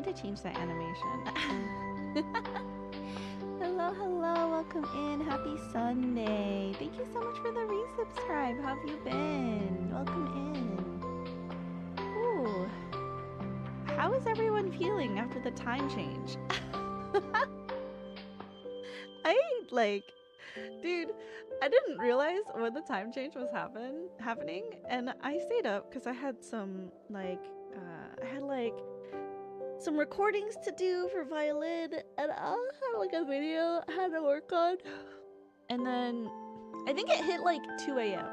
to change that animation. Hello, hello, welcome in. Happy Sunday. Thank you so much for the resubscribe. How have you been? Welcome in. Ooh. How is everyone feeling after the time change? Dude, I didn't realize when the time change was happening, and I stayed up because I had some some recordings to do for violin, and I had like a video I had to work on, and then I think it hit like 2 a.m.,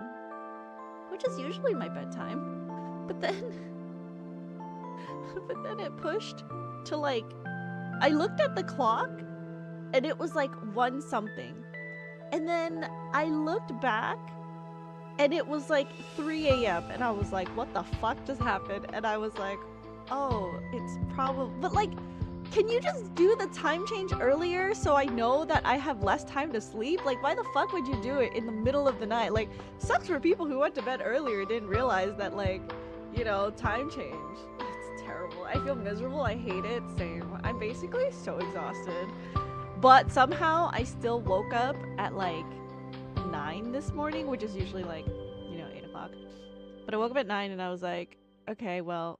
which is usually my bedtime, but then it pushed to like, I looked at the clock and it was like 1 something. And then I looked back and it was like 3 a.m. and I was like, what the fuck just happened? And I was like, oh, it's probably, but like, can you just do the time change earlier so I know that I have less time to sleep? Like, why the fuck would you do it in the middle of the night? Like, sucks for people who went to bed earlier, didn't realize that, like, you know, time change. It's terrible. I feel miserable. I hate it. Same. I'm basically so exhausted. But somehow I still woke up at like 9 this morning, which is usually like, you know, 8 o'clock. But I woke up at 9 and I was like, okay, well,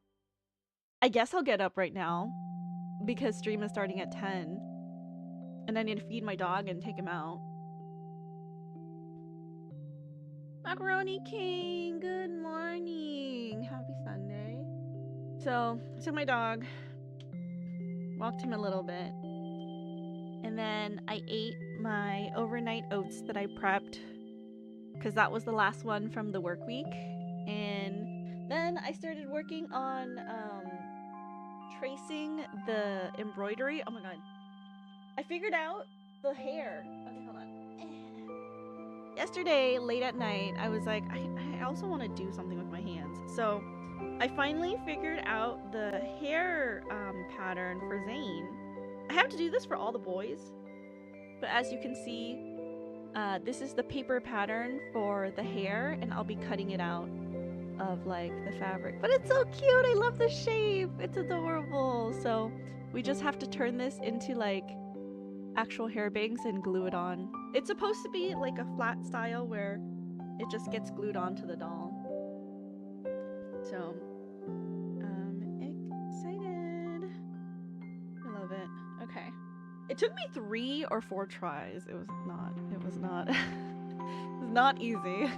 I guess I'll get up right now because stream is starting at 10. And I need to feed my dog and take him out. Macaroni King, good morning. Happy Sunday. So I took my dog, walked him a little bit. And then I ate my overnight oats that I prepped because that was the last one from the work week. And then I started working on tracing the embroidery. Oh my god. I figured out the hair. Okay, hold on. Yesterday, late at night, I was like, I also want to do something with my hands. So I finally figured out the hair pattern for Zane. I have to do this for all the boys, but as you can see, this is the paper pattern for the hair, and I'll be cutting it out of like the fabric. But it's so cute. I love the shape. It's adorable. So we just have to turn this into like actual hair bangs and glue it on. It's supposed to be like a flat style where it just gets glued onto the doll. So excited. I love it. Okay. It took me 3 or 4 tries. It was not easy.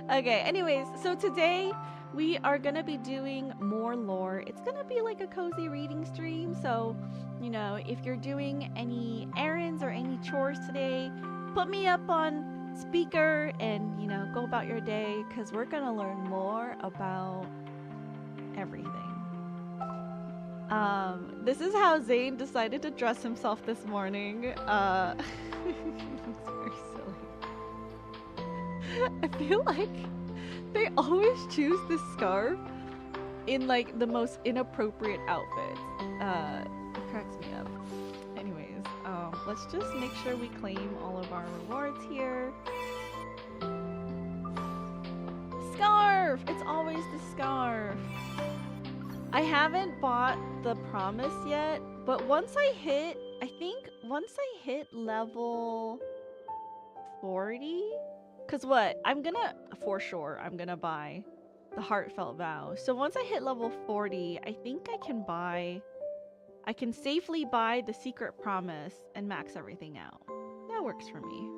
Okay, anyways, so today we are gonna be doing more lore. It's gonna be like a cozy reading stream, so, you know, if you're doing any errands or any chores today, put me up on speaker and, you know, go about your day, because we're gonna learn more about everything. This is how Zane decided to dress himself this morning. It's very silly. I feel like they always choose this scarf in like the most inappropriate outfits. It cracks me up. Anyways, let's just make sure we claim all of our rewards here. Scarf! It's always the scarf. I haven't bought the promise yet, but once I hit level 40, because what? For sure, I'm gonna buy the heartfelt vow. So once I hit level 40, I think I can safely buy the secret promise and max everything out. That works for me.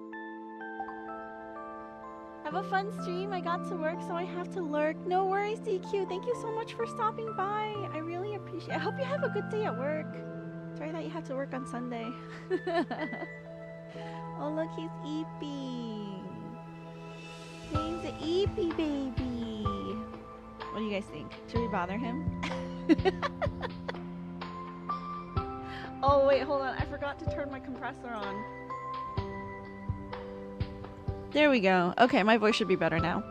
Have a fun stream. I got to work, so I have to lurk. No worries, DQ. Thank you so much for stopping by. I really appreciate it. I hope you have a good day at work. Sorry that you have to work on Sunday. Oh, look, he's eeping. He's an eepy baby. What do you guys think? Should we bother him? Oh, wait, hold on. I forgot to turn my compressor on. There we go. Okay, my voice should be better now.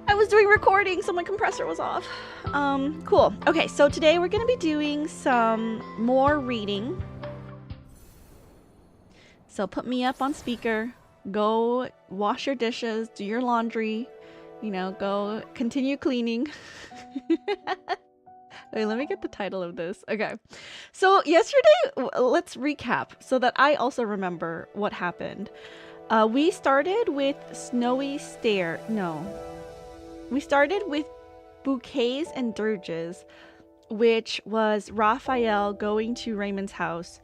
I was doing recording, so my compressor was off. Cool. Okay, so today we're going to be doing some more reading. So put me up on speaker. Go wash your dishes, do your laundry. You know, go continue cleaning. Wait, let me get the title of this. Okay. So yesterday, let's recap so that I also remember what happened. We started with Snowy Stair. No. We started with Bouquets and Dirges, which was Raphael going to Raymond's house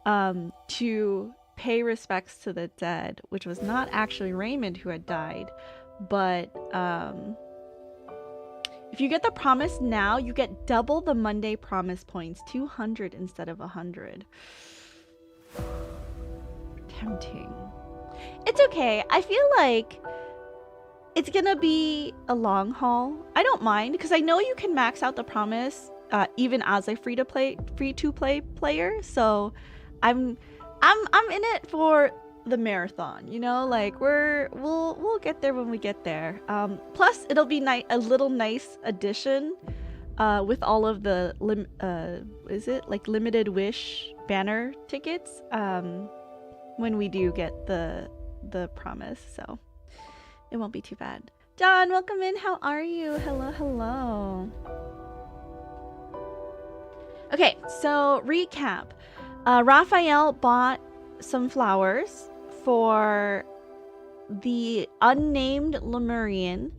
to pay respects to the dead, which was not actually Raymond who had died, but if you get the promise now, you get double the Monday promise points, 200 instead of 100. Tempting. It's okay. I feel like it's gonna be a long haul. I don't mind because I know you can max out the promise even as a free-to-play player. So I'm in it for the marathon, you know, like we'll get there when we get there. Plus it'll be a little nice addition with all of the is it like limited wish banner tickets when we do get the promise, so it won't be too bad. John, welcome in. How are you? Hello. Okay, so recap. Raphael bought some flowers for the unnamed Lemurian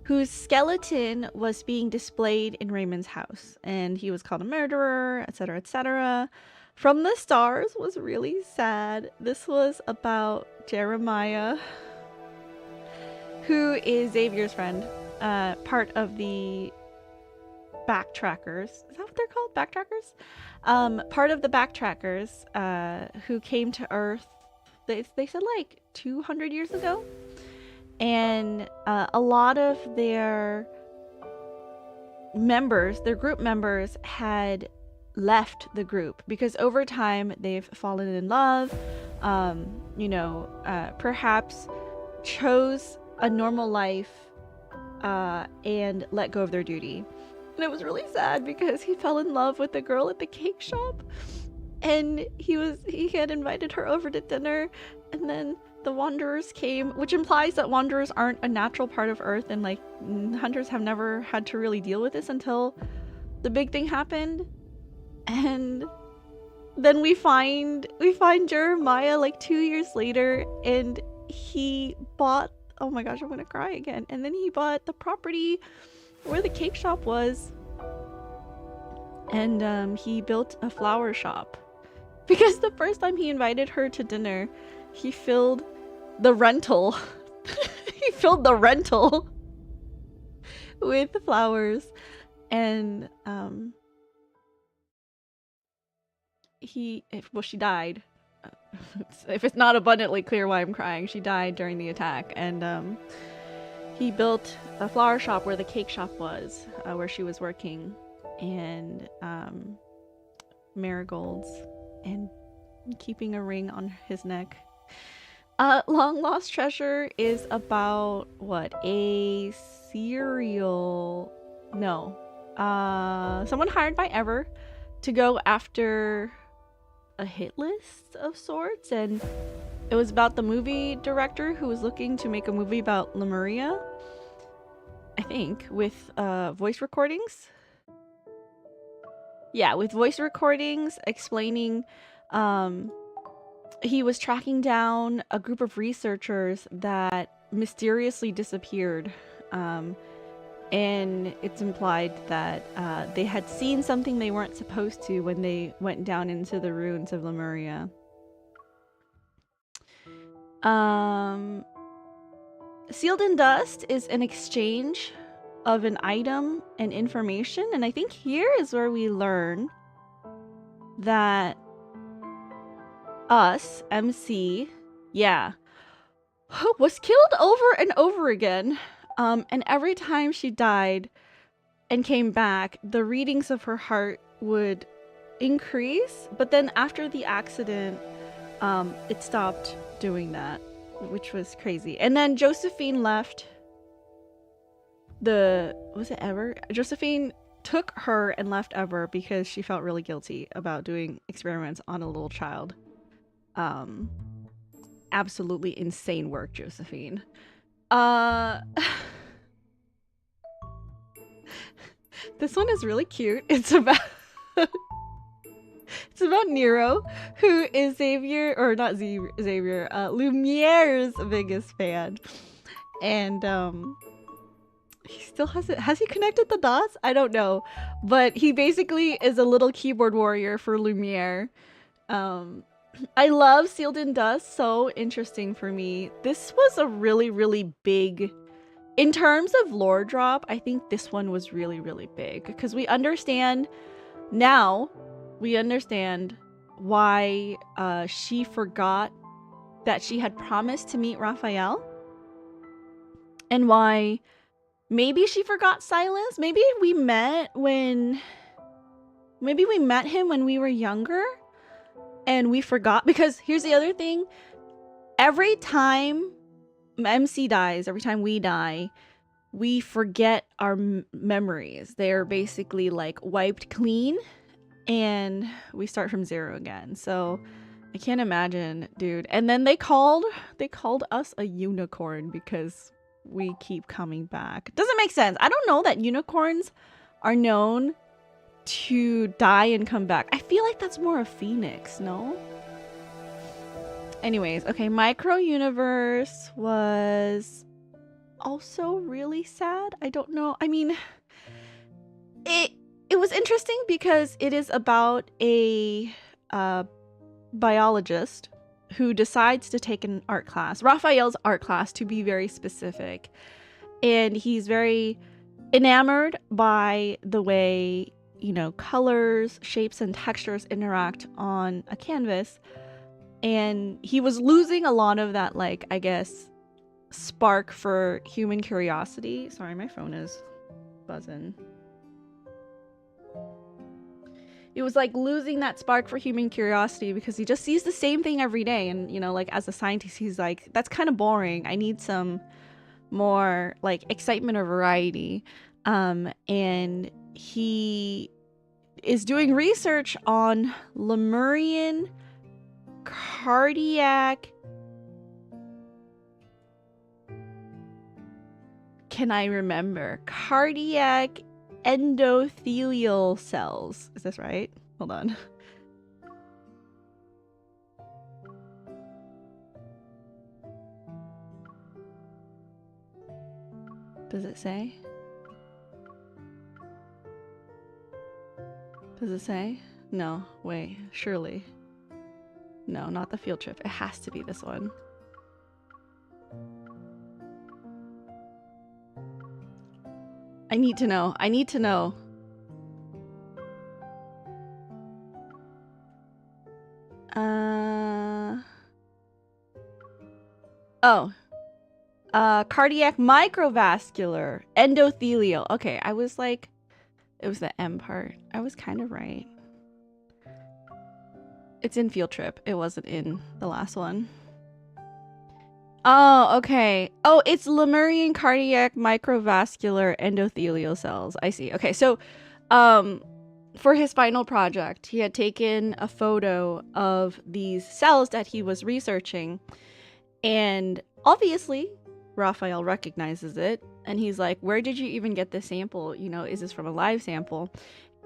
whose skeleton was being displayed in Raymond's house, and he was called a murderer, etc., etc. From the Stars was really sad. This was about Jeremiah, who is Xavier's friend, part of the Backtrackers. Is that what they're called? Backtrackers? Part of the Backtrackers who came to Earth, they said like 200 years ago. And a lot of their members, their group members, had left the group because over time they've fallen in love, you know, perhaps chose a normal life and let go of their duty. And it was really sad because he fell in love with the girl at the cake shop, and he had invited her over to dinner, and then the Wanderers came, which implies that Wanderers aren't a natural part of Earth, and like hunters have never had to really deal with this until the big thing happened. And then we find Jeremiah like 2 years later, and he bought, oh my gosh, I'm gonna cry again. And then he bought the property where the cake shop was, and he built a flower shop because the first time he invited her to dinner, he filled the rental he filled the rental with flowers, and she died. If it's not abundantly clear why I'm crying, she died during the attack, and he built a flower shop where the cake shop was, where she was working, and marigolds, and keeping a ring on his neck. Long Lost Treasure is about what? A serial... No. Someone hired by Ever to go after a hit list of sorts, and it was about the movie director who was looking to make a movie about Lemuria, I think, with voice recordings. Yeah, with voice recordings explaining he was tracking down a group of researchers that mysteriously disappeared, and it's implied that they had seen something they weren't supposed to when they went down into the ruins of Lemuria. Sealed in Dust is an exchange of an item and information, and I think here is where we learn that us, MC, yeah, was killed over and over again, and every time she died and came back, the readings of her heart would increase, but then after the accident, it stopped doing that, which was crazy. And then Josephine left was it Ever? Josephine took her and left Ever because she felt really guilty about doing experiments on a little child. Absolutely insane work, Josephine. This one is really cute. It's about it's about Nero, who is Xavier, or not Xavier, Lumiere's biggest fan. And he still hasn't, has he connected the dots? I don't know. But he basically is a little keyboard warrior for Lumiere. I love Sealed in Dust, so interesting for me. This was a really, really big, in terms of lore drop, I think this one was really, really big. Because we understand now, why she forgot that she had promised to meet Raphael. And why maybe she forgot Silas. Maybe we met him when we were younger and we forgot. Because here's the other thing. Every time MC dies, every time we die, we forget our memories. They're basically like wiped clean and we start from zero again. So I can't imagine, dude. And then they called us a unicorn because we keep coming back. It doesn't make sense. I don't know that unicorns are known to die and come back. I feel like that's more a phoenix, no? Anyways, okay, Micro Universe was also really sad. I don't know. I mean, it was interesting because it is about a biologist who decides to take an art class, Raphael's art class to be very specific. And he's very enamored by the way, you know, colors, shapes, and textures interact on a canvas. And he was losing a lot of that, like, I guess, spark for human curiosity. Sorry, my phone is buzzing. It was like losing that spark for human curiosity because he just sees the same thing every day. And, you know, like as a scientist, he's like, that's kind of boring. I need some more like excitement or variety. And he is doing research on Lemurian cardiac. Can I remember? Cardiac endothelial cells. Is this right? Hold on. Does it say? Does it say? No, wait, surely. No, not the field trip. It has to be this one. I need to know. I need to know. Cardiac microvascular endothelial. Okay, I was like, it was the M part. I was kind of right. It's in field trip. It wasn't in the last one. Oh, okay. Oh, it's Lemurian cardiac microvascular endothelial cells. I see. Okay, so for his final project, he had taken a photo of these cells that he was researching. And obviously, Raphael recognizes it. And he's like, where did you even get this sample? You know, is this from a live sample?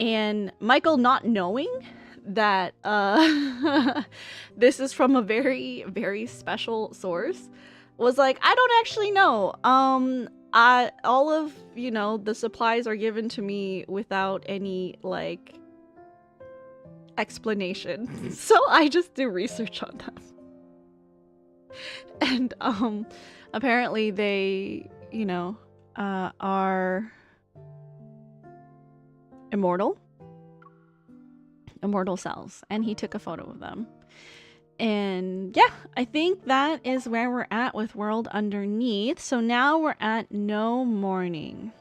And Michael, not knowing that this is from a very, very special source, was like, I don't actually know. All of, you know, the supplies are given to me without any, like, explanation. So I just do research on them. And apparently they, you know, are immortal cells, and he took a photo of them. And yeah, I think that is where we're at with World Underneath. So now we're at No Morning.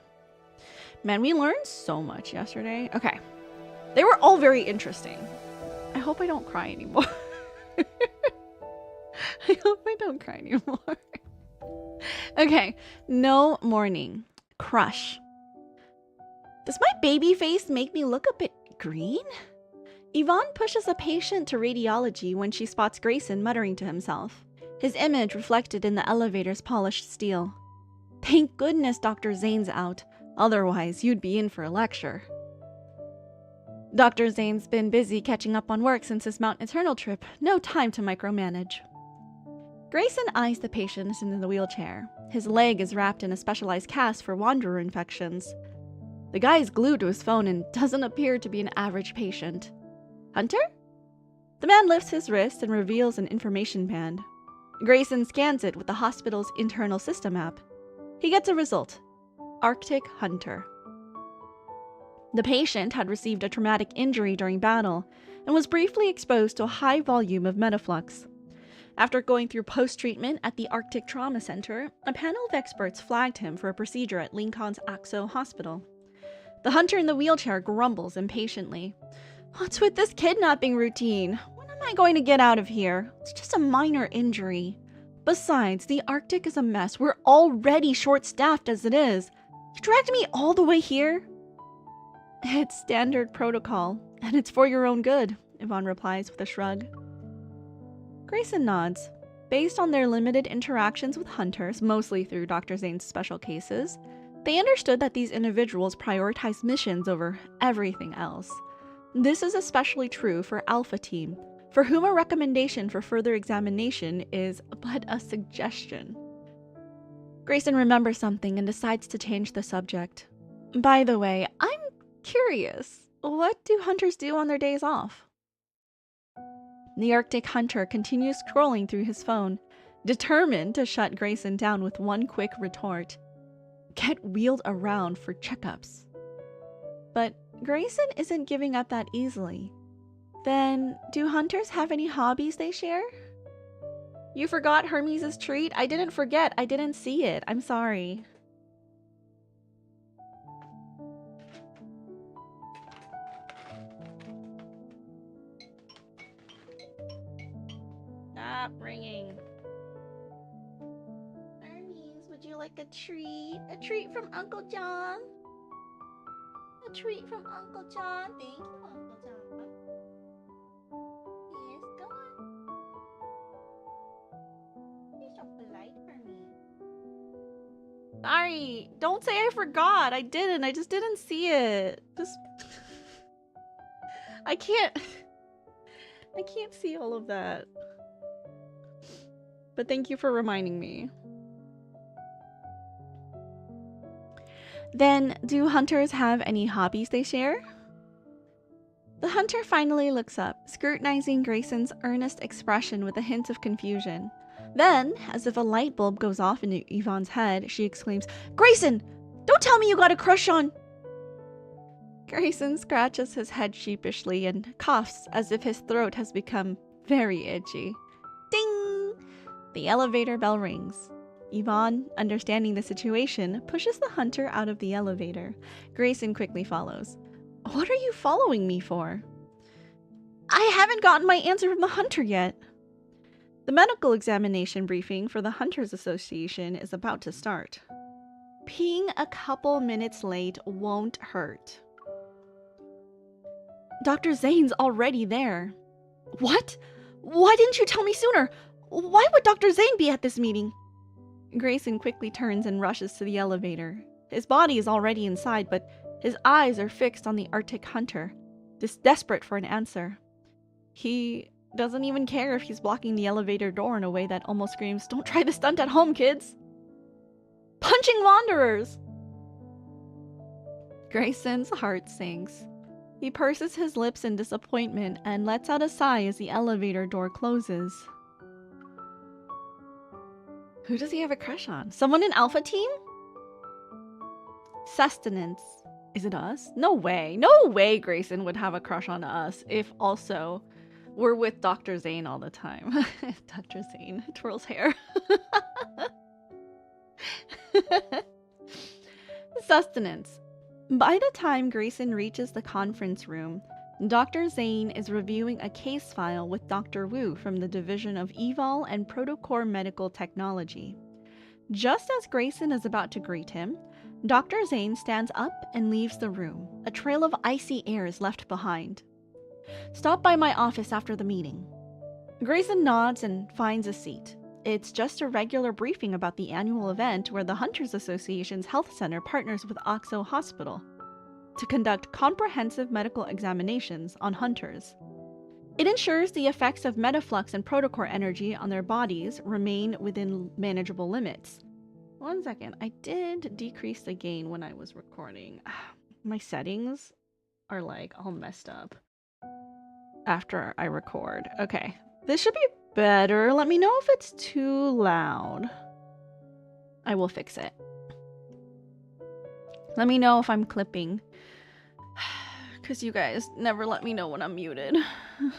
Man, we learned so much yesterday. Okay, they were all very interesting. I hope I don't cry anymore. I hope I don't cry anymore. Okay, No Morning. Crush. Does my baby face make me look a bit green? Yvonne pushes a patient to radiology when she spots Grayson muttering to himself, his image reflected in the elevator's polished steel. Thank goodness Dr. Zane's out. Otherwise, you'd be in for a lecture. Dr. Zane's been busy catching up on work since his Mount Eternal trip. No time to micromanage. Grayson eyes the patient in the wheelchair. His leg is wrapped in a specialized cast for wanderer infections. The guy is glued to his phone and doesn't appear to be an average patient. Hunter? The man lifts his wrist and reveals an information band. Grayson scans it with the hospital's internal system app. He gets a result. Arctic Hunter. The patient had received a traumatic injury during battle and was briefly exposed to a high volume of metaflux. After going through post-treatment at the Arctic Trauma Center, a panel of experts flagged him for a procedure at Lincoln's Axo Hospital. The hunter in the wheelchair grumbles impatiently. What's with this kidnapping routine? When am I going to get out of here? It's just a minor injury. Besides, the Arctic is a mess. We're already short-staffed as it is. You dragged me all the way here? It's standard protocol, and it's for your own good, Yvonne replies with a shrug. Grayson nods. Based on their limited interactions with hunters, mostly through Dr. Zane's special cases, they understood that these individuals prioritize missions over everything else. This is especially true for Alpha Team, for whom a recommendation for further examination is but a suggestion. Grayson remembers something and decides to change the subject. By the way, I'm curious, what do hunters do on their days off? The Arctic hunter continues scrolling through his phone, determined to shut Grayson down with one quick retort. Get wheeled around for checkups. But Grayson isn't giving up that easily. Then, do hunters have any hobbies they share? You forgot Hermes' treat? I didn't forget. I didn't see it. I'm sorry. Stop ringing. Hermes, would you like a treat? A treat from Uncle John? A treat from Uncle John? Thank you, Uncle John. Yes, go on. You're so polite for me. Sorry, don't say I forgot. I didn't. I just didn't see it. I can't see all of that. But thank you for reminding me. Then, do hunters have any hobbies they share? The hunter finally looks up, scrutinizing Grayson's earnest expression with a hint of confusion. Then, as if a light bulb goes off in Yvonne's head, she exclaims, Grayson! Don't tell me you got a crush on... Grayson scratches his head sheepishly and coughs as if his throat has become very itchy. Ding! The elevator bell rings. Yvonne, understanding the situation, pushes the hunter out of the elevator. Grayson quickly follows. What are you following me for? I haven't gotten my answer from the hunter yet. The medical examination briefing for the Hunters Association is about to start. Being a couple minutes late won't hurt. Dr. Zane's already there. What? Why didn't you tell me sooner? Why would Dr. Zane be at this meeting? Grayson quickly turns and rushes to the elevator. His body is already inside, but his eyes are fixed on the Arctic hunter, desperate for an answer. He doesn't even care if he's blocking the elevator door in a way that almost screams, "Don't try the stunt at home, kids!" Punching wanderers! Grayson's heart sinks. He purses his lips in disappointment and lets out a sigh as the elevator door closes. Who does he have a crush on? Someone in Alpha Team? Sustenance. Is it us? No way. No way Grayson would have a crush on us if also we're with Dr. Zane all the time. Dr. Zane twirls hair. Sustenance. By the time Grayson reaches the conference room, Dr. Zane is reviewing a case file with Dr. Wu from the Division of Evol and Protocore Medical Technology. Just as Grayson is about to greet him, Dr. Zane stands up and leaves the room. A trail of icy air is left behind. Stop by my office after the meeting. Grayson nods and finds a seat. It's just a regular briefing about the annual event where the Hunters Association's health center partners with Oxo Hospital to conduct comprehensive medical examinations on hunters. It ensures the effects of metaflux and protocore energy on their bodies remain within manageable limits. 1 second, I did decrease the gain when I was recording. My settings are like all messed up after I record. Okay, this should be better. Let me know if it's too loud. I will fix it. Let me know if I'm clipping. Because you guys never let me know when I'm muted.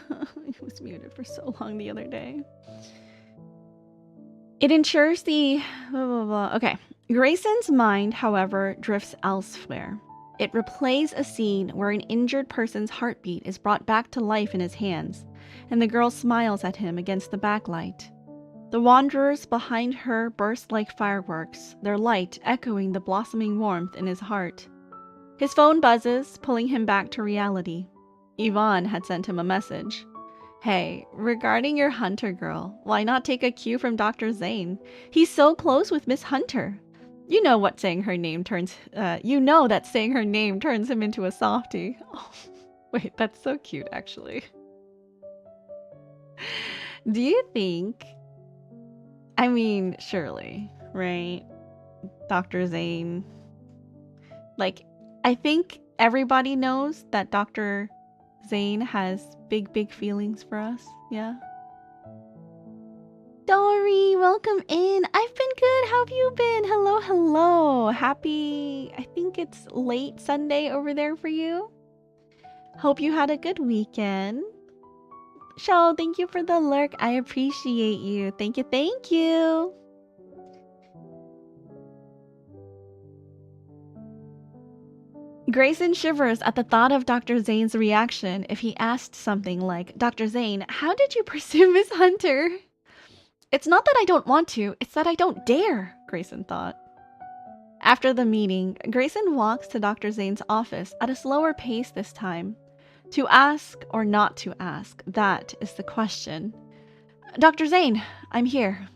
I was muted for so long the other day. It ensures the... blah, blah, blah. Okay. Grayson's mind, however, drifts elsewhere. It replays a scene where an injured person's heartbeat is brought back to life in his hands, and the girl smiles at him against the backlight. The wanderers behind her burst like fireworks, their light echoing the blossoming warmth in his heart. His phone buzzes, pulling him back to reality. Yvonne had sent him a message. Hey, regarding your Hunter girl, why not take a cue from Dr. Zane? He's so close with Miss Hunter. You know that saying her name turns him into a softie. Oh, wait, that's so cute, actually. Do you think... I mean, surely, right? Dr. Zane. Like, I think everybody knows that Dr. Zane has big, big feelings for us. Yeah. Dory, welcome in. I've been good. How have you been? Hello, hello. Happy, I think it's late Sunday over there for you. Hope you had a good weekend. Shao, thank you for the lurk. I appreciate you. Thank you, thank you. Grayson shivers at the thought of Dr. Zane's reaction if he asked something like, Dr. Zane, how did you pursue Miss Hunter? It's not that I don't want to, it's that I don't dare, Grayson thought. After the meeting, Grayson walks to Dr. Zane's office at a slower pace this time. To ask or not to ask, that is the question. Dr. Zane, I'm here.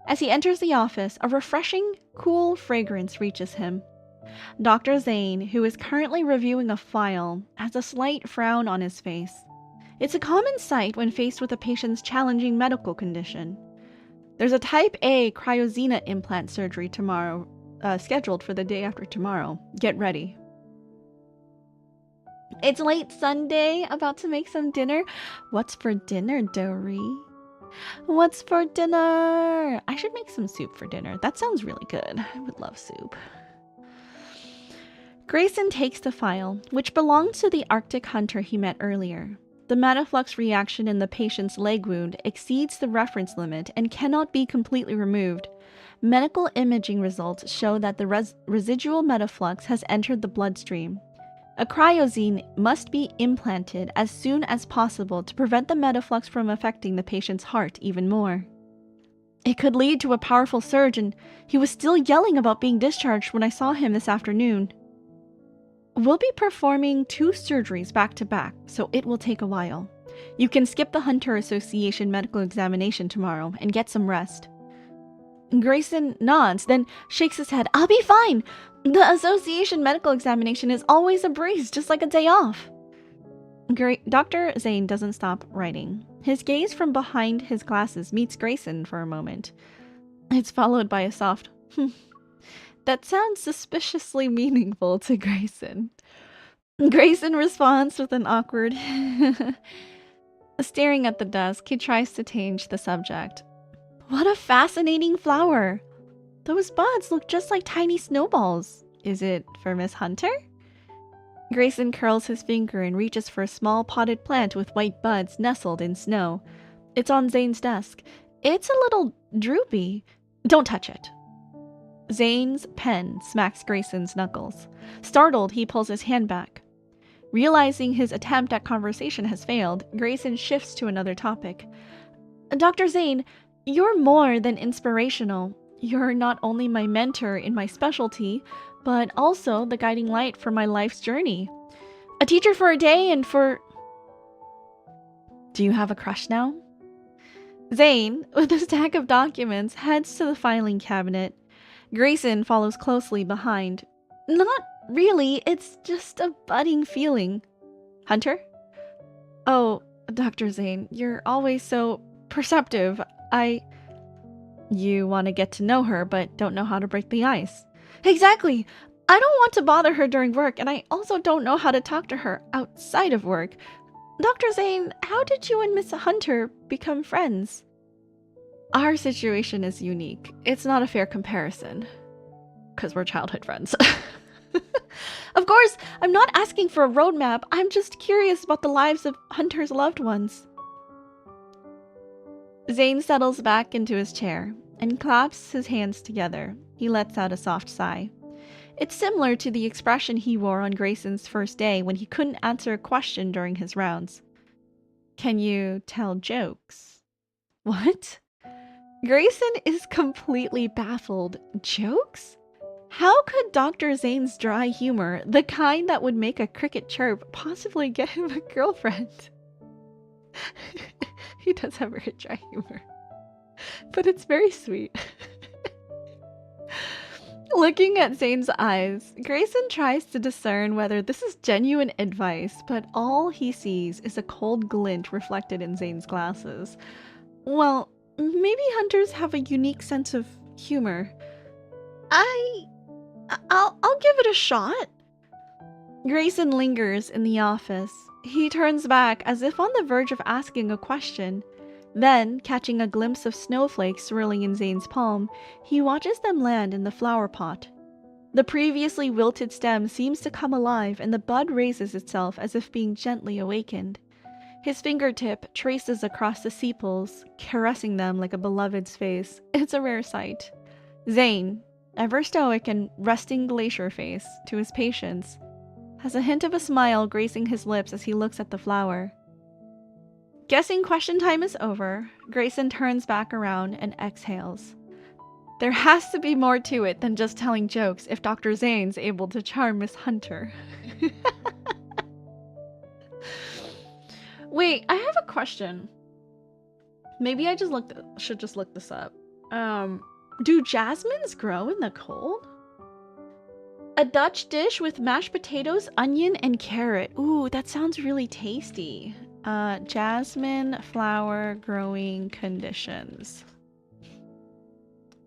As he enters the office, a refreshing, cool fragrance reaches him. Dr. Zane, who is currently reviewing a file, has a slight frown on his face. It's a common sight when faced with a patient's challenging medical condition. There's a type A cryosina implant surgery tomorrow, scheduled for the day after tomorrow. Get ready. It's late Sunday, about to make some dinner. What's for dinner, Dory? What's for dinner? I should make some soup for dinner. That sounds really good. I would love soup. Grayson takes the file, which belongs to the Arctic hunter he met earlier. The metaflux reaction in the patient's leg wound exceeds the reference limit and cannot be completely removed. Medical imaging results show that the residual metaflux has entered the bloodstream. A cryosine must be implanted as soon as possible to prevent the metaflux from affecting the patient's heart even more. It could lead to a powerful surge, and he was still yelling about being discharged when I saw him this afternoon. We'll be performing 2 surgeries back to back, so it will take a while. You can skip the Hunter Association medical examination tomorrow and get some rest. Grayson nods, then shakes his head. I'll be fine! The association medical examination is always a breeze, just like a day off. Dr. Zane doesn't stop writing. His gaze from behind his glasses meets Grayson for a moment. It's followed by a soft, That sounds suspiciously meaningful to Grayson. Grayson responds with an awkward Staring at the desk, he tries to change the subject. What a fascinating flower! Those buds look just like tiny snowballs. Is it for Miss Hunter? Grayson curls his finger and reaches for a small potted plant with white buds nestled in snow. It's on Zane's desk. It's a little droopy. Don't touch it. Zane's pen smacks Grayson's knuckles. Startled, he pulls his hand back. Realizing his attempt at conversation has failed, Grayson shifts to another topic. Dr. Zane, you're more than inspirational. You're not only my mentor in my specialty, but also the guiding light for my life's journey. A teacher for a day and for... Do you have a crush now? Zane, with a stack of documents, heads to the filing cabinet. Grayson follows closely behind. Not really, it's just a budding feeling. Hunter? Oh, Dr. Zane, you're always so perceptive. You want to get to know her, but don't know how to break the ice. Exactly! I don't want to bother her during work, and I also don't know how to talk to her outside of work. Dr. Zane, how did you and Miss Hunter become friends? Our situation is unique. It's not a fair comparison. Because we're childhood friends. Of course, I'm not asking for a roadmap. I'm just curious about the lives of Hunter's loved ones. Zane settles back into his chair and claps his hands together. He lets out a soft sigh. It's similar to the expression he wore on Grayson's first day when he couldn't answer a question during his rounds. Can you tell jokes? What? Grayson is completely baffled. Jokes? How could Dr. Zane's dry humor, the kind that would make a cricket chirp, possibly get him a girlfriend? He does have very dry humor. But it's very sweet. Looking at Zane's eyes, Grayson tries to discern whether this is genuine advice, but all he sees is a cold glint reflected in Zane's glasses. Well, maybe hunters have a unique sense of humor. I'll give it a shot. Grayson lingers in the office. He turns back as if on the verge of asking a question. Then, catching a glimpse of snowflakes swirling in Zane's palm, he watches them land in the flower pot. The previously wilted stem seems to come alive and the bud raises itself as if being gently awakened. His fingertip traces across the sepals, caressing them like a beloved's face. It's a rare sight. Zane, ever stoic and resting glacier face to his patients, has a hint of a smile gracing his lips as he looks at the flower. Guessing question time is over, Grayson turns back around and exhales. There has to be more to it than just telling jokes if Dr. Zane's able to charm Miss Hunter. Wait, I have a question. Maybe I should just look this up. Do jasmines grow in the cold? A Dutch dish with mashed potatoes, onion, and carrot. Ooh, that sounds really tasty. Jasmine flower growing conditions.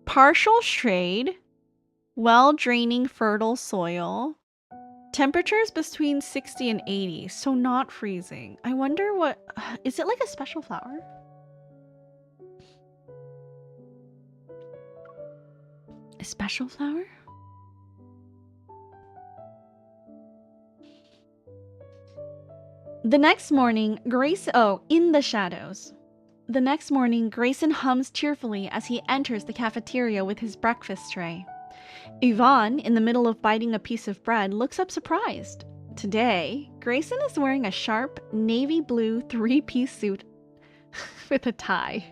Partial shade, well-draining fertile soil, temperatures between 60 and 80, so not freezing. I wonder what... is it like a special flower? A special flower? The next morning, in the shadows. The next morning, Grayson hums cheerfully as he enters the cafeteria with his breakfast tray. Yvonne, in the middle of biting a piece of bread, looks up surprised. Today, Grayson is wearing a sharp, navy blue three-piece suit with a tie.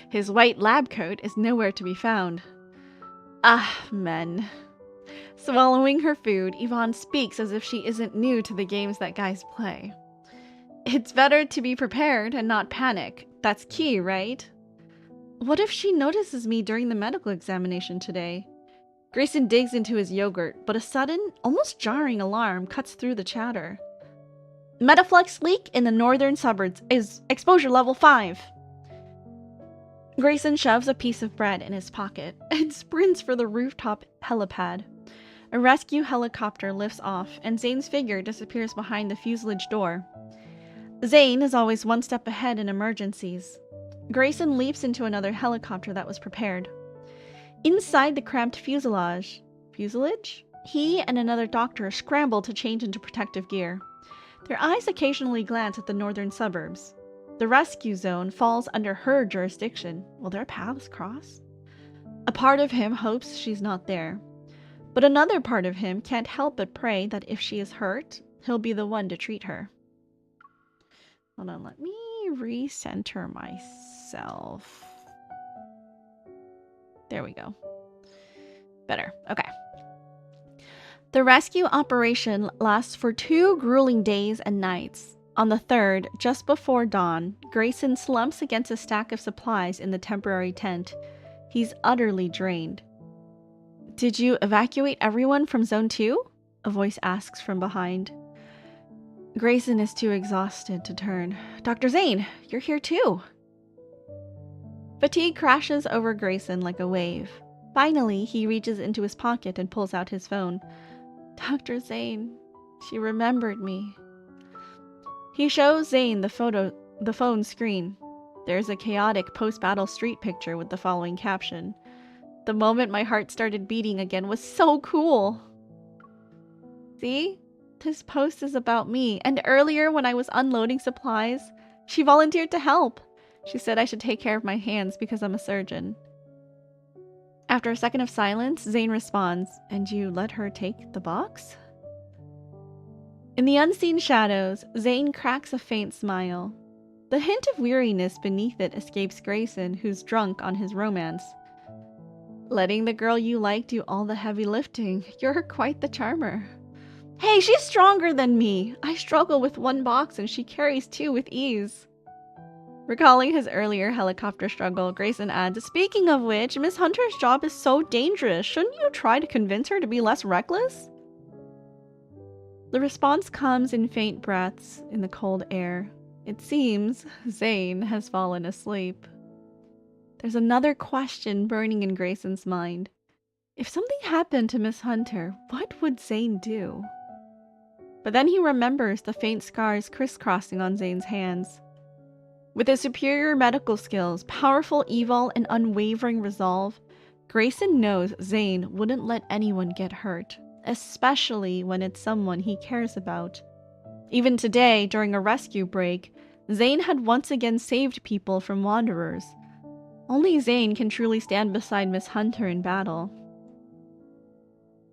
His white lab coat is nowhere to be found. Ah, men. Swallowing her food, Yvonne speaks as if she isn't new to the games that guys play. It's better to be prepared and not panic. That's key, right? What if she notices me during the medical examination today? Grayson digs into his yogurt, but a sudden, almost jarring alarm cuts through the chatter. Metaflex leak in the northern suburbs is exposure level 5. Grayson shoves a piece of bread in his pocket and sprints for the rooftop helipad. A rescue helicopter lifts off, and Zane's figure disappears behind the fuselage door. Zane is always one step ahead in emergencies. Grayson leaps into another helicopter that was prepared. Inside the cramped fuselage, he and another doctor scramble to change into protective gear. Their eyes occasionally glance at the northern suburbs. The rescue zone falls under her jurisdiction. Will their paths cross? A part of him hopes she's not there. But another part of him can't help but pray that if she is hurt, he'll be the one to treat her. Hold on, let me recenter myself. There we go. Better. Okay. The rescue operation lasts for 2 grueling days and nights. On the third, just before dawn, Grayson slumps against a stack of supplies in the temporary tent. He's utterly drained. "Did you evacuate everyone from Zone 2? A voice asks from behind. Grayson is too exhausted to turn. "Dr. Zane, you're here too." Fatigue crashes over Grayson like a wave. Finally, he reaches into his pocket and pulls out his phone. "Dr. Zane, she remembered me." He shows Zane the phone screen. There's a chaotic post-battle street picture with the following caption. "The moment my heart started beating again was so cool." See? This post is about me. And earlier when I was unloading supplies, she volunteered to help. She said I should take care of my hands because I'm a surgeon. After a second of silence, Zane responds, "And you let her take the box?" In the unseen shadows, Zane cracks a faint smile. The hint of weariness beneath it escapes Grayson, who's drunk on his romance. "Letting the girl you like do all the heavy lifting. You're quite the charmer." "Hey, she's stronger than me. I struggle with one box and she carries two with ease." Recalling his earlier helicopter struggle, Grayson adds, "Speaking of which, Miss Hunter's job is so dangerous. Shouldn't you try to convince her to be less reckless?" The response comes in faint breaths in the cold air. It seems Zane has fallen asleep. There's another question burning in Grayson's mind. If something happened to Miss Hunter, what would Zane do? But then he remembers the faint scars crisscrossing on Zane's hands. With his superior medical skills, powerful evil, and unwavering resolve, Grayson knows Zane wouldn't let anyone get hurt, especially when it's someone he cares about. Even today, during a rescue break, Zane had once again saved people from wanderers. Only Zane can truly stand beside Miss Hunter in battle.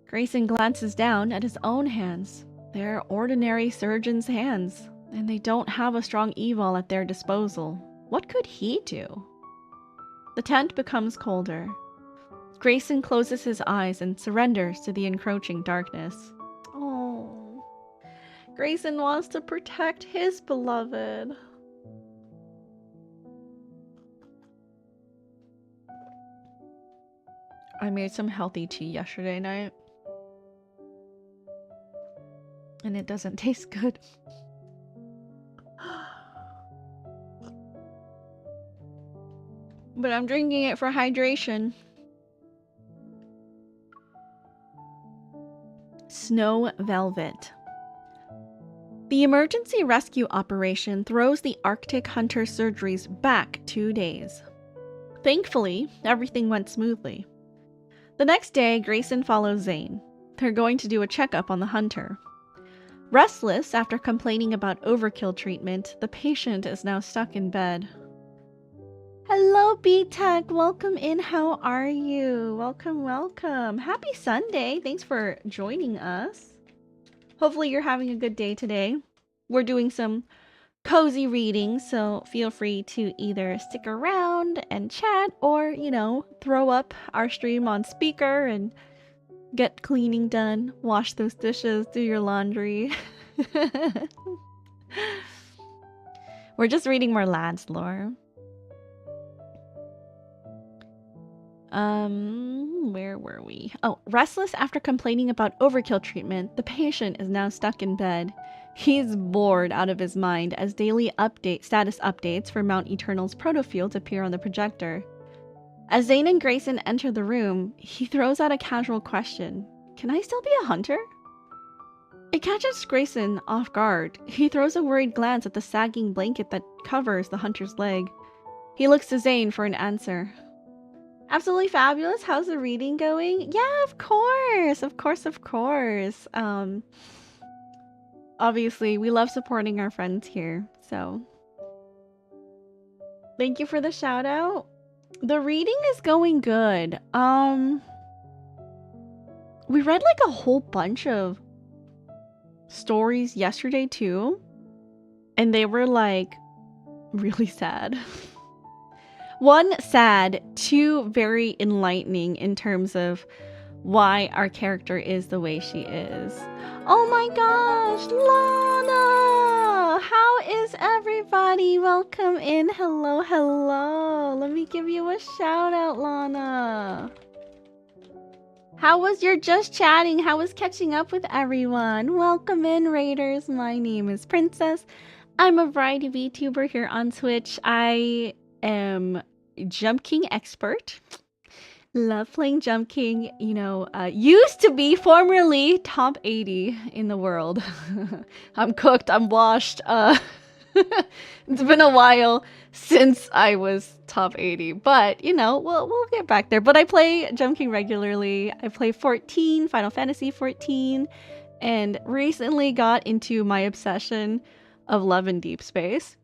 Grayson glances down at his own hands. They're ordinary surgeon's hands, and they don't have a strong evil at their disposal. What could he do? The tent becomes colder. Grayson closes his eyes and surrenders to the encroaching darkness. Oh, Grayson wants to protect his beloved. I made some healthy tea yesterday night, and it doesn't taste good. But I'm drinking it for hydration. Snow Velvet. The emergency rescue operation throws the Arctic Hunter surgeries back 2 days. Thankfully, everything went smoothly. The next day, Grayson follows Zane. They're going to do a checkup on the hunter. Restless after complaining about overkill treatment, the patient is now stuck in bed. Hello, B-Tech. Welcome in. How are you? Welcome, welcome. Happy Sunday. Thanks for joining us. Hopefully you're having a good day today. We're doing some cozy reading, so feel free to either stick around and chat or, throw up our stream on speaker and get cleaning done, wash those dishes, do your laundry. We're just reading more lads lore. Where were we? Oh, restless after complaining about overkill treatment, the patient is now stuck in bed. He's bored out of his mind as daily status updates for Mount Eternal's protofields appear on the projector. As Zane and Grayson enter the room, he throws out a casual question. Can I still be a hunter? It catches Grayson off guard. He throws a worried glance at the sagging blanket that covers the hunter's leg. He looks to Zane for an answer. Absolutely fabulous. How's the reading going? Yeah, of course. Of course. Obviously, we love supporting our friends here, so thank you for the shout out. The reading is going good. We read like a whole bunch of stories yesterday too, and they were like really sad. One sad, two very enlightening in terms of why our character is the way she is. Oh my gosh, How is everybody? Welcome in. Hello, hello. Let me give you a shout out, Lana. How was your just chatting? How was catching up with everyone? Welcome in, Raiders. My name is Princess. I'm a variety VTuber here on Twitch. I am Jump King expert. Love playing Jump King. You know, used to be formerly top 80 in the world. I'm cooked. I'm washed. It's been a while since I was top 80, but you know, we'll get back there. But I play Jump King regularly. I play 14, Final Fantasy 14, and recently got into my obsession of Love in Deep Space.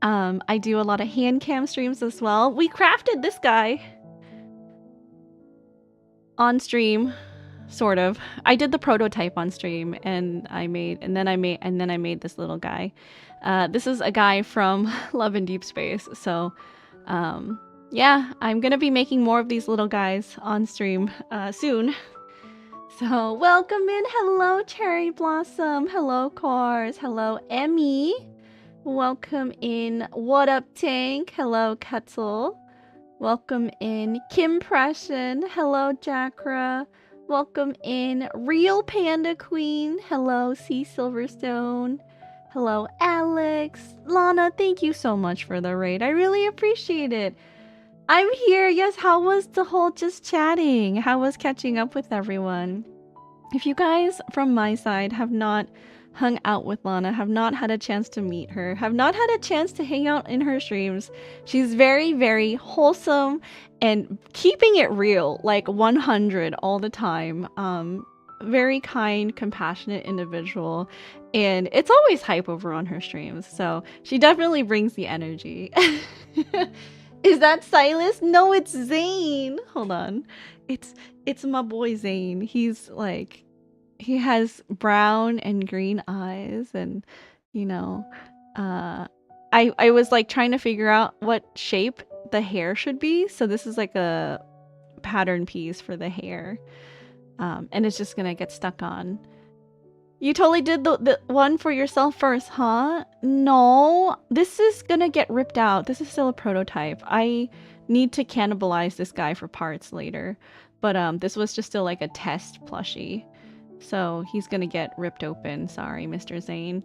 I do a lot of hand cam streams as well. We crafted this guy on stream, sort of. I did the prototype on stream, and I made this little guy. This is a guy from Love in Deep Space. So, yeah, I'm gonna be making more of these little guys on stream soon. So, welcome in. Hello, Cherry Blossom. Hello, Cors. Hello, Emmy. Welcome in. What up, Tank? Hello, Ketzel. Welcome in, Kimpression. Hello, Jacra. Welcome in, Real Panda Queen. Hello, C Silverstone. Hello, Alex. Lana, thank you so much for the raid. I really appreciate it. I'm here. Yes, how was the whole just chatting? How was catching up with everyone? If you guys from my side have not hung out with Lana, have not had a chance to meet her, have not had a chance to hang out in her streams, she's very, very wholesome and keeping it real, like 100 all the time. Very kind, compassionate individual, and it's always hype over on her streams, so she definitely brings the energy. Is that Silas? No, it's Zane. Hold on. It's my boy Zane. He's like, he has brown and green eyes, and you know, I was like trying to figure out what shape the hair should be, so this is like a pattern piece for the hair, and it's just gonna get stuck on. You totally did the one for yourself first, huh? No, this is gonna get ripped out. This is still a prototype. I need to cannibalize this guy for parts later, but this was just still like a test plushie. So he's gonna get ripped open. Sorry, Mr. Zane.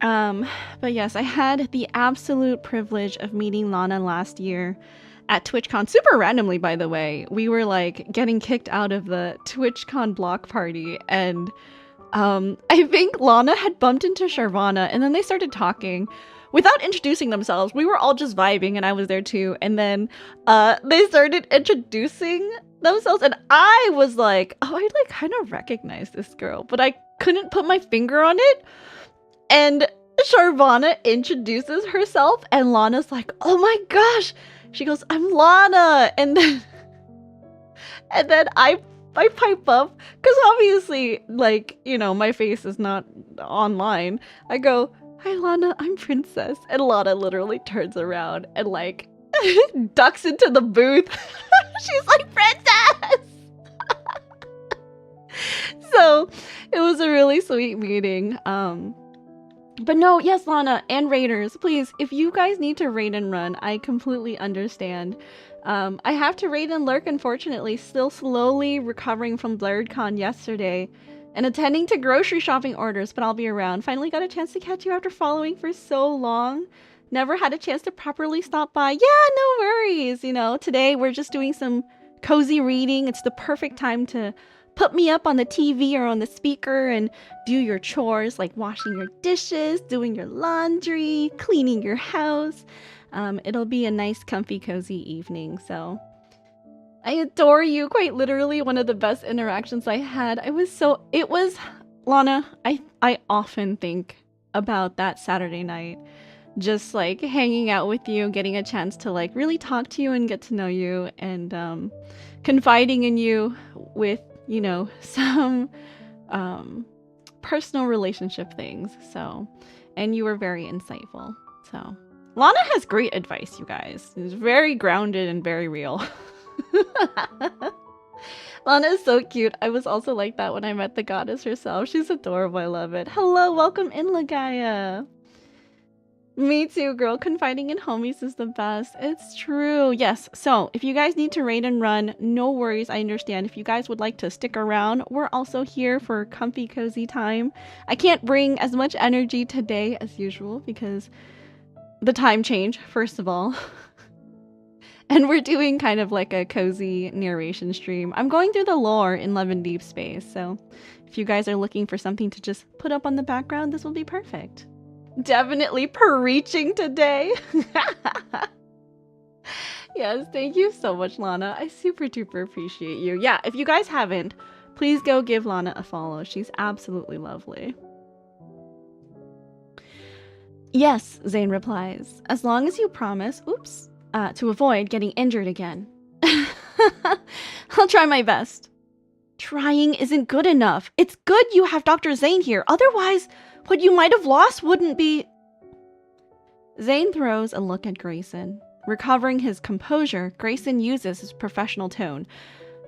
But yes, I had the absolute privilege of meeting Lana last year at TwitchCon. Super randomly, by the way. We were like getting kicked out of the TwitchCon block party, and I think Lana had bumped into Sharvana, and then they started talking without introducing themselves. We were all just vibing, and I was there too. And then they started introducing themselves, and I was like, oh, I like kind of recognize this girl, but I couldn't put my finger on it. And Sharvana introduces herself, and Lana's like, oh my gosh. She goes, I'm Lana. And then I pipe up, because obviously, like, you know, my face is not online. I go, hi Lana, I'm Princess. And Lana literally turns around and like ducks into the booth. She's like, Princess! So it was a really sweet meeting. But no, yes, Lana and Raiders, please, if you guys need to raid and run, I completely understand. I have to raid and lurk, unfortunately, still slowly recovering from BlurredCon yesterday and attending to grocery shopping orders, but I'll be around. Finally got a chance to catch you after following for so long. Never had a chance to properly stop by. Yeah, no worries. You know, today we're just doing some cozy reading. It's the perfect time to put me up on the TV or on the speaker and do your chores, like washing your dishes, doing your laundry, cleaning your house. It'll be a nice, comfy, cozy evening. So I adore you. Quite literally one of the best interactions I had. It was Lana, I often think about that Saturday night, just like hanging out with you, getting a chance to like really talk to you and get to know you, and confiding in you with, you know, some personal relationship things. So, and you were very insightful. So Lana has great advice, you guys. It's very grounded and very real. Lana is so cute. I was also like that when I met the goddess herself. She's adorable. I love it. Hello, welcome in, Lagaya. Me too, girl. Confiding in homies is the best. It's true. Yes. So if you guys need to raid and run, no worries. I understand. If you guys would like to stick around, we're also here for comfy, cozy time. I can't bring as much energy today as usual because the time change, first of all. And we're doing kind of like a cozy narration stream. I'm going through the lore in Love and Deep Space. So if you guys are looking for something to just put up on the background, this will be perfect. Definitely preaching today. Yes, thank you so much, Lana. I super duper appreciate you. Yeah, if you guys haven't, please go give Lana a follow. She's absolutely lovely. Yes, Zane replies, as long as you promise, to avoid getting injured again. I'll try my best. Trying isn't good enough. It's good you have Dr. Zane here. Otherwise, what you might have lost wouldn't be... Zane throws a look at Grayson. Recovering his composure, Grayson uses his professional tone.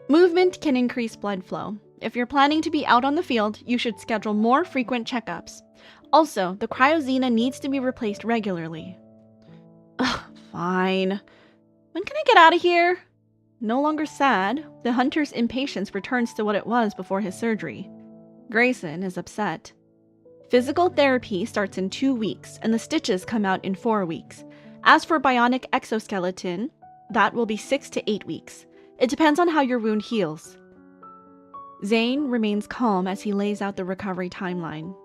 Movement can increase blood flow. If you're planning to be out on the field, you should schedule more frequent checkups. Also, the cryozena needs to be replaced regularly. Ugh, fine. When can I get out of here? No longer sad, the hunter's impatience returns to what it was before his surgery. Grayson is upset. Physical therapy starts in 2 weeks, and the stitches come out in 4 weeks. As for bionic exoskeleton, that will be 6 to 8 weeks. It depends on how your wound heals. Zane remains calm as he lays out the recovery timeline.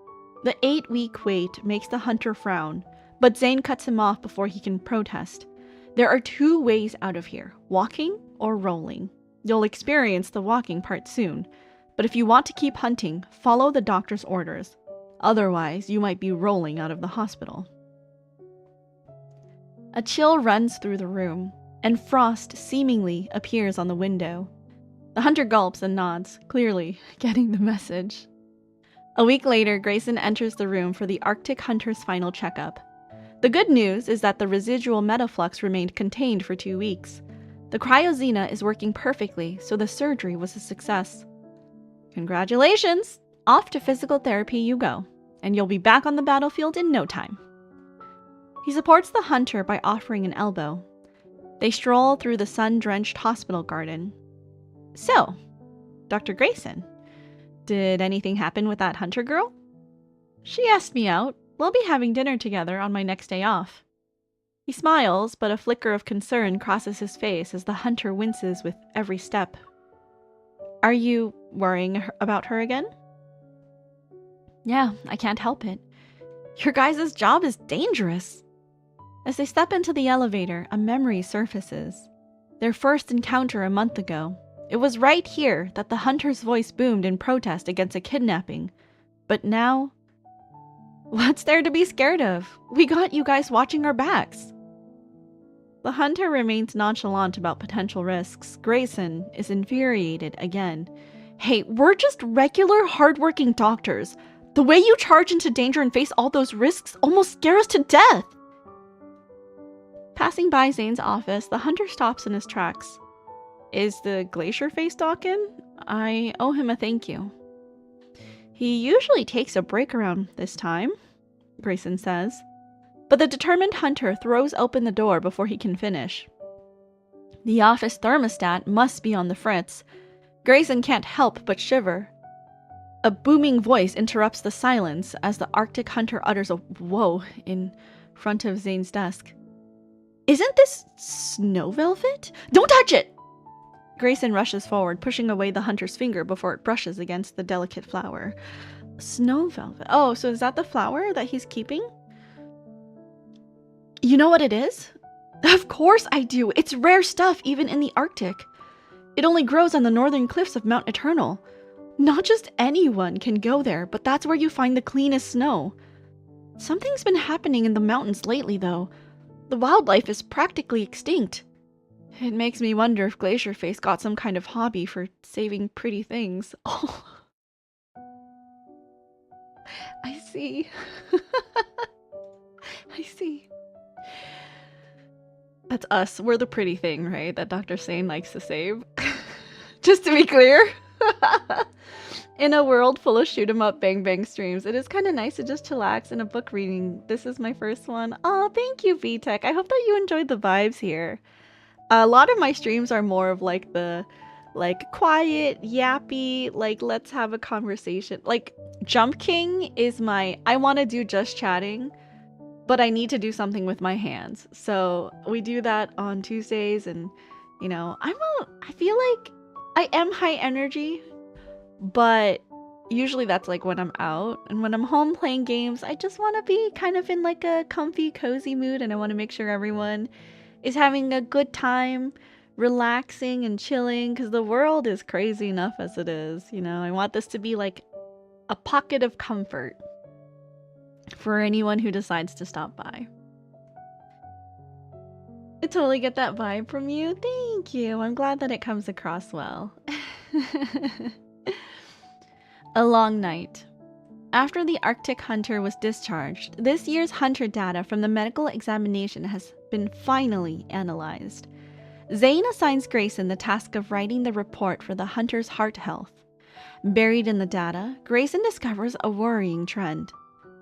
The 8-week wait makes the hunter frown, but Zane cuts him off before he can protest. There are 2 ways out of here, walking or rolling. You'll experience the walking part soon, but if you want to keep hunting, follow the doctor's orders. Otherwise, you might be rolling out of the hospital. A chill runs through the room, and frost seemingly appears on the window. The hunter gulps and nods, clearly getting the message. A week later, Grayson enters the room for the Arctic hunter's final checkup. The good news is that the residual metaflux remained contained for 2 weeks. The cryozena is working perfectly, so the surgery was a success. Congratulations! Off to physical therapy you go, and you'll be back on the battlefield in no time. He supports the hunter by offering an elbow. They stroll through the sun-drenched hospital garden. So, Dr. Grayson, did anything happen with that hunter girl? She asked me out. We'll be having dinner together on my next day off. He smiles, but a flicker of concern crosses his face as the hunter winces with every step. Are you worrying about her again? Yeah, I can't help it. Your guys' job is dangerous. As they step into the elevator, a memory surfaces. Their first encounter a month ago. It was right here that the hunter's voice boomed in protest against a kidnapping. But now... what's there to be scared of? We got you guys watching our backs. The hunter remains nonchalant about potential risks. Grayson is infuriated again. Hey, we're just regular, hardworking doctors. The way you charge into danger and face all those risks almost scare us to death. Passing by Zane's office, the hunter stops in his tracks. Is the glacier face doc in? I owe him a thank you. He usually takes a break around this time, Grayson says. But the determined hunter throws open the door before he can finish. The office thermostat must be on the fritz. Grayson can't help but shiver. A booming voice interrupts the silence as the Arctic hunter utters a whoa in front of Zane's desk. Isn't this snow velvet? Don't touch it! Grayson rushes forward, pushing away the hunter's finger before it brushes against the delicate flower. Snow velvet. Oh, so is that the flower that he's keeping? You know what it is? Of course I do. It's rare stuff even in the Arctic. It only grows on the northern cliffs of Mount Eternal. Not just anyone can go there, but that's where you find the cleanest snow. Something's been happening in the mountains lately, though. The wildlife is practically extinct. It makes me wonder if Glacierface got some kind of hobby for saving pretty things. Oh. I see. I see. That's us. We're the pretty thing, right? That Dr. Sane likes to save. Just to be clear. In a world full of shoot 'em up bang bang streams, it is kind of nice to just chillax in a book reading. This is my first one. Oh, thank you, VTech. I hope that you enjoyed the vibes here. A lot of my streams are more of like the quiet, yappy, like let's have a conversation. Like Jump King is my I want to do just chatting, but I need to do something with my hands. So we do that on Tuesdays, and you know, I feel like I am high energy, but usually that's like when I'm out, and when I'm home playing games, I just want to be kind of in like a comfy, cozy mood, and I want to make sure everyone is having a good time, relaxing and chilling, because the world is crazy enough as it is, you know. I want this to be like a pocket of comfort for anyone who decides to stop by. I totally get that vibe from you. Thank you. I'm glad that it comes across well. A long night. After the Arctic hunter was discharged, this year's hunter data from the medical examination has been finally analyzed. Zane assigns Grayson the task of writing the report for the hunter's heart health. Buried in the data, Grayson discovers a worrying trend.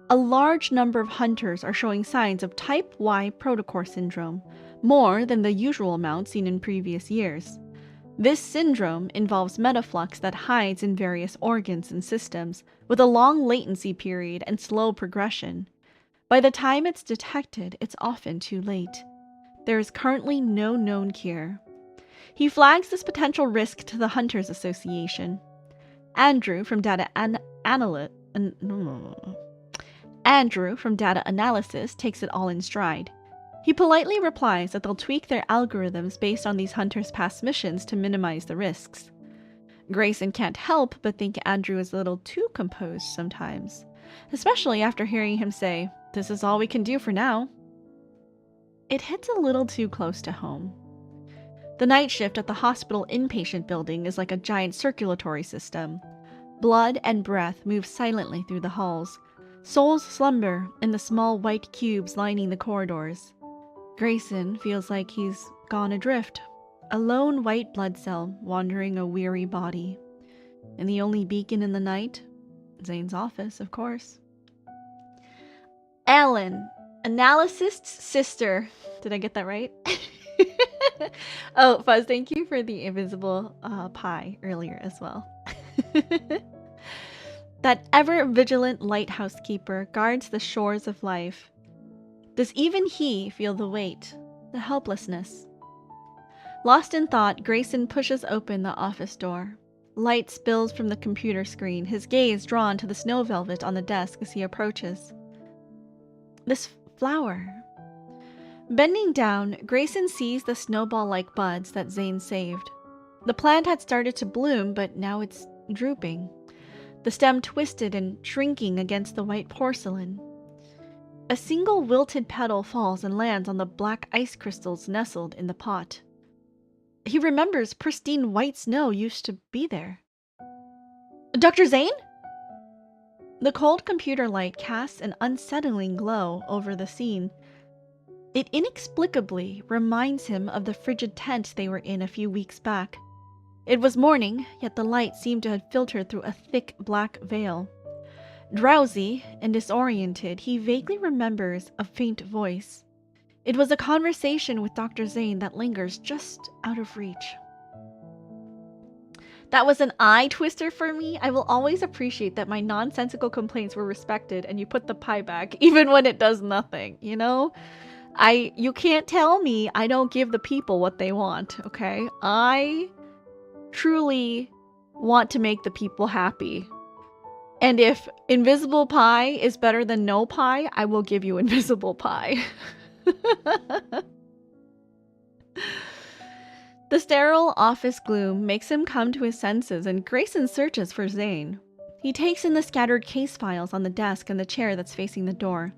A large number of hunters are showing signs of type Y protocore syndrome, more than the usual amount seen in previous years. This syndrome involves metaflux that hides in various organs and systems, with a long latency period and slow progression. By the time it's detected, it's often too late. There is currently no known cure. He flags this potential risk to the Hunters Association. Andrew from Data Analysis takes it all in stride. He politely replies that they'll tweak their algorithms based on these hunters' past missions to minimize the risks. Grayson can't help but think Andrew is a little too composed sometimes, especially after hearing him say, "This is all we can do for now." It hits a little too close to home. The night shift at the hospital inpatient building is like a giant circulatory system. Blood and breath move silently through the halls. Souls slumber in the small white cubes lining the corridors. Grayson feels like he's gone adrift, a lone white blood cell wandering a weary body. And the only beacon in the night? Zane's office, of course. Ellen, Analysist's sister. Did I get that right? Oh, Fuzz, thank you for the invisible pie earlier as well. That ever-vigilant lighthouse keeper guards the shores of life. Does even he feel the weight, the helplessness? Lost in thought, Grayson pushes open the office door. Light spills from the computer screen, his gaze drawn to the snow velvet on the desk as he approaches. This flower. Bending down, Grayson sees the snowball-like buds that Zane saved. The plant had started to bloom, but now it's drooping. The stem twisted and shrinking against the white porcelain. A single wilted petal falls and lands on the black ice crystals nestled in the pot. He remembers pristine white snow used to be there. Dr. Zane? The cold computer light casts an unsettling glow over the scene. It inexplicably reminds him of the frigid tent they were in a few weeks back. It was morning, yet the light seemed to have filtered through a thick black veil. Drowsy and disoriented, he vaguely remembers a faint voice. It was a conversation with Dr. Zane that lingers just out of reach. That was an eye twister for me. I will always appreciate that my nonsensical complaints were respected and you put the pie back, even when it does nothing, you know? You can't tell me I don't give the people what they want, okay? I truly want to make the people happy. And if invisible pie is better than no pie, I will give you invisible pie. The sterile office gloom makes him come to his senses, and Grayson searches for Zane. He takes in the scattered case files on the desk and the chair that's facing the door.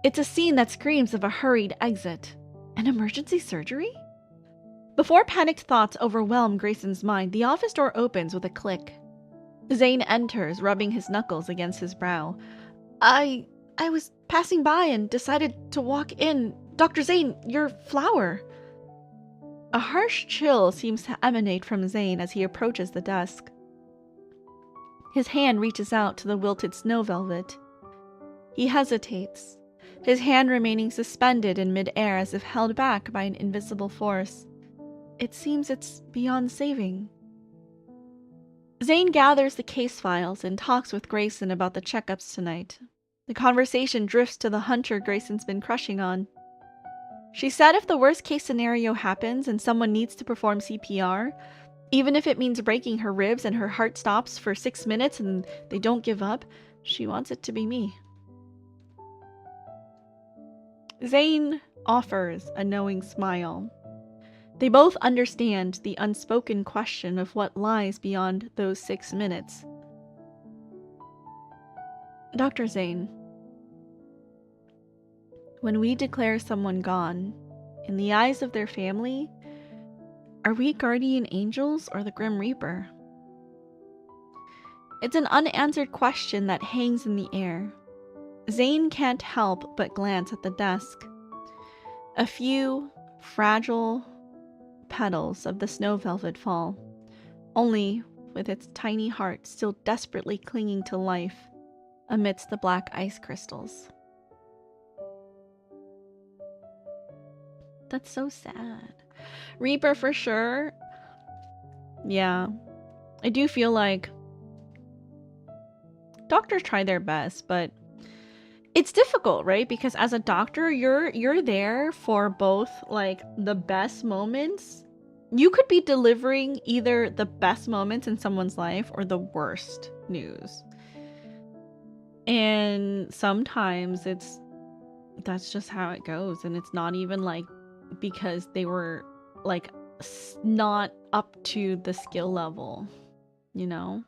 It's a scene that screams of a hurried exit. An emergency surgery? Before panicked thoughts overwhelm Grayson's mind, the office door opens with a click. Zane enters, rubbing his knuckles against his brow. I was passing by and decided to walk in. Dr. Zane, your flower. A harsh chill seems to emanate from Zane as he approaches the desk. His hand reaches out to the wilted snow velvet. He hesitates, his hand remaining suspended in midair as if held back by an invisible force. It seems it's beyond saving. Zane gathers the case files and talks with Grayson about the checkups tonight. The conversation drifts to the hunter Grayson's been crushing on. She said if the worst case scenario happens and someone needs to perform CPR, even if it means breaking her ribs and her heart stops for 6 minutes and they don't give up, she wants it to be me. Zane offers a knowing smile. They both understand the unspoken question of what lies beyond those 6 minutes. Dr. Zane, when we declare someone gone, in the eyes of their family, are we guardian angels or the Grim Reaper? It's an unanswered question that hangs in the air. Zane can't help but glance at the desk. A few fragile petals of the snow velvet fall, only with its tiny heart still desperately clinging to life amidst the black ice crystals. That's so sad. Reaper for sure. Yeah. I do feel like doctors try their best, but it's difficult, right? Because as a doctor, you're there for both like the best moments. You could be delivering either the best moments in someone's life or the worst news. And sometimes that's just how it goes, and it's not even like because they were like not up to the skill level, you know?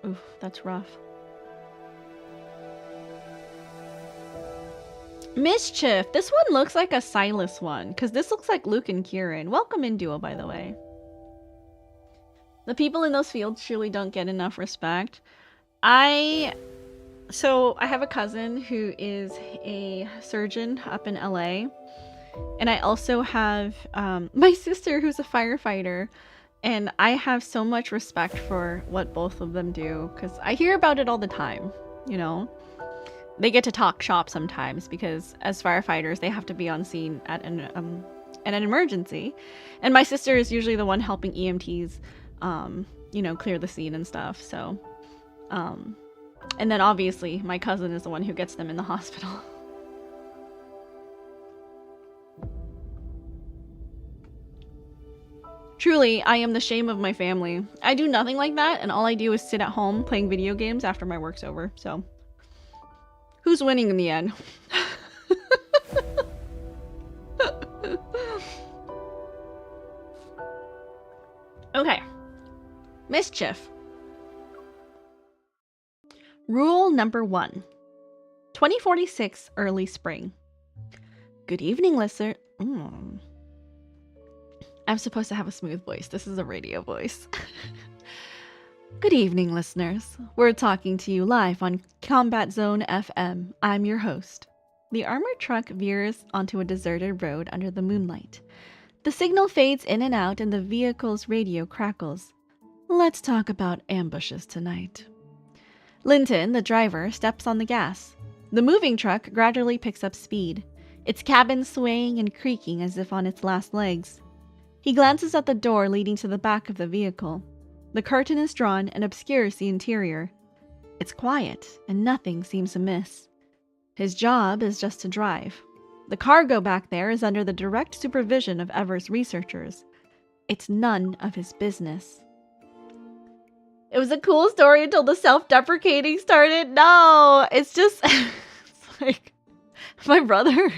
Oof, that's rough. Mischief! This one looks like a Silas one, because this looks like Luke and Kieran. Welcome in, Duo, by the way. The people in those fields surely don't get enough respect. So I have a cousin who is a surgeon up in LA, and I also have my sister who's a firefighter, and I have so much respect for what both of them do because I hear about it all the time, you know. They get to talk shop sometimes because as firefighters they have to be on scene at an emergency, and my sister is usually the one helping EMTs you know, clear the scene and stuff. So and then obviously my cousin is the one who gets them in the hospital. Truly, I am the shame of my family. I do nothing like that, and all I do is sit at home playing video games after my work's over. So who's winning in the end? Okay. Mischief. Rule number 1. 2046 early spring. Good evening, listener. I'm supposed to have a smooth voice. This is a radio voice. Good evening, listeners. We're talking to you live on Combat Zone FM. I'm your host. The armored truck veers onto a deserted road under the moonlight. The signal fades in and out and the vehicle's radio crackles. Let's talk about ambushes tonight. Linton, the driver, steps on the gas. The moving truck gradually picks up speed, its cabin swaying and creaking as if on its last legs. He glances at the door leading to the back of the vehicle. The curtain is drawn and obscures the interior. It's quiet, and nothing seems amiss. His job is just to drive. The cargo back there is under the direct supervision of Ever's researchers. It's none of his business. It was a cool story until the self-deprecating started. No, it's just it's like my brother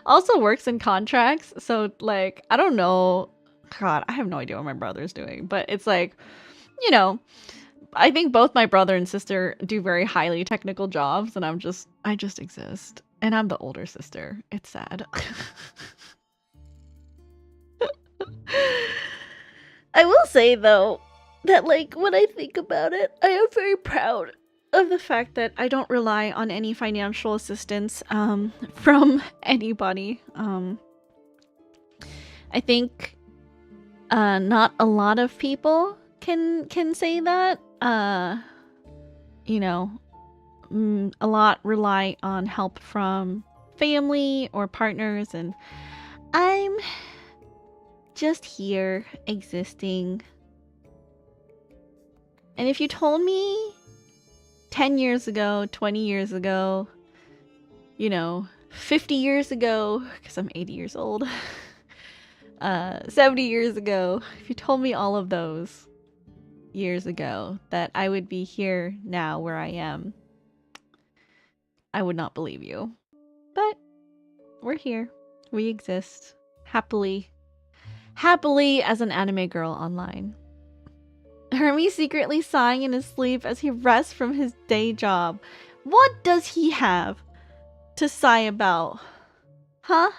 also works in contracts, so like I don't know. God, I have no idea what my brother's doing, but it's like, you know, I think both my brother and sister do very highly technical jobs, and I just exist, and I'm the older sister. It's sad. I will say though that like when I think about it, I am very proud of the fact that I don't rely on any financial assistance from anybody. I think not a lot of people can say that. You know, a lot rely on help from family or partners, and I'm just here existing. And if you told me 10 years ago, 20 years ago, 50 years ago, because I'm 80 years old, 70 years ago, if you told me all of those years ago that I would be here now where I am, I would not believe you. But we're here. We exist. Happily as an anime girl online. Hermes secretly sighing in his sleep as he rests from his day job. What does he have to sigh about? Huh?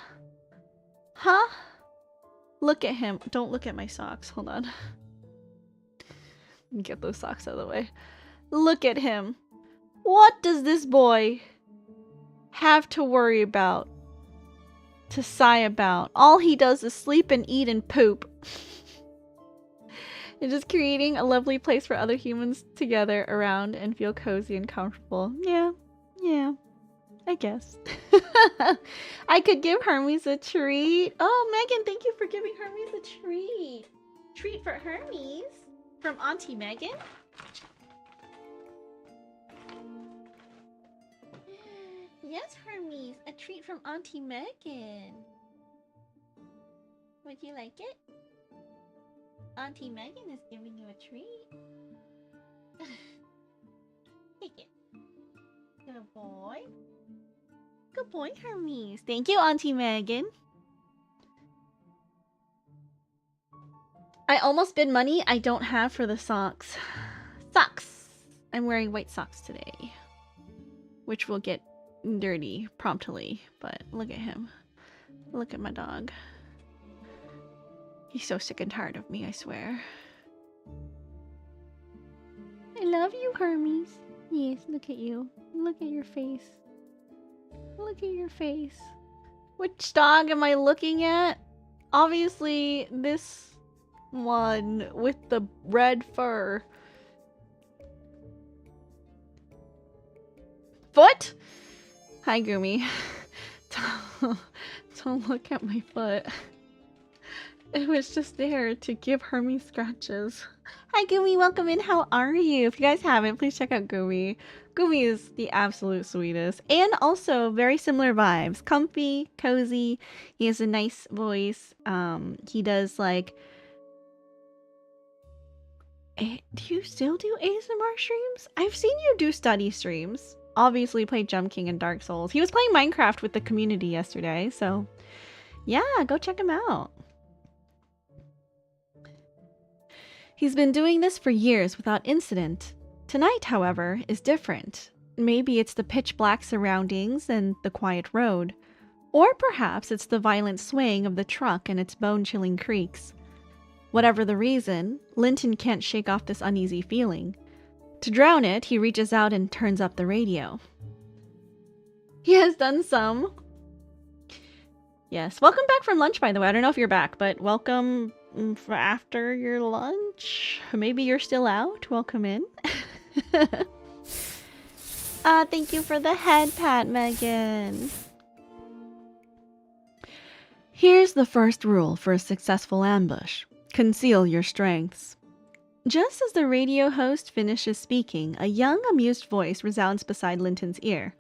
Look at him. Don't look at my socks. Hold on. Get those socks out of the way. Look at him. What does this boy have to worry about? To sigh about? All he does is sleep and eat and poop. And just creating a lovely place for other humans to gather around and feel cozy and comfortable. Yeah, I guess. I could give Hermes a treat. Oh, Megan, thank you for giving Hermes a treat. Treat for Hermes from Auntie Megan. Yes, Hermes, a treat from Auntie Megan. Would you like it? Auntie Megan is giving you a treat. Take it. Good boy. Good boy, Hermes. Thank you, Auntie Megan. I almost bid money I don't have for the socks. Socks! I'm wearing white socks today, which will get dirty promptly, but look at him. Look at my dog. He's so sick and tired of me, I swear. I love you, Hermes. Yes, look at you. Look at your face. Look at your face. Which dog am I looking at? Obviously, this one with the red fur. Foot? Hi, Gumi. Don't look at my foot. It was just there to give Hermes scratches. Hi, Gumi. Welcome in. How are you? If you guys haven't, please check out Gumi. Gumi is the absolute sweetest. And also very similar vibes. Comfy, cozy. He has a nice voice. He does like... Do you still do ASMR streams? I've seen you do study streams. Obviously play Jump King and Dark Souls. He was playing Minecraft with the community yesterday, so yeah, go check him out. He's been doing this for years without incident. Tonight, however, is different. Maybe it's the pitch black surroundings and the quiet road. Or perhaps it's the violent swaying of the truck and its bone-chilling creaks. Whatever the reason, Linton can't shake off this uneasy feeling. To drown it, he reaches out and turns up the radio. He has done some. Yes, welcome back from lunch, by the way. I don't know if you're back, but welcome for after your lunch. Maybe you're still out. Welcome in. Thank you for the head pat, Megan. Here's the first rule for a successful ambush. Conceal your strengths. Just as the radio host finishes speaking, a young, amused voice resounds beside Linton's ear.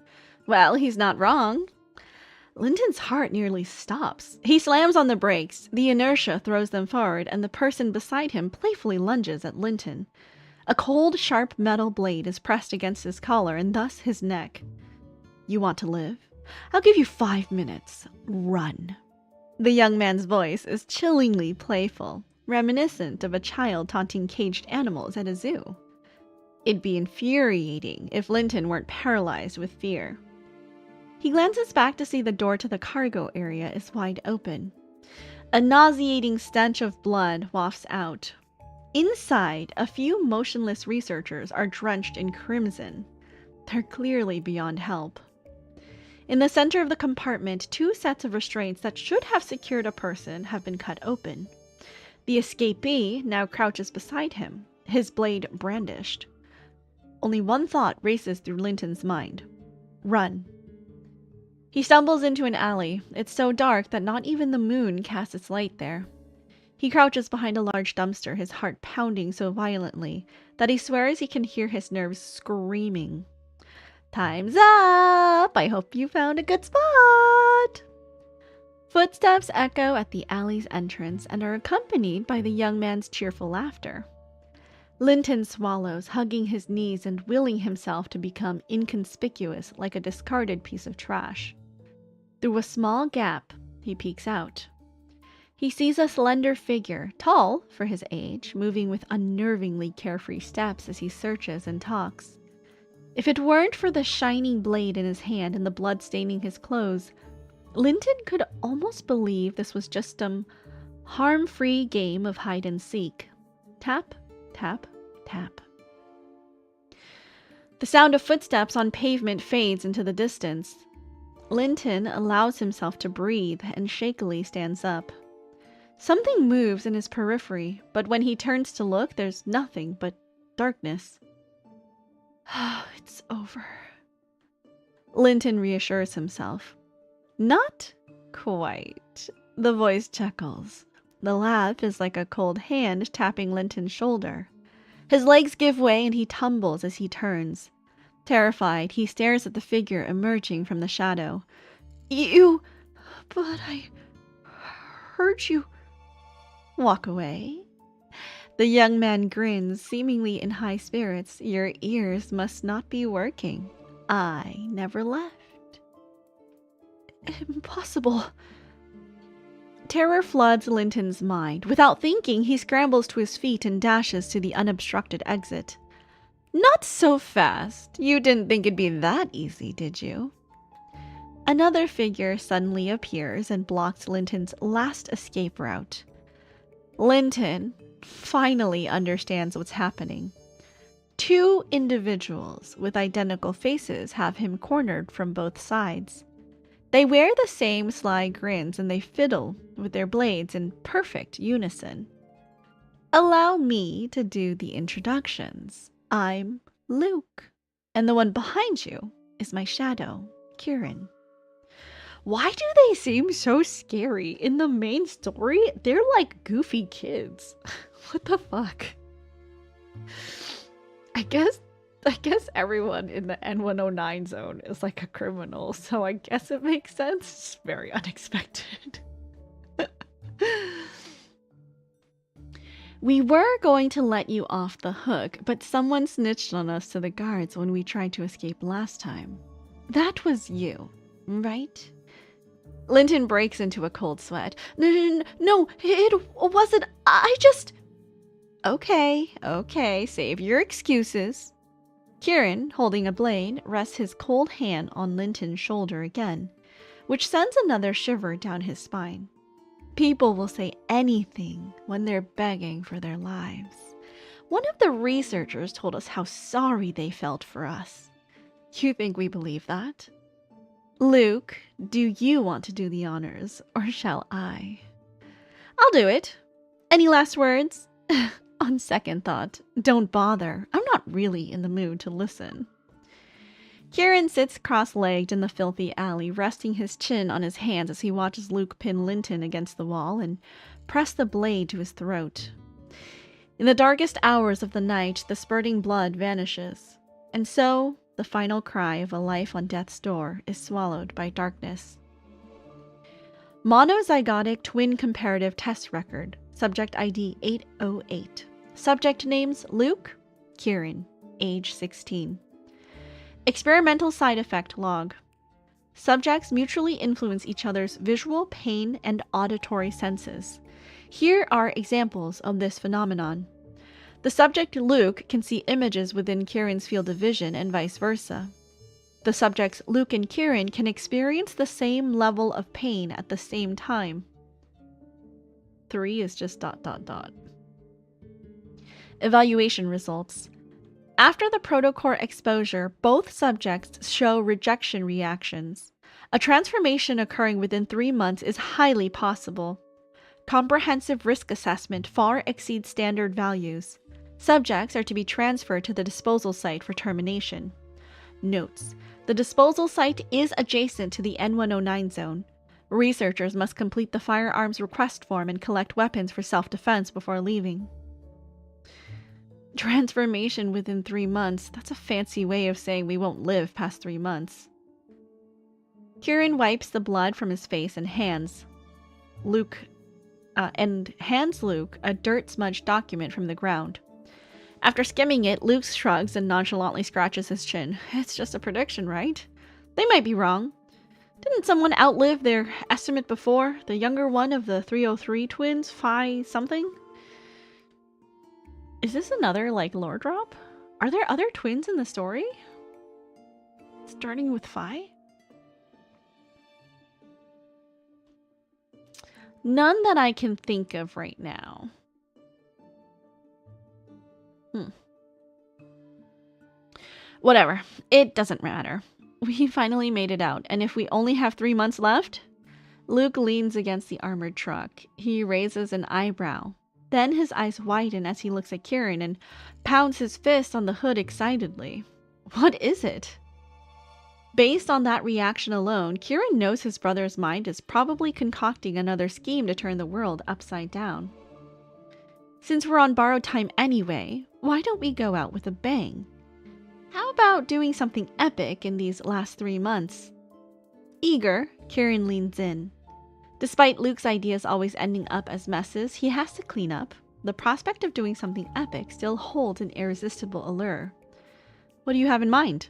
Well, he's not wrong. Linton's heart nearly stops. He slams on the brakes. The inertia throws them forward, and the person beside him playfully lunges at Linton. A cold, sharp metal blade is pressed against his collar and thus his neck. You want to live? I'll give you 5 minutes. Run. The young man's voice is chillingly playful, reminiscent of a child taunting caged animals at a zoo. It'd be infuriating if Linton weren't paralyzed with fear. He glances back to see the door to the cargo area is wide open. A nauseating stench of blood wafts out. Inside, a few motionless researchers are drenched in crimson. They're clearly beyond help. In the center of the compartment, 2 sets of restraints that should have secured a person have been cut open. The escapee now crouches beside him, his blade brandished. Only one thought races through Linton's mind. Run. He stumbles into an alley. It's so dark that not even the moon casts its light there. He crouches behind a large dumpster, his heart pounding so violently that he swears he can hear his nerves screaming. Time's up! I hope you found a good spot! Footsteps echo at the alley's entrance and are accompanied by the young man's cheerful laughter. Linton swallows, hugging his knees and willing himself to become inconspicuous like a discarded piece of trash. Through a small gap, he peeks out. He sees a slender figure, tall for his age, moving with unnervingly carefree steps as he searches and talks. If it weren't for the shining blade in his hand and the blood staining his clothes, Linton could almost believe this was just some harm-free game of hide and seek. Tap, tap, tap. The sound of footsteps on pavement fades into the distance. Linton allows himself to breathe and shakily stands up. Something moves in his periphery, but when he turns to look, there's nothing but darkness. It's over. Linton reassures himself. Not quite. The voice chuckles. The laugh is like a cold hand tapping Linton's shoulder. His legs give way and he tumbles as he turns. Terrified, he stares at the figure emerging from the shadow. You... but I heard you... Walk away. The young man grins, seemingly in high spirits. Your ears must not be working. I never left. Impossible. Terror floods Linton's mind. Without thinking, he scrambles to his feet and dashes to the unobstructed exit. Not so fast. You didn't think it'd be that easy, did you? Another figure suddenly appears and blocks Linton's last escape route. Linton finally understands what's happening. 2 individuals with identical faces have him cornered from both sides. They wear the same sly grins and they fiddle with their blades in perfect unison. Allow me to do the introductions. I'm Luke, and the one behind you is my shadow, Kieran. Why do they seem so scary? In the main story, they're like goofy kids. What the fuck? I guess everyone in the N109 zone is like a criminal, so I guess it makes sense. It's very unexpected. We were going to let you off the hook, but someone snitched on us to the guards when we tried to escape last time. That was you, right? Linton breaks into a cold sweat. No, it wasn't. I just... Okay, save your excuses. Kieran, holding a blade, rests his cold hand on Linton's shoulder again, which sends another shiver down his spine. People will say anything when they're begging for their lives. One of the researchers told us how sorry they felt for us. You think we believe that? Luke, do you want to do the honors, or shall I? I'll do it. Any last words? On second thought, don't bother. I'm not really in the mood to listen. Kieran sits cross-legged in the filthy alley, resting his chin on his hands as he watches Luke pin Linton against the wall and press the blade to his throat. In the darkest hours of the night, the spurting blood vanishes, and so the final cry of a life on death's door is swallowed by darkness. Monozygotic twin comparative test record. Subject ID 808. Subject names Luke, Kieran, age 16. Experimental side effect log. Subjects mutually influence each other's visual, pain, and auditory senses. Here are examples of this phenomenon. The subject Luke can see images within Kieran's field of vision and vice versa. The subjects Luke and Kieran can experience the same level of pain at the same time. 3 is just ... Evaluation results. After the protocore exposure, both subjects show rejection reactions. A transformation occurring within 3 months is highly possible. Comprehensive risk assessment far exceeds standard values. Subjects are to be transferred to the disposal site for termination. Notes: the disposal site is adjacent to the N109 zone. Researchers must complete the firearms request form and collect weapons for self-defense before leaving. Transformation within 3 months. That's a fancy way of saying we won't live past 3 months. Kieran wipes the blood from his face and hands Luke a dirt-smudged document from the ground. After skimming it, Luke shrugs and nonchalantly scratches his chin. It's just a prediction, right? They might be wrong. Didn't someone outlive their estimate before? The younger one of the 303 twins, Phi something? Is this another, lore drop? Are there other twins in the story? Starting with Phi? None that I can think of right now. Whatever. It doesn't matter. We finally made it out, and if we only have 3 months left... Luke leans against the armored truck. He raises an eyebrow. Then his eyes widen as he looks at Kieran and pounds his fist on the hood excitedly. What is it? Based on that reaction alone, Kieran knows his brother's mind is probably concocting another scheme to turn the world upside down. Since we're on borrowed time anyway, why don't we go out with a bang? How about doing something epic in these last 3 months? Eager, Kieran leans in. Despite Luke's ideas always ending up as messes he has to clean up, the prospect of doing something epic still holds an irresistible allure. What do you have in mind?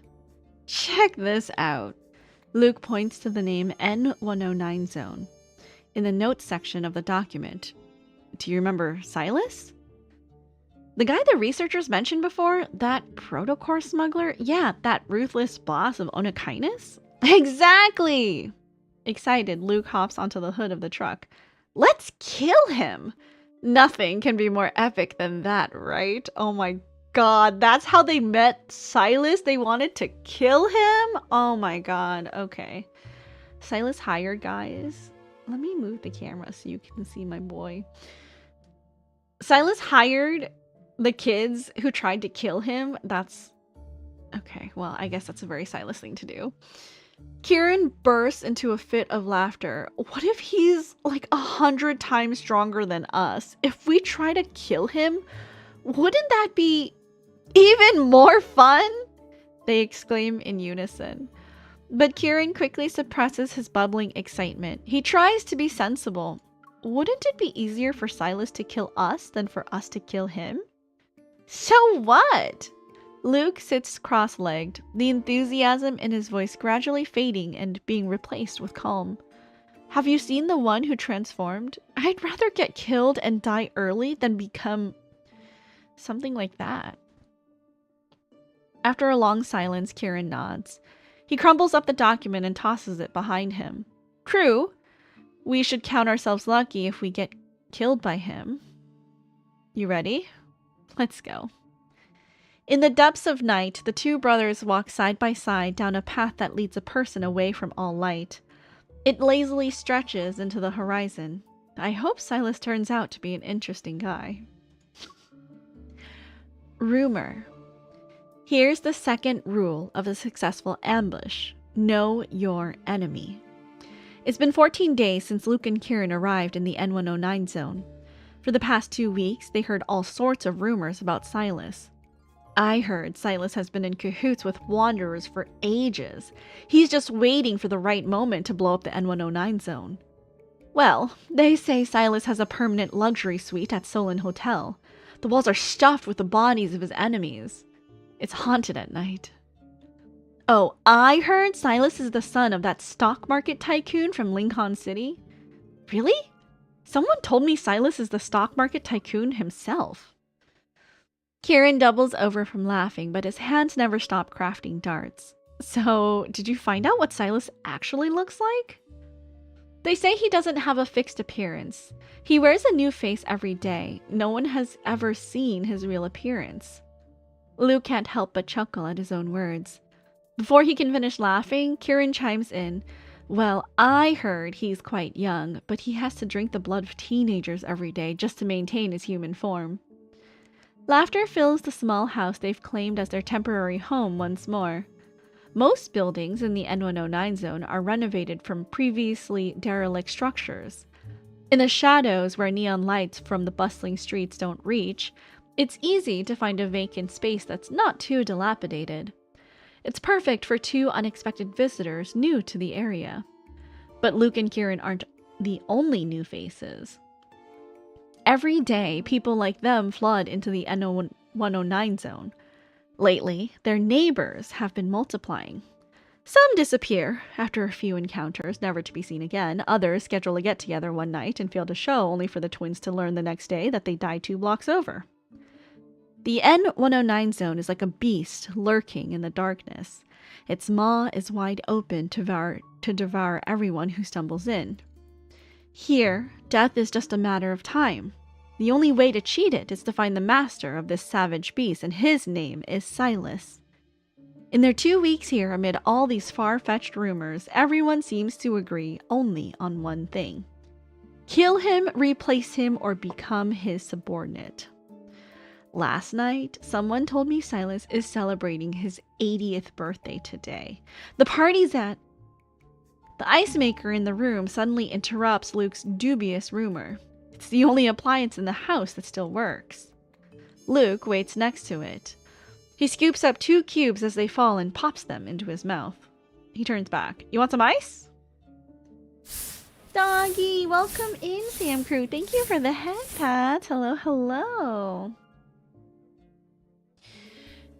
Check this out. Luke points to the name N109 zone in the notes section of the document. Do you remember Silas? The guy the researchers mentioned before? That protocore smuggler? Yeah, that ruthless boss of Onakainis? Exactly! Excited, Luke hops onto the hood of the truck. Let's kill him! Nothing can be more epic than that, right? Oh my god, that's how they met Silas? They wanted to kill him? Oh my god, okay. Silas hired, guys. Let me move the camera so you can see my boy. Silas hired the kids who tried to kill him. That's... okay, well, I guess that's a very Silas thing to do. Kieran bursts into a fit of laughter. What if he's 100 times stronger than us? If we try to kill him, wouldn't that be even more fun? They exclaim in unison. But Kieran quickly suppresses his bubbling excitement. He tries to be sensible. Wouldn't it be easier for Silas to kill us than for us to kill him? So what? Luke sits cross-legged, the enthusiasm in his voice gradually fading and being replaced with calm. Have you seen the one who transformed? I'd rather get killed and die early than become something like that. After a long silence, Kieran nods. He crumbles up the document and tosses it behind him. True, we should count ourselves lucky if we get killed by him. You ready? Let's go. In the depths of night, the two brothers walk side by side down a path that leads a person away from all light. It lazily stretches into the horizon. I hope Silas turns out to be an interesting guy. Rumor. Here's the second rule of a successful ambush. Know your enemy. It's been 14 days since Luke and Kieran arrived in the N109 zone. For the past 2 weeks, they heard all sorts of rumors about Silas. I heard Silas has been in cahoots with Wanderers for ages. He's just waiting for the right moment to blow up the N109 zone. Well, they say Silas has a permanent luxury suite at Solon Hotel. The walls are stuffed with the bodies of his enemies. It's haunted at night. Oh, I heard Silas is the son of that stock market tycoon from Lincoln City. Really? Someone told me Silas is the stock market tycoon himself. Kieran doubles over from laughing, but his hands never stop crafting darts. So, did you find out what Silas actually looks like? They say he doesn't have a fixed appearance. He wears a new face every day. No one has ever seen his real appearance. Luke can't help but chuckle at his own words. Before he can finish laughing, Kieran chimes in. Well, I heard he's quite young, but he has to drink the blood of teenagers every day just to maintain his human form. Laughter fills the small house they've claimed as their temporary home once more. Most buildings in the N109 zone are renovated from previously derelict structures. In the shadows where neon lights from the bustling streets don't reach, it's easy to find a vacant space that's not too dilapidated. It's perfect for two unexpected visitors new to the area. But Luke and Kieran aren't the only new faces. Every day, people like them flood into the N109 zone. Lately, their neighbors have been multiplying. Some disappear after a few encounters, never to be seen again. Others schedule a get-together one night and fail to show, only for the twins to learn the next day that they died 2 blocks over. The N109 zone is like a beast lurking in the darkness. Its maw is wide open to devour everyone who stumbles in. Here, death is just a matter of time. The only way to cheat it is to find the master of this savage beast, and his name is Silas. In their 2 weeks here, amid all these far-fetched rumors, everyone seems to agree only on one thing. Kill him, replace him, or become his subordinate. Last night, someone told me Silas is celebrating his 80th birthday today. The party's at... The ice maker in the room suddenly interrupts Luke's dubious rumor. It's the only appliance in the house that still works. Luke waits next to it. He scoops up 2 cubes as they fall and pops them into his mouth. He turns back. You want some ice? Doggy, welcome in, Sam Crew. Thank you for the head pat. Hello, hello.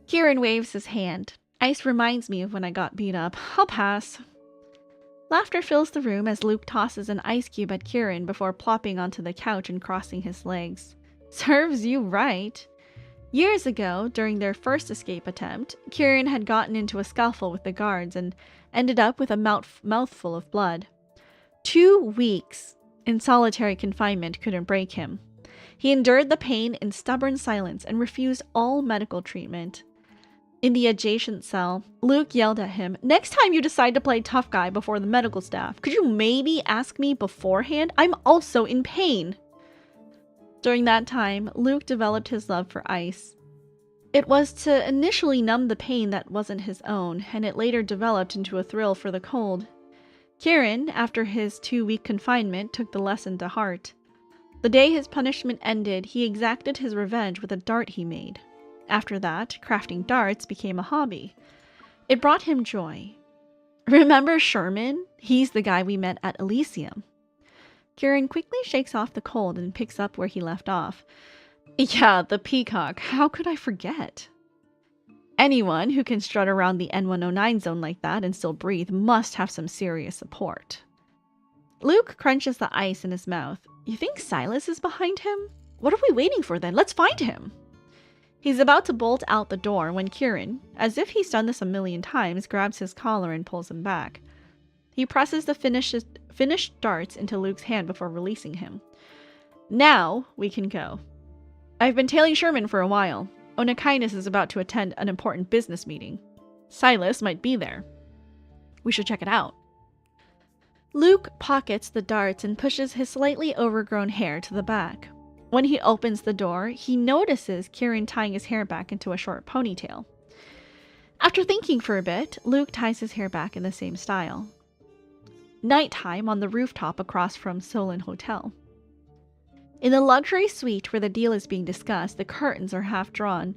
Kieran waves his hand. Ice reminds me of when I got beat up. I'll pass. Laughter fills the room as Luke tosses an ice cube at Kieran before plopping onto the couch and crossing his legs. Serves you right. Years ago, during their first escape attempt, Kieran had gotten into a scuffle with the guards and ended up with a mouthful of blood. 2 weeks in solitary confinement couldn't break him. He endured the pain in stubborn silence and refused all medical treatment. In the adjacent cell, Luke yelled at him, "Next time you decide to play tough guy before the medical staff, could you maybe ask me beforehand? I'm also in pain." During that time, Luke developed his love for ice. It was to initially numb the pain that wasn't his own, and it later developed into a thrill for the cold. Kieran, after his 2-week confinement, took the lesson to heart. The day his punishment ended, he exacted his revenge with a dart he made. After that, crafting darts became a hobby. It brought him joy. Remember Sherman? He's the guy we met at Elysium. Kieran quickly shakes off the cold and picks up where he left off. Yeah, the peacock. How could I forget? Anyone who can strut around the N109 zone like that and still breathe must have some serious support. Luke crunches the ice in his mouth. You think Silas is behind him? What are we waiting for then? Let's find him. He's about to bolt out the door when Kieran, as if he's done this a million times, grabs his collar and pulls him back. He presses the finished darts into Luke's hand before releasing him. Now we can go. I've been tailing Sherman for a while. Onakainis is about to attend an important business meeting. Silas might be there. We should check it out. Luke pockets the darts and pushes his slightly overgrown hair to the back. When he opens the door, he notices Kieran tying his hair back into a short ponytail. After thinking for a bit, Luke ties his hair back in the same style. Nighttime on the rooftop across from Solon Hotel. In the luxury suite where the deal is being discussed, the curtains are half drawn.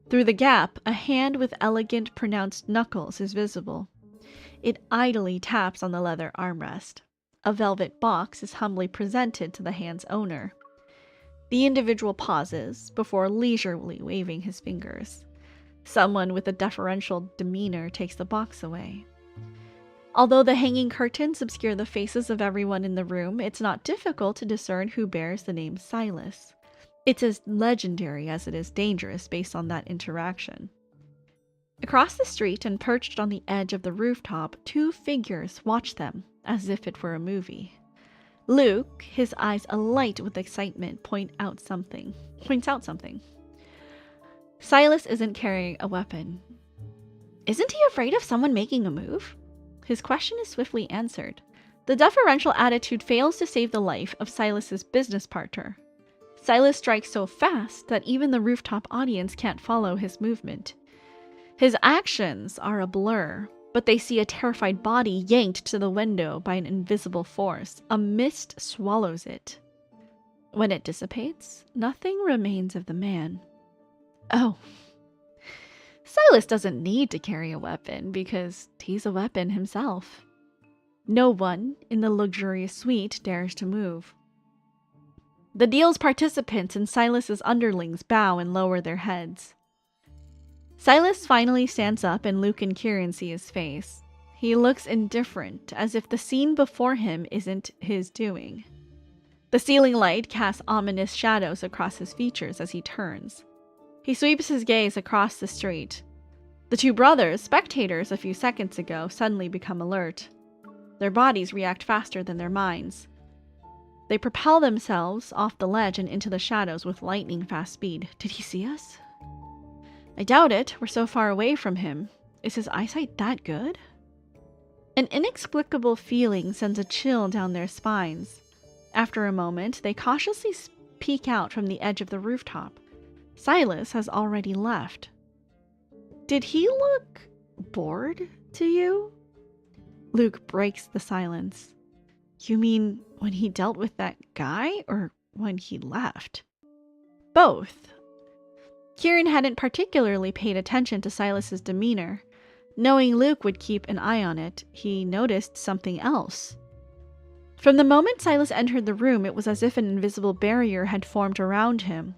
Through the gap, a hand with elegant, pronounced knuckles is visible. It idly taps on the leather armrest. A velvet box is humbly presented to the hand's owner. The individual pauses before leisurely waving his fingers. Someone with a deferential demeanor takes the box away. Although the hanging curtains obscure the faces of everyone in the room, it's not difficult to discern who bears the name Silas. It's as legendary as it is dangerous based on that interaction. Across the street and perched on the edge of the rooftop, 2 figures watch them as if it were a movie. Luke, his eyes alight with excitement, points out something. Silas isn't carrying a weapon. Isn't he afraid of someone making a move? His question is swiftly answered. The deferential attitude fails to save the life of Silas's business partner. Silas strikes so fast that even the rooftop audience can't follow his movement. His actions are a blur, but they see a terrified body yanked to the window by an invisible force. A mist swallows it. When it dissipates, nothing remains of the man. Oh. Silas doesn't need to carry a weapon because he's a weapon himself. No one in the luxurious suite dares to move. The deal's participants and Silas's underlings bow and lower their heads. Silas finally stands up and Luke and Kieran see his face. He looks indifferent, as if the scene before him isn't his doing. The ceiling light casts ominous shadows across his features as he turns. He sweeps his gaze across the street. The two brothers, spectators a few seconds ago, suddenly become alert. Their bodies react faster than their minds. They propel themselves off the ledge and into the shadows with lightning-fast speed. Did he see us? I doubt it. We're so far away from him. Is his eyesight that good? An inexplicable feeling sends a chill down their spines. After a moment, they cautiously peek out from the edge of the rooftop. Silas has already left. Did he look bored to you? Luke breaks the silence. You mean when he dealt with that guy or when he left? Both. Kieran hadn't particularly paid attention to Silas's demeanor. Knowing Luke would keep an eye on it, he noticed something else. From the moment Silas entered the room, it was as if an invisible barrier had formed around him.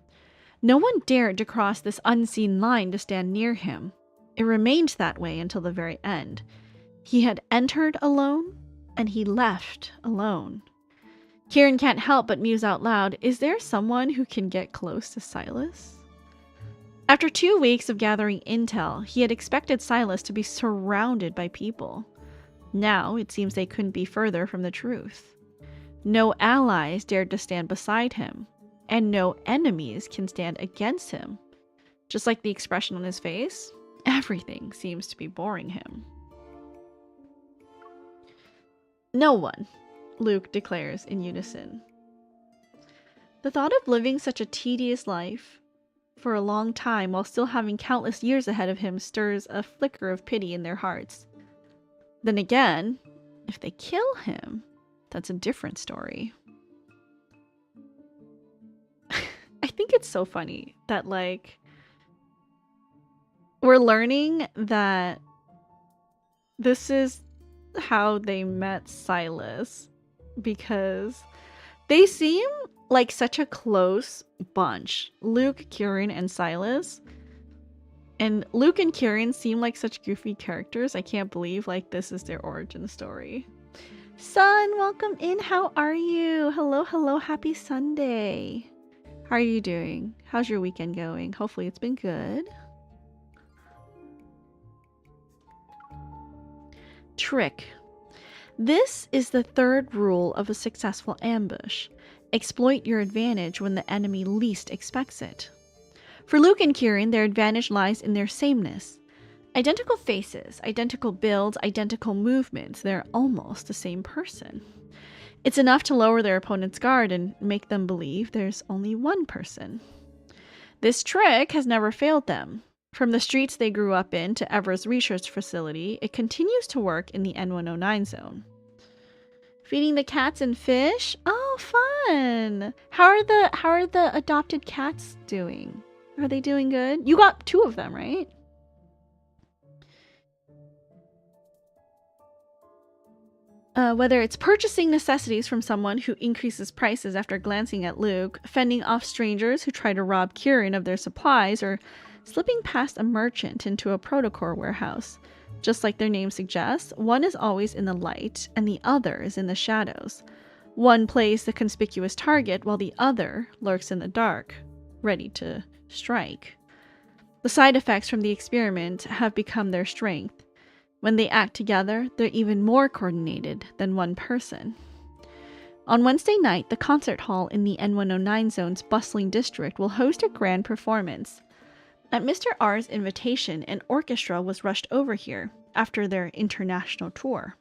No one dared to cross this unseen line to stand near him. It remained that way until the very end. He had entered alone, and he left alone. Kieran can't help but muse out loud, is there someone who can get close to Silas? After 2 weeks of gathering intel, he had expected Silas to be surrounded by people. Now, it seems they couldn't be further from the truth. No allies dared to stand beside him, and no enemies can stand against him. Just like the expression on his face, everything seems to be boring him. No one, Luke declares in unison. The thought of living such a tedious life for a long time while still having countless years ahead of him stirs a flicker of pity in their hearts. Then again, if they kill him, that's a different story. I think it's so funny that, like, we're learning that this is how they met Silas, because they seem like such a close bunch. Luke, Kieran, and Silas. And Luke and Kieran seem like such goofy characters. I can't believe, like, this is their origin story. Sun, welcome in. How are you? Hello, hello. Happy Sunday. How are you doing? How's your weekend going? Hopefully it's been good. Trick. This is the third rule of a successful ambush. Exploit your advantage when the enemy least expects it. For Luke and Kieran, their advantage lies in their sameness. Identical faces, identical builds, identical movements, they're almost the same person. It's enough to lower their opponent's guard and make them believe there's only one person. This trick has never failed them. From the streets they grew up in to Evra's research facility, it continues to work in the N109 zone. Feeding the cats and fish? Oh, fun! How are the adopted cats doing? Are they doing good? You got 2 of them, right? Whether it's purchasing necessities from someone who increases prices after glancing at Luke, fending off strangers who try to rob Kieran of their supplies, or slipping past a merchant into a protocore warehouse. Just like their name suggests, one is always in the light and the other is in the shadows. One plays the conspicuous target while the other lurks in the dark, ready to strike. The side effects from the experiment have become their strength. When they act together, they're even more coordinated than one person. On Wednesday night, the concert hall in the N109 zone's bustling district will host a grand performance. At Mr. R's invitation, an orchestra was rushed over here after their international tour.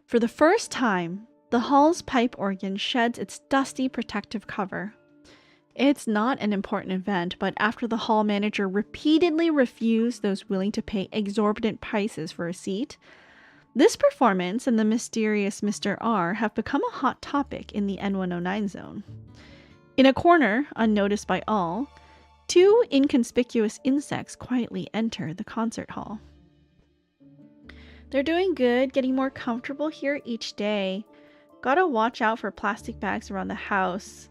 For the first time, the hall's pipe organ sheds its dusty protective cover. It's not an important event, but after the hall manager repeatedly refused those willing to pay exorbitant prices for a seat, this performance and the mysterious Mr. R have become a hot topic in the N109 zone. In a corner, unnoticed by all, two inconspicuous insects quietly enter the concert hall. They're doing good, getting more comfortable here each day. Gotta watch out for plastic bags around the house.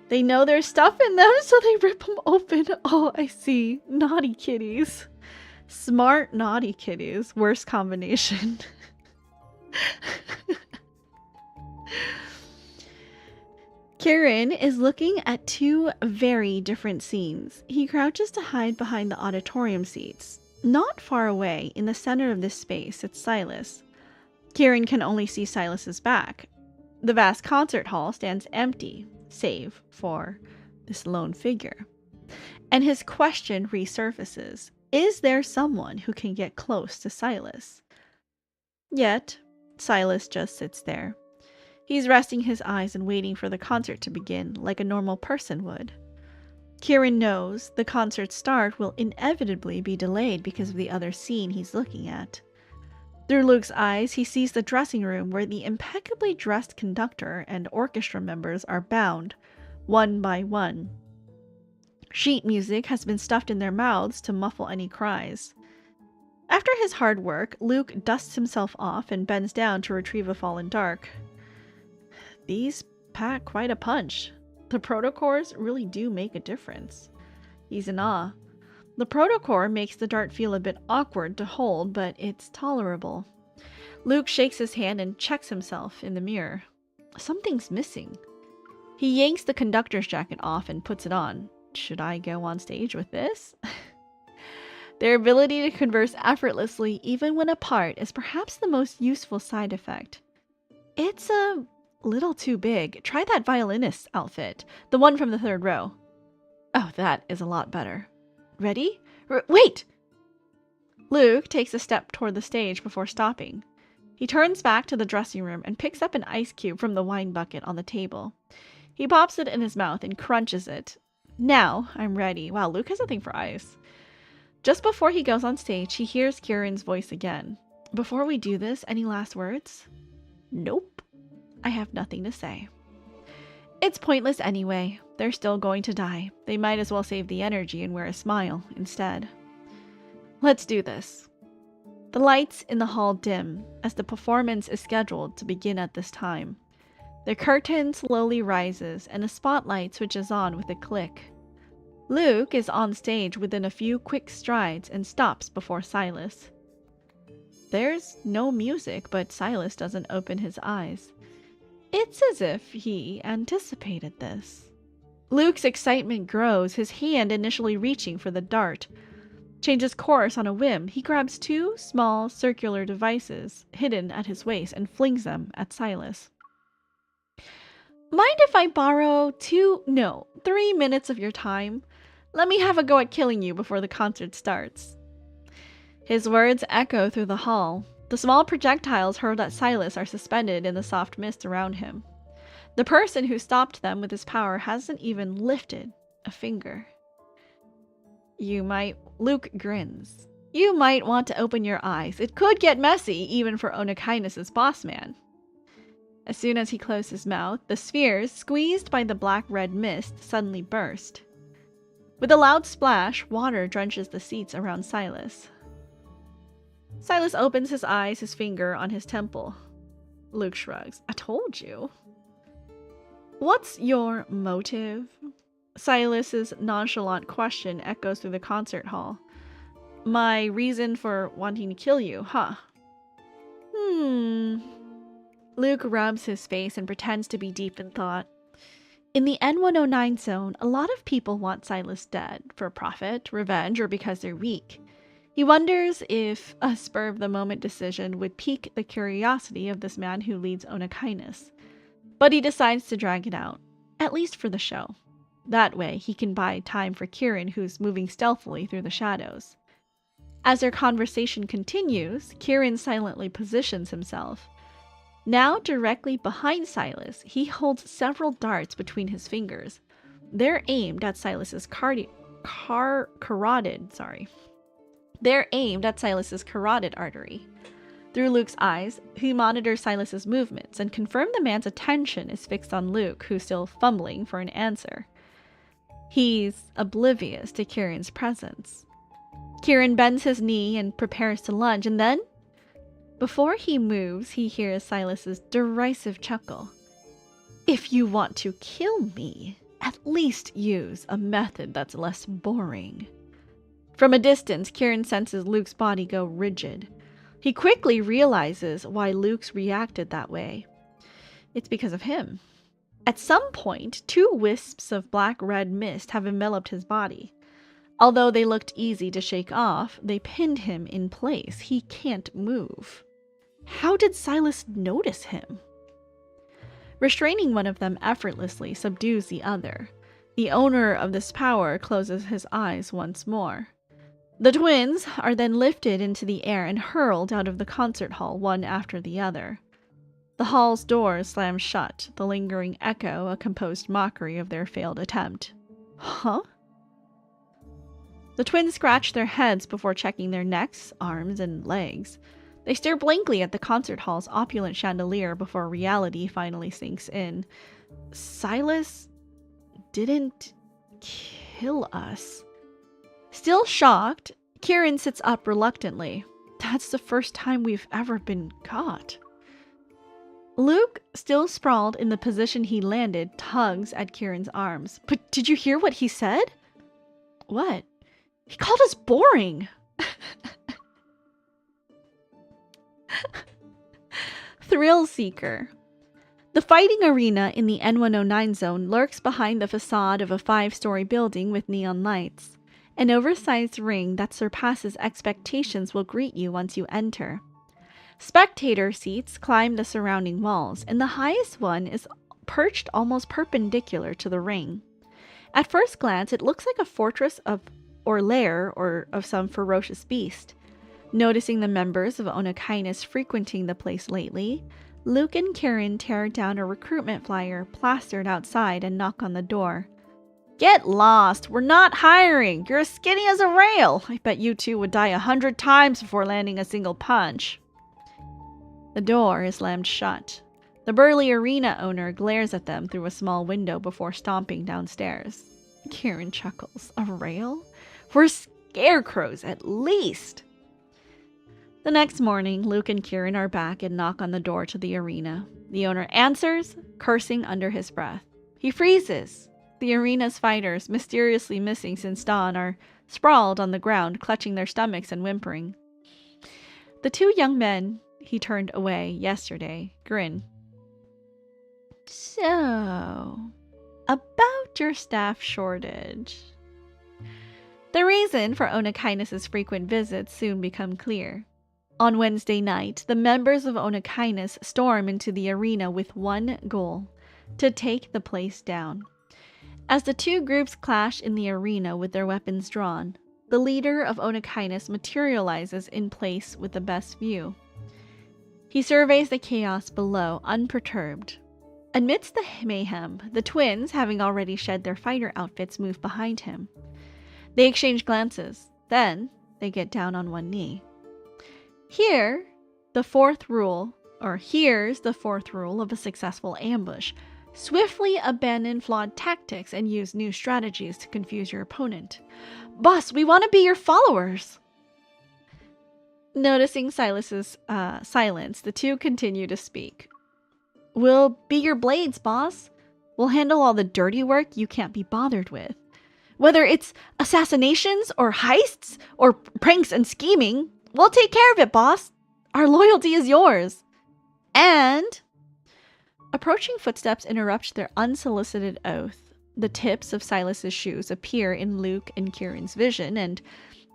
They know there's stuff in them, so they rip them open. Oh, I see. Naughty kitties. Smart, naughty kitties. Worst combination. Kieran is looking at two very different scenes. He crouches to hide behind the auditorium seats. Not far away, in the center of this space, sits Silas. Kieran can only see Silas's back. The vast concert hall stands empty, save for this lone figure. And his question resurfaces. Is there someone who can get close to Silas? Yet, Silas just sits there. He's resting his eyes and waiting for the concert to begin, like a normal person would. Kieran knows the concert's start will inevitably be delayed because of the other scene he's looking at. Through Luke's eyes, he sees the dressing room where the impeccably dressed conductor and orchestra members are bound, one by one. Sheet music has been stuffed in their mouths to muffle any cries. After his hard work, Luke dusts himself off and bends down to retrieve a fallen dark. These pack quite a punch. The protocors really do make a difference. He's in awe. The protocore makes the dart feel a bit awkward to hold, but it's tolerable. Luke shakes his hand and checks himself in the mirror. Something's missing. He yanks the conductor's jacket off and puts it on. Should I go on stage with this? Their ability to converse effortlessly, even when apart, is perhaps the most useful side effect. It's a little too big. Try that violinist's outfit, the one from the third row. Oh, that is a lot better. Ready? Wait! Luke takes a step toward the stage before stopping. He turns back to the dressing room and picks up an ice cube from the wine bucket on the table. He pops it in his mouth and crunches it. Now I'm ready. Wow, Luke has a thing for ice. Just before he goes on stage, he hears Kieran's voice again. Before we do this, any last words? Nope. I have nothing to say. It's pointless anyway. They're still going to die. They might as well save the energy and wear a smile instead. Let's do this. The lights in the hall dim as the performance is scheduled to begin at this time. The curtain slowly rises and a spotlight switches on with a click. Luke is on stage within a few quick strides and stops before Silas. There's no music, but Silas doesn't open his eyes. It's as if he anticipated this. Luke's excitement grows, his hand initially reaching for the dart. Changes course on a whim. He grabs two small circular devices hidden at his waist and flings them at Silas. Mind if I borrow 3 minutes of your time? Let me have a go at killing you before the concert starts. His words echo through the hall. The small projectiles hurled at Silas are suspended in the soft mist around him. The person who stopped them with his power hasn't even lifted a finger. Luke grins. You might want to open your eyes. It could get messy, even for Onakainus' boss man. As soon as he closed his mouth, the spheres, squeezed by the black-red mist, suddenly burst. With a loud splash, water drenches the seats around Silas. Silas opens his eyes, his finger on his temple. Luke shrugs. I told you. What's your motive? Silas's nonchalant question echoes through the concert hall. My reason for wanting to kill you, huh? Luke rubs his face and pretends to be deep in thought. In the N109 zone, a lot of people want Silas dead, for profit, revenge, or because they're weak. He wonders if a spur-of-the-moment decision would pique the curiosity of this man who leads Onakainus. But he decides to drag it out, at least for the show. That way, he can buy time for Kieran, who's moving stealthily through the shadows. As their conversation continues, Kieran silently positions himself. Now directly behind Silas, he holds several darts between his fingers. They're aimed at Silas's carotid artery. Through Luke's eyes, he monitors Silas's movements and confirms the man's attention is fixed on Luke, who's still fumbling for an answer. He's oblivious to Kieran's presence. Kieran bends his knee and prepares to lunge, and then, before he moves, he hears Silas's derisive chuckle. "If you want to kill me, at least use a method that's less boring." From a distance, Kieran senses Luke's body go rigid. He quickly realizes why Luke's reacted that way. It's because of him. At some point, 2 wisps of black-red mist have enveloped his body. Although they looked easy to shake off, they pinned him in place. He can't move. How did Silas notice him? Restraining one of them effortlessly subdues the other. The owner of this power closes his eyes once more. The twins are then lifted into the air and hurled out of the concert hall one after the other. The hall's doors slam shut, the lingering echo a composed mockery of their failed attempt. Huh? The twins scratch their heads before checking their necks, arms, and legs. They stare blankly at the concert hall's opulent chandelier before reality finally sinks in. Silas didn't kill us. Still shocked, Kieran sits up reluctantly. That's the first time we've ever been caught. Luke, still sprawled in the position he landed, tugs at Kieran's arms. But did you hear what he said? What? He called us boring. Thrill Seeker. The fighting arena in the N109 zone lurks behind the facade of a 5-story building with neon lights. An oversized ring that surpasses expectations will greet you once you enter. Spectator seats climb the surrounding walls, and the highest one is perched almost perpendicular to the ring. At first glance, it looks like a fortress or lair of some ferocious beast. Noticing the members of Onakainus frequenting the place lately, Luke and Kieran tear down a recruitment flyer plastered outside and knock on the door. "Get lost! We're not hiring! You're as skinny as a rail! I bet you two would die 100 times before landing a single punch." The door is slammed shut. The burly arena owner glares at them through a small window before stomping downstairs. Kieran chuckles. A rail? We're scarecrows, at least! The next morning, Luke and Kieran are back and knock on the door to the arena. The owner answers, cursing under his breath. He freezes. The arena's fighters, mysteriously missing since dawn, are sprawled on the ground, clutching their stomachs and whimpering. The 2 young men he turned away yesterday grin. "So, about your staff shortage." The reason for Onakainus' frequent visits soon become clear. On Wednesday night, the members of Onakainus storm into the arena with one goal: to take the place down. As the 2 groups clash in the arena with their weapons drawn, the leader of Onakainus materializes in place with the best view. He surveys the chaos below, unperturbed. Amidst the mayhem, the twins, having already shed their fighter outfits, move behind him. They exchange glances. Then, they get down on one knee. Here's the fourth rule of a successful ambush. Swiftly abandon flawed tactics and use new strategies to confuse your opponent. "Boss, we want to be your followers!" Noticing Silas's silence, the 2 continue to speak. "We'll be your blades, boss. We'll handle all the dirty work you can't be bothered with. Whether it's assassinations or heists or pranks and scheming, we'll take care of it, boss. Our loyalty is yours." And approaching footsteps interrupt their unsolicited oath. The tips of Silas's shoes appear in Luke and Kieran's vision, and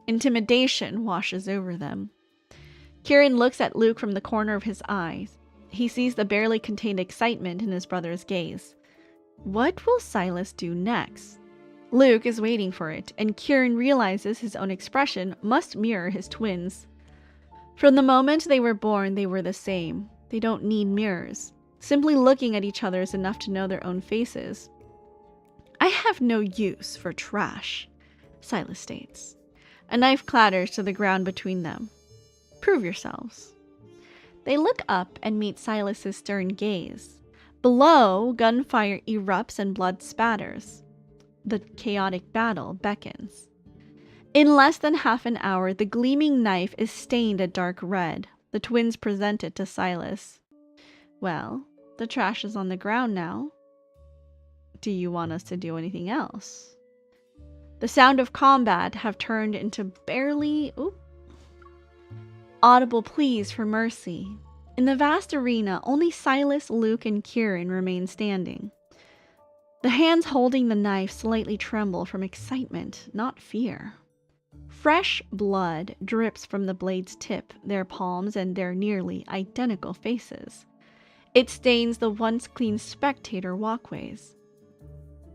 intimidation washes over them. Kieran looks at Luke from the corner of his eyes. He sees the barely contained excitement in his brother's gaze. What will Silas do next? Luke is waiting for it, and Kieran realizes his own expression must mirror his twins. From the moment they were born, they were the same. They don't need mirrors. Simply looking at each other is enough to know their own faces. I have no use for trash, Silas states. A knife clatters to the ground between them. Prove yourselves. They look up and meet Silas's stern gaze. Below, gunfire erupts and blood spatters. The chaotic battle beckons. In less than half an hour, the gleaming knife is stained a dark red. The twins present it to Silas. Well, the trash is on the ground now. Do you want us to do anything else? The sound of combat have turned into barely audible pleas for mercy. In the vast arena, only Silas, Luke, and Kieran remain standing. The hands holding the knife slightly tremble from excitement, not fear. Fresh blood drips from the blade's tip, their palms, and their nearly identical faces. It stains the once clean spectator walkways.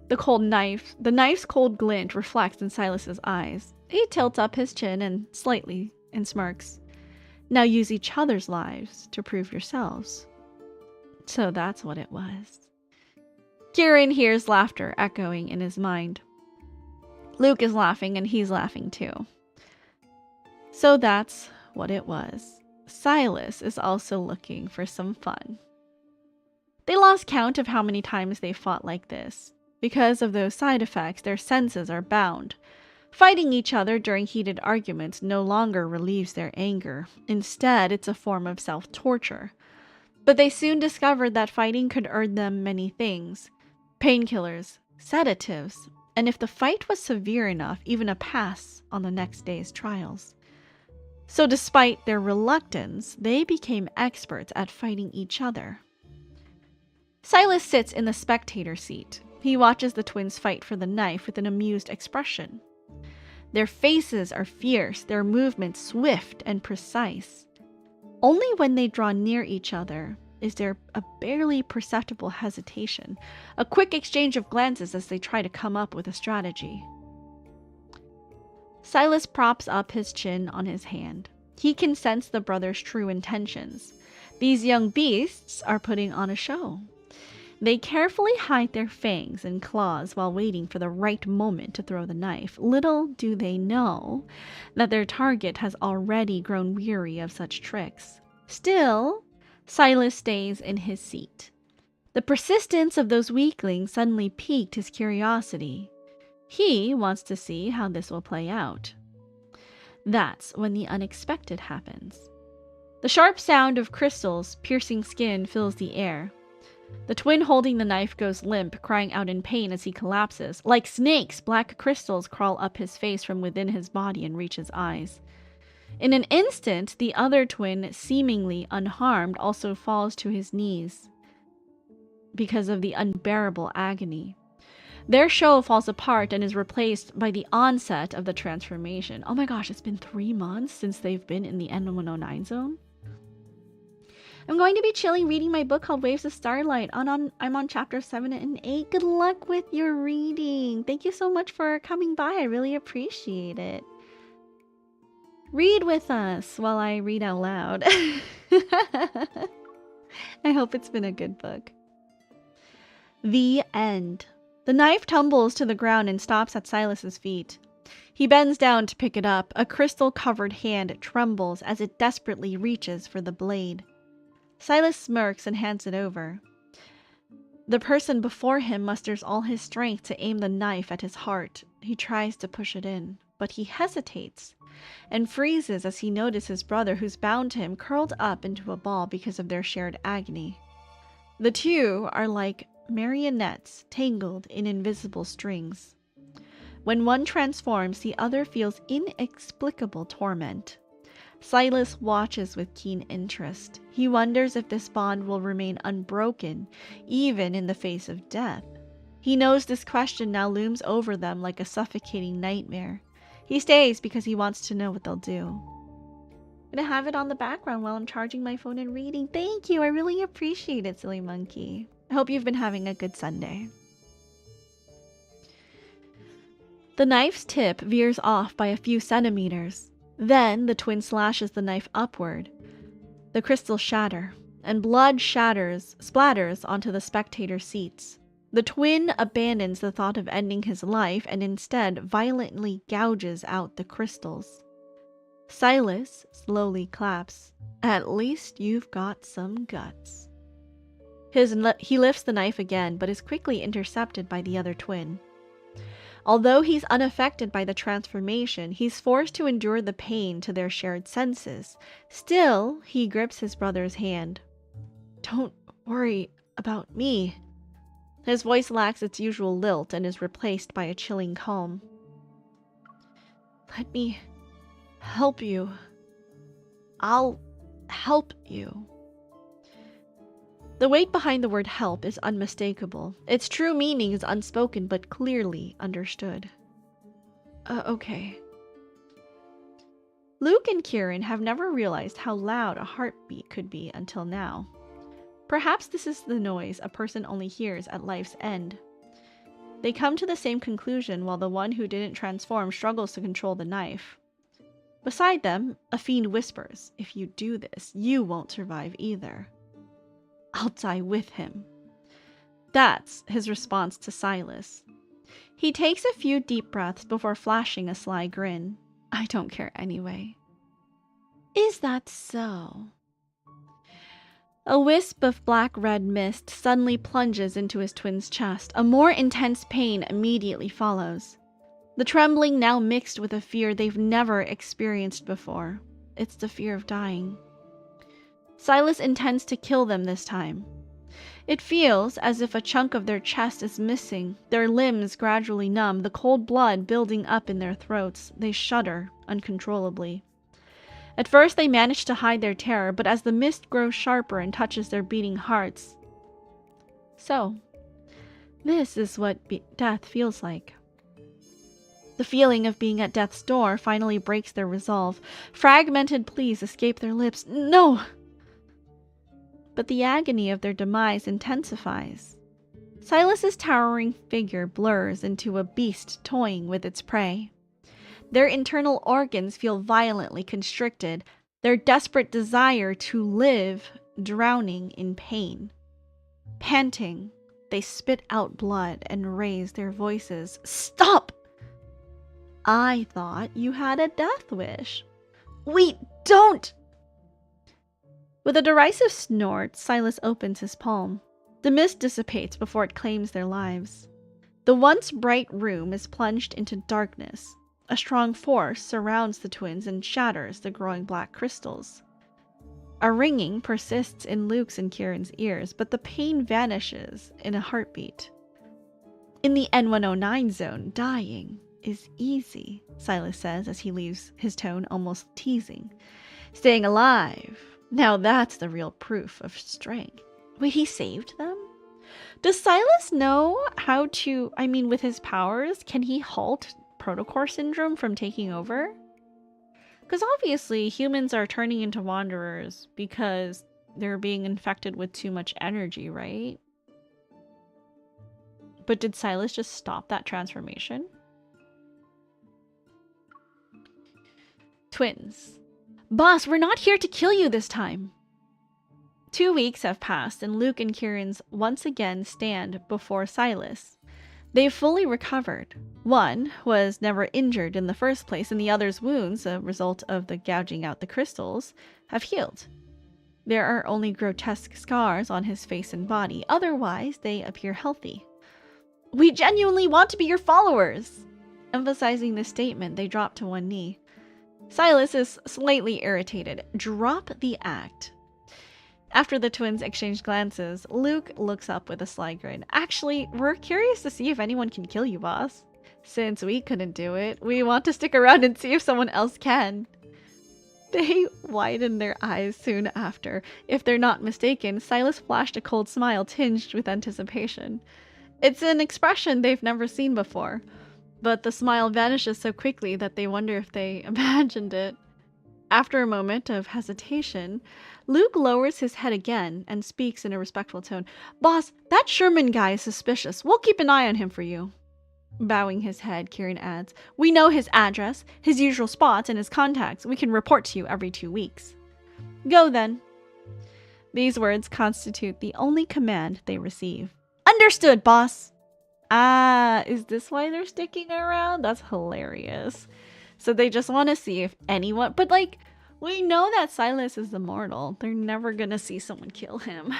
The knife's cold glint reflects in Silas's eyes. He tilts up his chin and smirks. Now use each other's lives to prove yourselves. So that's what it was. Kieran hears laughter echoing in his mind. Luke is laughing, and he's laughing too. So that's what it was. Silas is also looking for some fun. They lost count of how many times they fought like this. Because of those side effects, their senses are bound. Fighting each other during heated arguments no longer relieves their anger. Instead, it's a form of self-torture. But they soon discovered that fighting could earn them many things. Painkillers, sedatives, and if the fight was severe enough, even a pass on the next day's trials. So despite their reluctance, they became experts at fighting each other. Silas sits in the spectator seat. He watches the twins fight for the knife with an amused expression. Their faces are fierce, their movements swift and precise. Only when they draw near each other is there a barely perceptible hesitation, a quick exchange of glances as they try to come up with a strategy. Silas props up his chin on his hand. He can sense the brothers' true intentions. These young beasts are putting on a show. They carefully hide their fangs and claws while waiting for the right moment to throw the knife. Little do they know that their target has already grown weary of such tricks. Still, Silas stays in his seat. The persistence of those weaklings suddenly piqued his curiosity. He wants to see how this will play out. That's when the unexpected happens. The sharp sound of crystals piercing skin fills the air. The twin holding the knife goes limp, crying out in pain as he collapses. Like snakes, black crystals crawl up his face from within his body and reach his eyes. In an instant, the other twin, seemingly unharmed, also falls to his knees because of the unbearable agony. Their show falls apart and is replaced by the onset of the transformation. Oh my gosh, it's been 3 months since they've been in the N109 zone. I'm going to be chilling reading my book called Waves of Starlight. I'm on chapter 7 and 8. Good luck with your reading. Thank you so much for coming by. I really appreciate it. Read with us while I read out loud. I hope it's been a good book. The end. The knife tumbles to the ground and stops at Silas's feet. He bends down to pick it up. A crystal-covered hand trembles as it desperately reaches for the blade. Silas smirks and hands it over. The person before him musters all his strength to aim the knife at his heart. He tries to push it in, but he hesitates and freezes as he notices his brother, who's bound to him, curled up into a ball because of their shared agony. The two are like marionettes tangled in invisible strings. When one transforms, the other feels inexplicable torment. Silas watches with keen interest. He wonders if this bond will remain unbroken, even in the face of death. He knows this question now looms over them like a suffocating nightmare. He stays because he wants to know what they'll do. I'm gonna have it on the background while I'm charging my phone and reading. Thank you, I really appreciate it, Silly Monkey. I hope you've been having a good Sunday. The knife's tip veers off by a few centimeters. Then the twin slashes the knife upward. The crystals shatter, and blood splatters onto the spectator seats. The twin abandons the thought of ending his life and instead violently gouges out the crystals. Silas slowly claps. At least you've got some guts. He lifts the knife again, but is quickly intercepted by the other twin. Although he's unaffected by the transformation, he's forced to endure the pain to their shared senses. Still, he grips his brother's hand. Don't worry about me. His voice lacks its usual lilt and is replaced by a chilling calm. Let me help you. I'll help you. The weight behind the word help is unmistakable. Its true meaning is unspoken but clearly understood. Okay. Luke and Kieran have never realized how loud a heartbeat could be until now. Perhaps this is the noise a person only hears at life's end. They come to the same conclusion while the one who didn't transform struggles to control the knife. Beside them, a fiend whispers, "If you do this, you won't survive either. I'll die with him." That's his response to Silas. He takes a few deep breaths before flashing a sly grin. I don't care anyway. Is that so? A wisp of black-red mist suddenly plunges into his twin's chest. A more intense pain immediately follows. The trembling now mixed with a fear they've never experienced before. It's the fear of dying. Silas intends to kill them this time. It feels as if a chunk of their chest is missing, their limbs gradually numb, the cold blood building up in their throats. They shudder uncontrollably. At first they manage to hide their terror, but as the mist grows sharper and touches their beating hearts. So, this is what death feels like. The feeling of being at death's door finally breaks their resolve. Fragmented pleas escape their lips. No! But the agony of their demise intensifies. Silas's towering figure blurs into a beast toying with its prey. Their internal organs feel violently constricted, their desperate desire to live drowning in pain. Panting, they spit out blood and raise their voices. Stop! I thought you had a death wish. We don't! With a derisive snort, Silas opens his palm. The mist dissipates before it claims their lives. The once bright room is plunged into darkness. A strong force surrounds the twins and shatters the growing black crystals. A ringing persists in Luke's and Kieran's ears, but the pain vanishes in a heartbeat. In the N109 zone, dying is easy, Silas says as he leaves, his tone almost teasing. Staying alive, now that's the real proof of strength. Wait, he saved them? Does Silas know how to, with his powers, can he halt protocore syndrome from taking over? Because obviously humans are turning into wanderers because they're being infected with too much energy, right? But did Silas just stop that transformation? Twins. Boss, we're not here to kill you this time. 2 weeks have passed and Luke and Kieran's once again stand before Silas. They've fully recovered. One was never injured in the first place, and the other's wounds, a result of the gouging out the crystals, have healed. There are only grotesque scars on his face and body. Otherwise, they appear healthy. We genuinely want to be your followers! Emphasizing this statement, they drop to one knee. Silas is slightly irritated. Drop the act. After the twins exchange glances, Luke looks up with a sly grin. Actually, we're curious to see if anyone can kill you, boss. Since we couldn't do it, we want to stick around and see if someone else can. They widen their eyes soon after. If they're not mistaken, Silas flashed a cold smile tinged with anticipation. It's an expression they've never seen before, but the smile vanishes so quickly that they wonder if they imagined it. After a moment of hesitation, Luke lowers his head again and speaks in a respectful tone. Boss, that Sherman guy is suspicious. We'll keep an eye on him for you. Bowing his head, Kieran adds, "We know his address, his usual spots, and his contacts. We can report to you every 2 weeks." "Go then." These words constitute the only command they receive. "Understood, boss." Ah, is this why they're sticking around? That's hilarious. So they just want to see if anyone... But, like, we know that Silas is immortal. They're never gonna see someone kill him.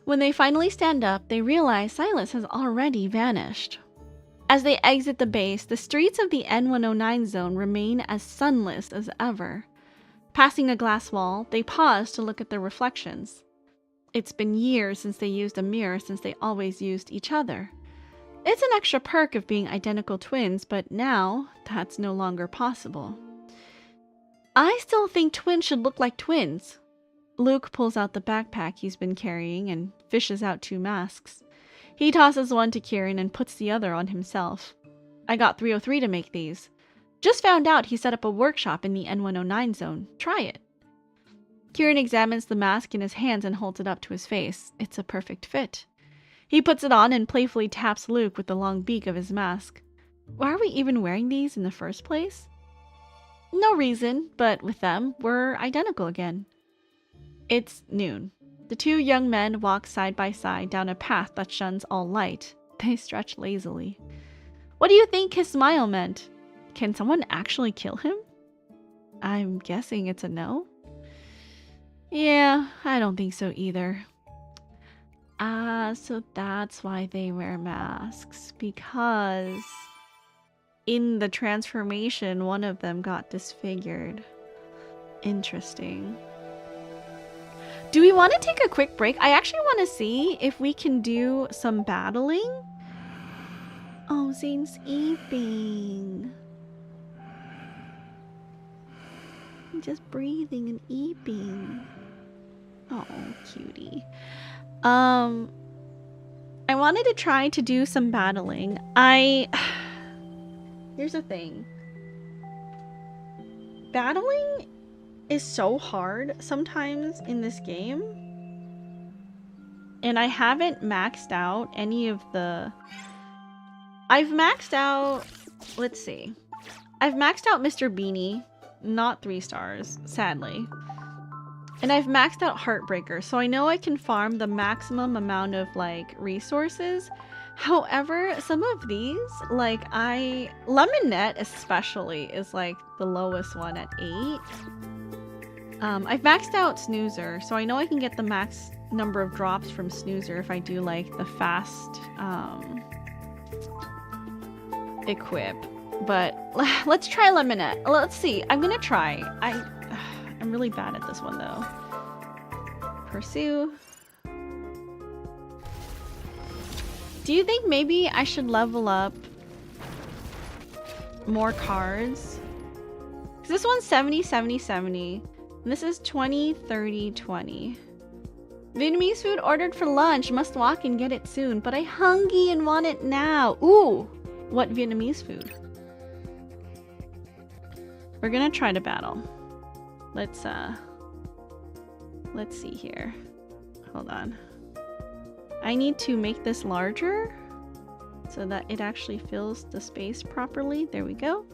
When they finally stand up, they realize Silas has already vanished. As they exit the base, the streets of the N109 zone remain as sunless as ever. Passing a glass wall, they pause to look at their reflections. It's been years since they used a mirror since they always used each other. It's an extra perk of being identical twins, but now that's no longer possible. I still think twins should look like twins. Luke pulls out the backpack he's been carrying and fishes out 2 masks. He tosses one to Kieran and puts the other on himself. "I got 303 to make these. Just found out he set up a workshop in the N109 zone. Try it." Kieran examines the mask in his hands and holds it up to his face. It's a perfect fit. He puts it on and playfully taps Luke with the long beak of his mask. Why are we even wearing these in the first place? No reason, but with them, we're identical again. It's noon. The 2 young men walk side by side down a path that shuns all light. They stretch lazily. What do you think his smile meant? Can someone actually kill him? I'm guessing it's a no? Yeah, I don't think so either. So that's why they wear masks. Because in the transformation, one of them got disfigured. Interesting. Do we want to take a quick break? I actually want to see if we can do some battling. Oh, Zane's eeping. Just breathing and eeping. Oh, cutie. I wanted to try to do some battling. Here's the thing. Battling is so hard sometimes in this game. And I haven't maxed out any of the... I've maxed out... Let's see. I've maxed out Mr. Beanie. Not 3 stars, sadly. And I've maxed out Heartbreaker, so I know I can farm the maximum amount of, like, resources. However, some of these, like, Lemonette especially is, like, the lowest one at 8. I've maxed out Snoozer, so I know I can get the max number of drops from Snoozer if I do, like, the fast, equip. But let's try Lemonette. Let's see. I'm gonna try. I'm really bad at this one, though. Pursue. Do you think maybe I should level up more cards? Because this one's 70, 70, 70. And this is 20, 30, 20. Vietnamese food ordered for lunch. Must walk and get it soon. But I hungry and want it now. Ooh! What Vietnamese food? We're gonna try to battle. Let's see here. Hold on. I need to make this larger so that it actually fills the space properly. There we go.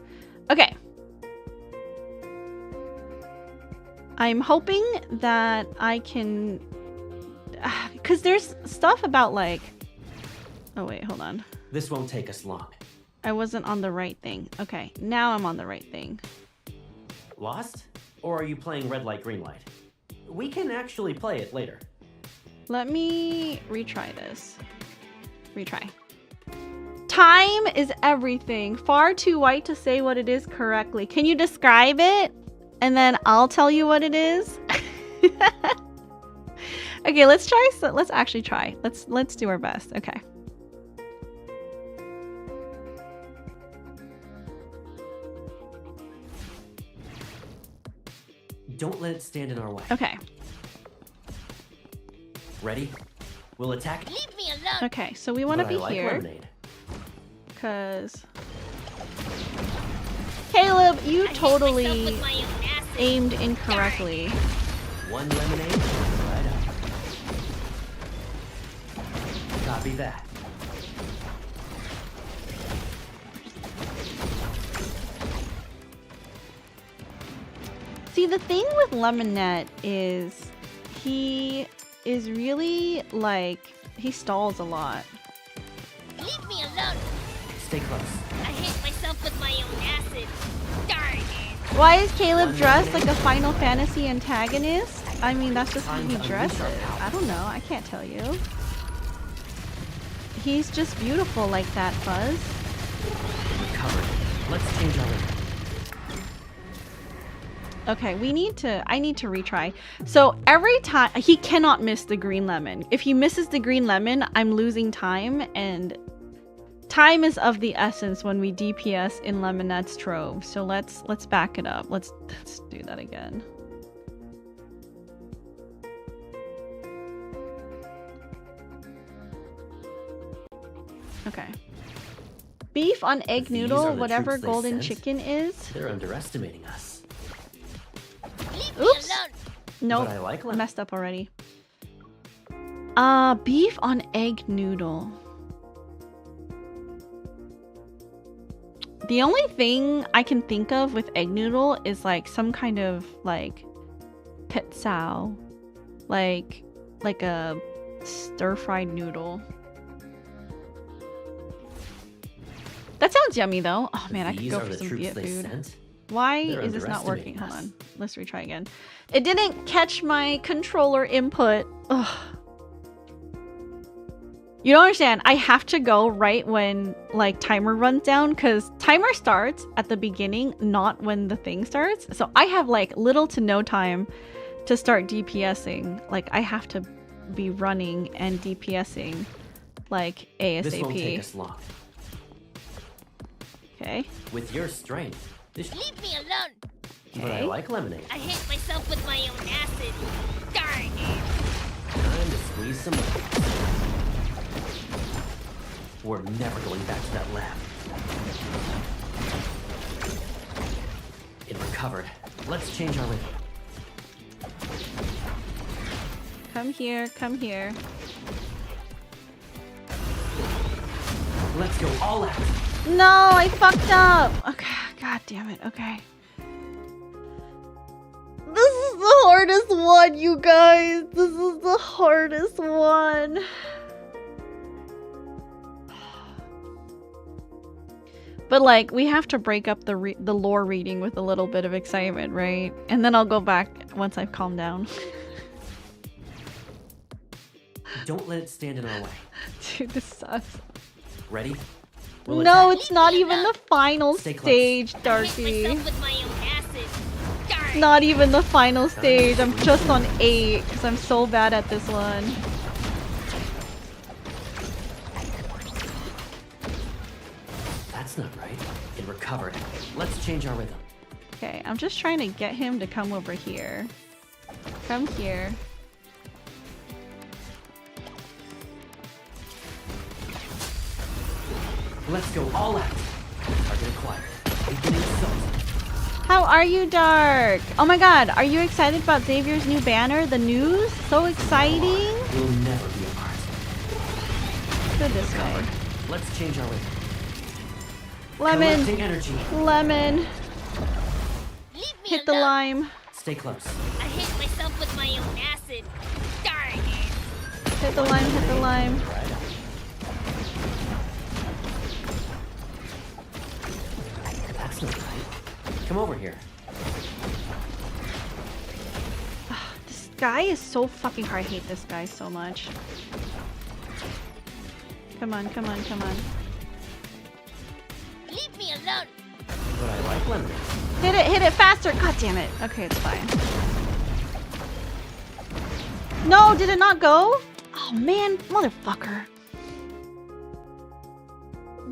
Okay. I'm hoping that I can... Because there's stuff about, like... Oh, wait, hold on. This won't take us long. I wasn't on the right thing. Okay, now I'm on the right thing. Lost? Or are you playing red light, green light? We can actually play it later. Let me retry this. Retry. Time is everything. Far too white to say what it is correctly. Can you describe it? And then I'll tell you what it is. Okay, let's try. Let's actually try. Let's do our best. Okay. Don't let it stand in our way. Okay. Ready? We'll attack. Leave me alone. Okay, so we want to be like here. Lemonade. Because Caleb, you totally aimed incorrectly. One lemonade, right up. Copy that. See, the thing with Lemonette is he is really like he stalls a lot. Leave me alone. Stay close. I hit myself with my own acid. Darn it. Why is Caleb dressed like a Final Fantasy antagonist? I mean, that's just how he dresses. I don't know. I can't tell you. He's just beautiful like that, Fuzz. Recovered. Let's change our rhythm. Okay, I need to retry. So every time, he cannot miss the green lemon. If he misses the green lemon, I'm losing time, and time is of the essence when we DPS in Lemonette's Trove. So let's back it up. Let's do that again. Okay. Beef on egg These noodle, are the whatever troops they golden sent. chicken is. They're underestimating us. Leave me Oops. alone. Nope, But I like lemon. messed up already. Beef on egg noodle. The only thing I can think of with egg noodle is like some kind of like pet sow, like a stir-fried noodle. That sounds yummy though. Oh man, I could These go are for the some troops Viet they food. sent. Why They're is this not working? underestimating Hold us. on. Let's retry again. It didn't catch my controller input. Ugh. You don't understand. I have to go right when like timer runs down, because timer starts at the beginning, not when the thing starts. So I have like little to no time to start DPSing. Like I have to be running and DPSing like This won't take ASAP. us long. Okay. With your strength, this. Leave me alone. But I Okay. like lemonade. I hit myself with my own acid. Darn it. Time to squeeze some lemons. We're never going back to that lab. It recovered. Let's change our rhythm. Come here. Come here. Let's go all out. No, I fucked up. Okay, god damn it. Okay. This is the hardest one, you guys. This is the hardest one. But like, we have to break up the lore reading with a little bit of excitement, right? And then I'll go back once I've calmed down. Don't let it stand in our way. Dude, this sucks. Ready? We'll No, attack. it's not even the final Stay close. stage, I hit Darky. myself with my own acid. Darn it. Not even the final stage. I'm just on 8 because I'm so bad at this one. That's not right. It recovered. Let's change our rhythm. Okay, I'm just trying to get him to come over here. Come here. Let's go all out. Target acquired. Beginning assault. How are you, Dark? Oh my god, are you excited about Xavier's new banner? The news? So exciting! We'll never be apart. Go this way. Let's change our rhythm. Lemon! Collecting energy. Lemon! Leave me Hit the alone. lime. Stay close. I hit myself with my own acid. Darn it. Hit the lime, hit the lime. That's not right. Come over here. This guy is so fucking hard. I hate this guy so much. Come on, come on, come on. Leave me alone. But I like lemonade. Hit it faster! God damn it. Okay, it's fine. No, did it not go? Oh man, motherfucker.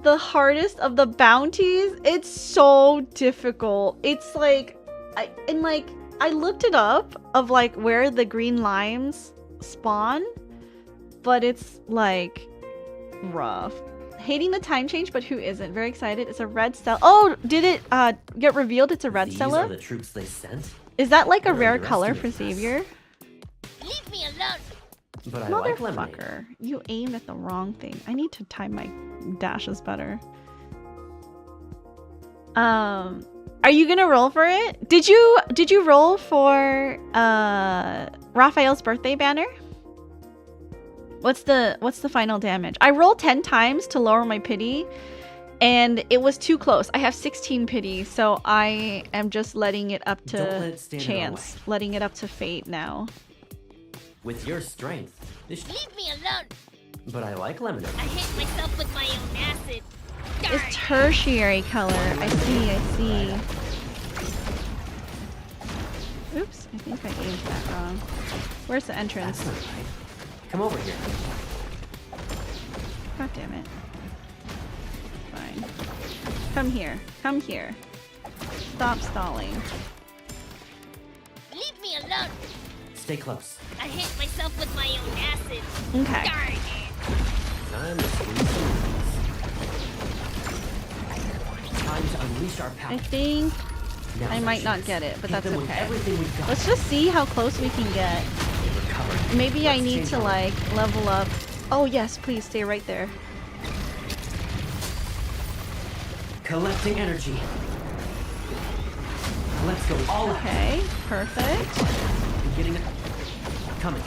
The hardest of the bounties? It's so difficult. It's like, I looked it up of like where the green limes spawn, but it's like rough. Hating the time change, but who isn't? Very excited. It's a red cell. Oh, did it get revealed? It's a red These Stella? are the troops they sent. Is that like a They're rare color for underestimating us. Xavier? Leave me alone. But I like lemonade. Motherfucker, you aimed at the wrong thing. I need to time my dashes better. Are you gonna roll for it? Did you roll for Raphael's birthday banner? What's the final damage? I rolled 10 times to lower my pity, and it was too close. I have 16 pity, so I am just letting it up to chance, letting it up to fate now. With your strength, this Leave me alone! But I like lemonade. I hit myself with my own acid. Darn. It's tertiary color. I see. Oops, I think I aimed that wrong. Where's the entrance? That's not right. Come over here. God damn it. Fine. Come here. Come here. Stop stalling. Leave me alone! Stay close. I hit myself with my own acid. Okay. Darn it! Time to squeeze some leaves. Time to unleash our power. I think Now's I our might not chance. get it, but Hit that's them with okay. everything we've got. Let's just see how close we can get. They recovered. Maybe I Let's need change to our- like level up. Oh yes, please stay right there. Collecting energy. Let's go all out. Okay, perfect. I'm getting it. Coming.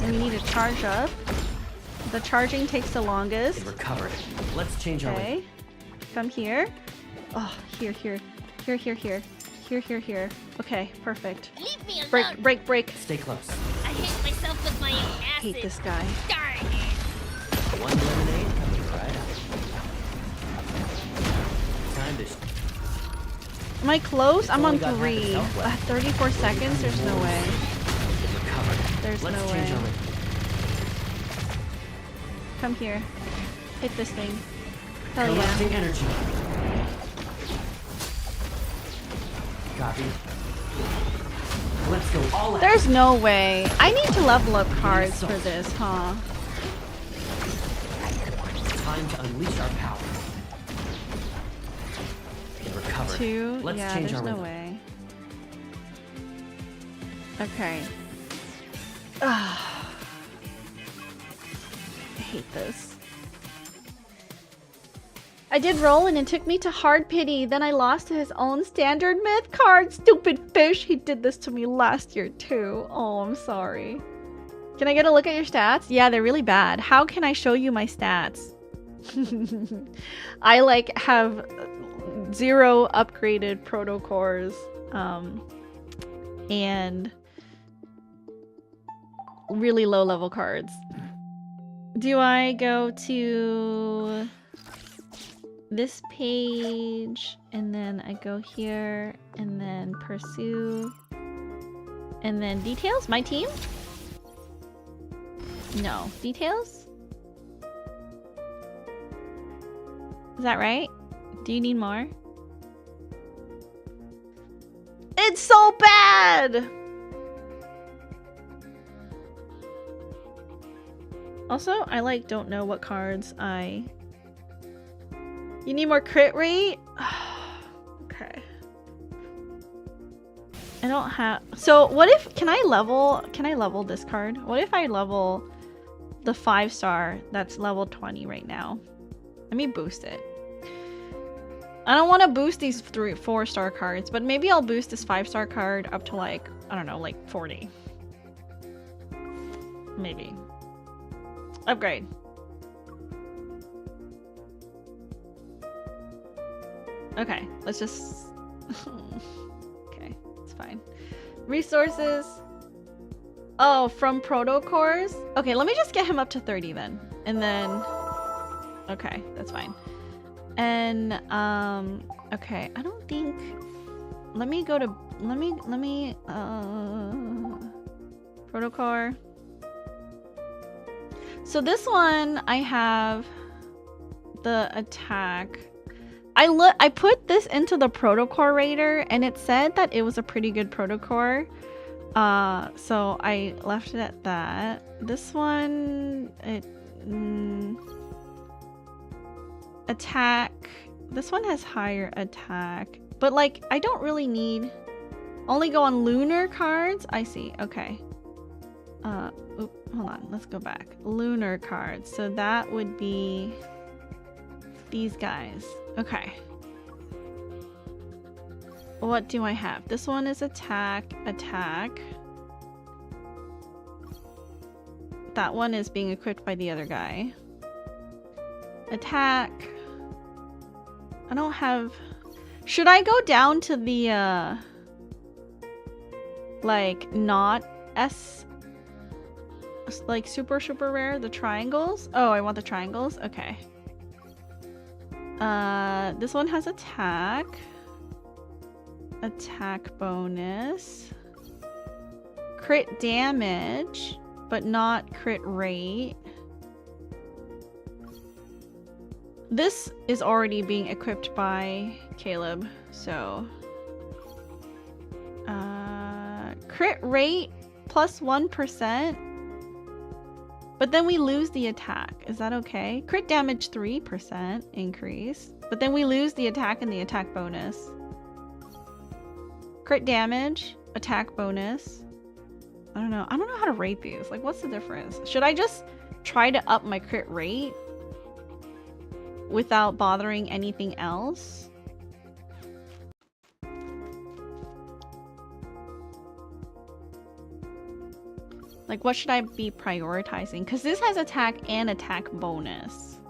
And we need to charge up. The charging takes the longest. It recovered. Let's change our Okay. way. Come here. Oh, here. Here. Okay, perfect. Leave me alone! Break. Stay close. I hit myself with my own acid. Hate this guy. Darn it! One lemonade coming right up. Time to. Am I close? I'm on only got half its 3. health left. 34 seconds? There's no way. It recovered. There's Let's no change way. our way. Come here. Hit this thing. Hell yeah. Collecting energy. Copy. Let's go all out. There's no way. I need to level up cards for this, huh? Time to unleash our power. It recovered. 2? Let's Yeah, change there's our no rhythm. way. Okay. I hate this. I did roll and it took me to hard pity. Then I lost to his own standard myth card. Stupid fish. He did this to me last year too. Oh, I'm sorry. Can I get a look at your stats? Yeah, they're really bad. How can I show you my stats? I like have 0 upgraded proto cores. And really low level cards. Do I go to this page and then I go here and then pursue and then details? My team? No. Details? Is that right? Do you need more? It's so bad! Also, I like don't know what cards I... You need more crit rate? Okay. I don't have... So what if... Can I level this card? What if I level the 5-star that's level 20 right now? Let me boost it. I don't want to boost these 4-star cards, but maybe I'll boost this 5-star card up to like, I don't know, like 40. Maybe. Upgrade. Okay, let's just... Okay, it's fine. Resources. Oh, from proto cores? Okay, let me just get him up to 30 then. And then... Okay, that's fine. And, okay, I don't think... Let me go to... Let me, proto core. So this one, I have the attack. I put this into the protocore rater, and it said that it was a pretty good protocore. So I left it at that. This one, attack. This one has higher attack, but like I don't really need. Only go on lunar cards. I see. Okay. Hold on, let's go back. Lunar cards. So that would be these guys. Okay. What do I have? This one is attack, attack. That one is being equipped by the other guy. Attack. I don't have... Should I go down to the, like, not S... like, super rare? The triangles? Oh, I want the triangles? Okay. This one has attack. Attack bonus. Crit damage, but not crit rate. This is already being equipped by Caleb, so... crit rate plus 1%. But then we lose the attack. Is that okay? Crit damage 3% increase. But then we lose the attack and the attack bonus. Crit damage, attack bonus. I don't know. I don't know how to rate these. Like, what's the difference? Should I just try to up my crit rate without bothering anything else? Like, what should I be prioritizing? Because this has attack and attack bonus.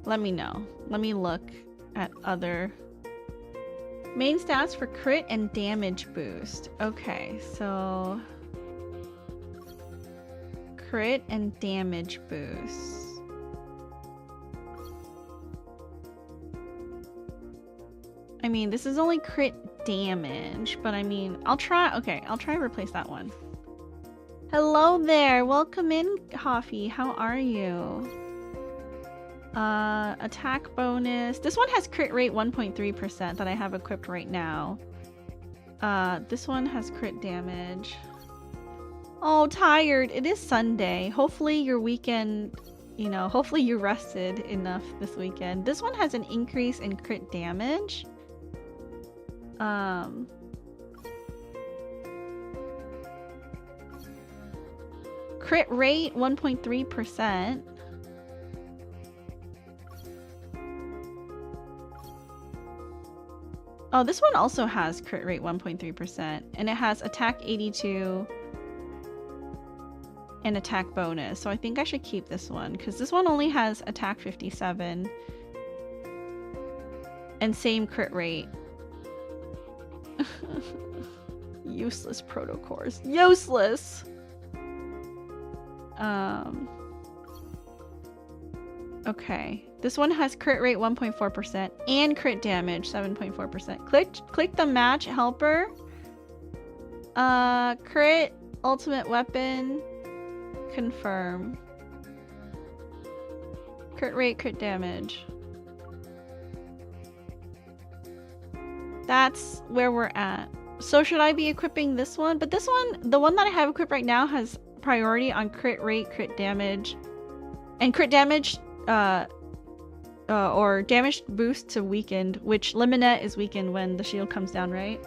Let me know. Let me look at other... Main stats for crit and damage boost. Okay, so... Crit and damage boost. I mean, this is only crit damage, but I mean, I'll try... Okay, I'll try to replace that one. Hello there! Welcome in, Hoffy. How are you? Attack bonus. This one has crit rate 1.3% that I have equipped right now. This one has crit damage. Oh, tired. It is Sunday. Hopefully your weekend, you know, hopefully you rested enough this weekend. This one has an increase in crit damage. Crit rate 1.3%. Oh, this one also has crit rate 1.3%, and it has attack 82 and attack bonus. So I think I should keep this one because this one only has attack 57 and same crit rate. Useless protocores. Useless. Okay. This one has crit rate 1.4% and crit damage 7.4%. Click the match helper. Crit, ultimate weapon, confirm. Crit rate, crit damage. That's where we're at. So should I be equipping this one? But this one, the one that I have equipped right now has priority on crit rate, crit damage, and crit damage, or damage boost to weakened, which Limonette is weakened when the shield comes down, right?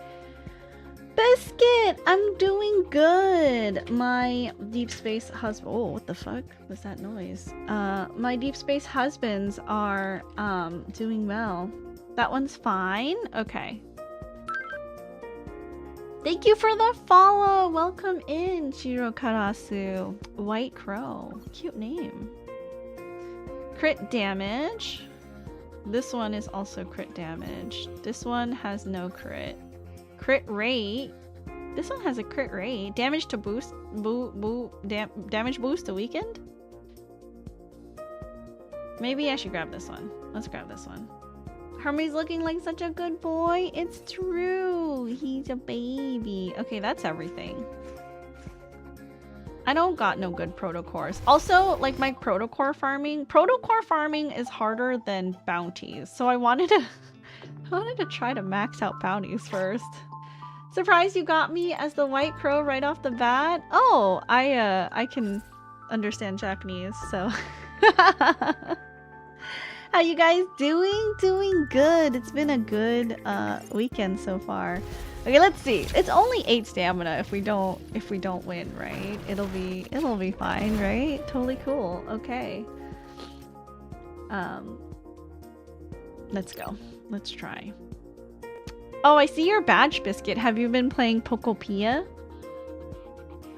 Biscuit! I'm doing good! My deep space husband... Oh, what the fuck was that noise? My deep space husbands are, doing well. That one's fine? Okay. Thank you for the follow! Welcome in, Shiro Karasu. White Crow. Cute name. Crit damage. This one is also crit damage. This one has no crit. Crit rate. This one has a crit rate. Damage to boost. Damage boost to weakened? Maybe I should grab this one. Let's grab this one. Hermes looking like such a good boy. It's true. He's a baby. Okay, that's everything. I don't got no good protocores. Also, like my protocore farming is harder than bounties. So I wanted to try to max out bounties first. Surprised you got me as the White Crow right off the bat. Oh, I can understand Japanese, so. How you guys doing? Doing good. It's been a good weekend so far. Okay, let's see. It's only 8 stamina if we don't win, right? It'll be fine, right? Totally cool. Okay. Let's go. Let's try. Oh, I see your badge, Biscuit. Have you been playing Pokopia?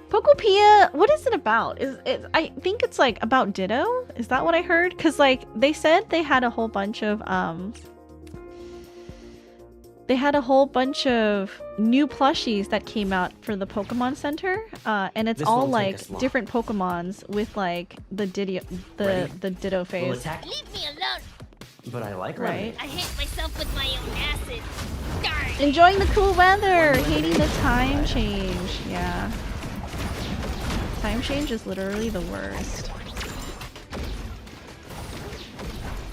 Pokopia, what is it about? I think it's like about Ditto? Is that what I heard? Cause like they said they had a whole bunch of new plushies that came out for the Pokemon Center, and it's This all won't take like us long. different Pokemons with like the Ditto We'll phase, attack. Leave me alone. But I like right? running. I hit myself with my own acid. Darn it. Enjoying the cool weather, hating the time change. Yeah, time change is literally the worst.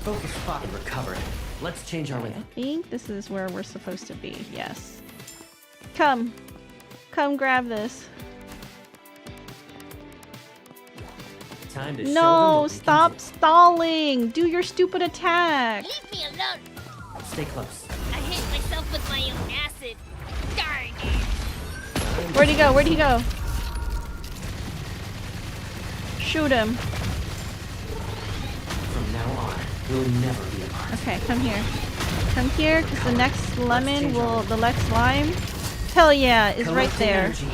Focus spot recovered. Let's change our I rhythm. think this is where we're supposed to be. Yes. Come grab this. Time to show them No, what we can stop do. stalling. Do your stupid attack. Leave me alone. Stay close. I hit myself with my own acid. Darn it. Where'd he go? Where'd he go? Shoot him. From now on, we'll never be apart. Okay, come here. Come here, because the next lemon change our will, the next lime, hell yeah, is right Collecting there. energy.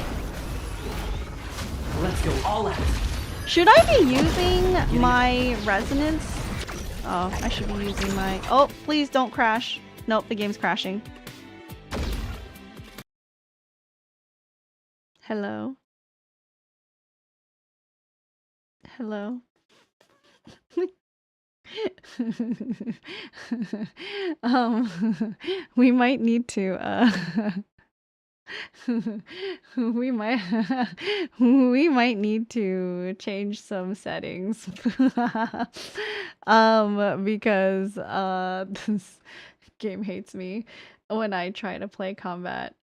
Let's go all out. Should I be using my resonance? Oh, I should be using my... Oh, please don't crash. Nope, the game's crashing. Hello? Hello? We might need to, we might need to change some settings. Because, this game hates me when I try to play combat.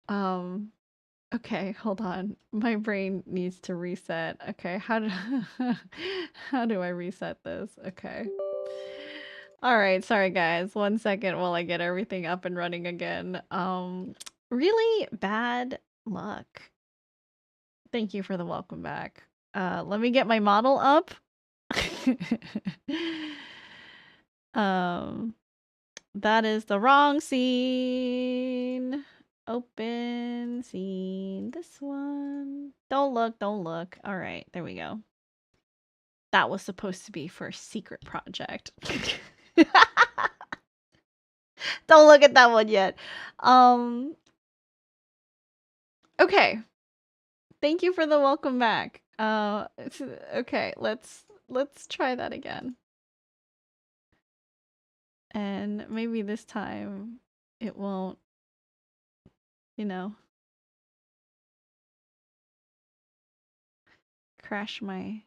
Okay, hold on. My brain needs to reset. Okay, how do I reset this? Okay. Alright, sorry guys. 1 second while I get everything up and running again. Really bad luck. Thank you for the welcome back. Let me get my model up. That is the wrong scene. Open scene. This one. Don't look, don't look. Alright, there we go. That was supposed to be for a secret project. Don't look at that one yet. Okay. Thank you for the welcome back. Okay, let's try that again. And maybe this time it won't, you know, crash my...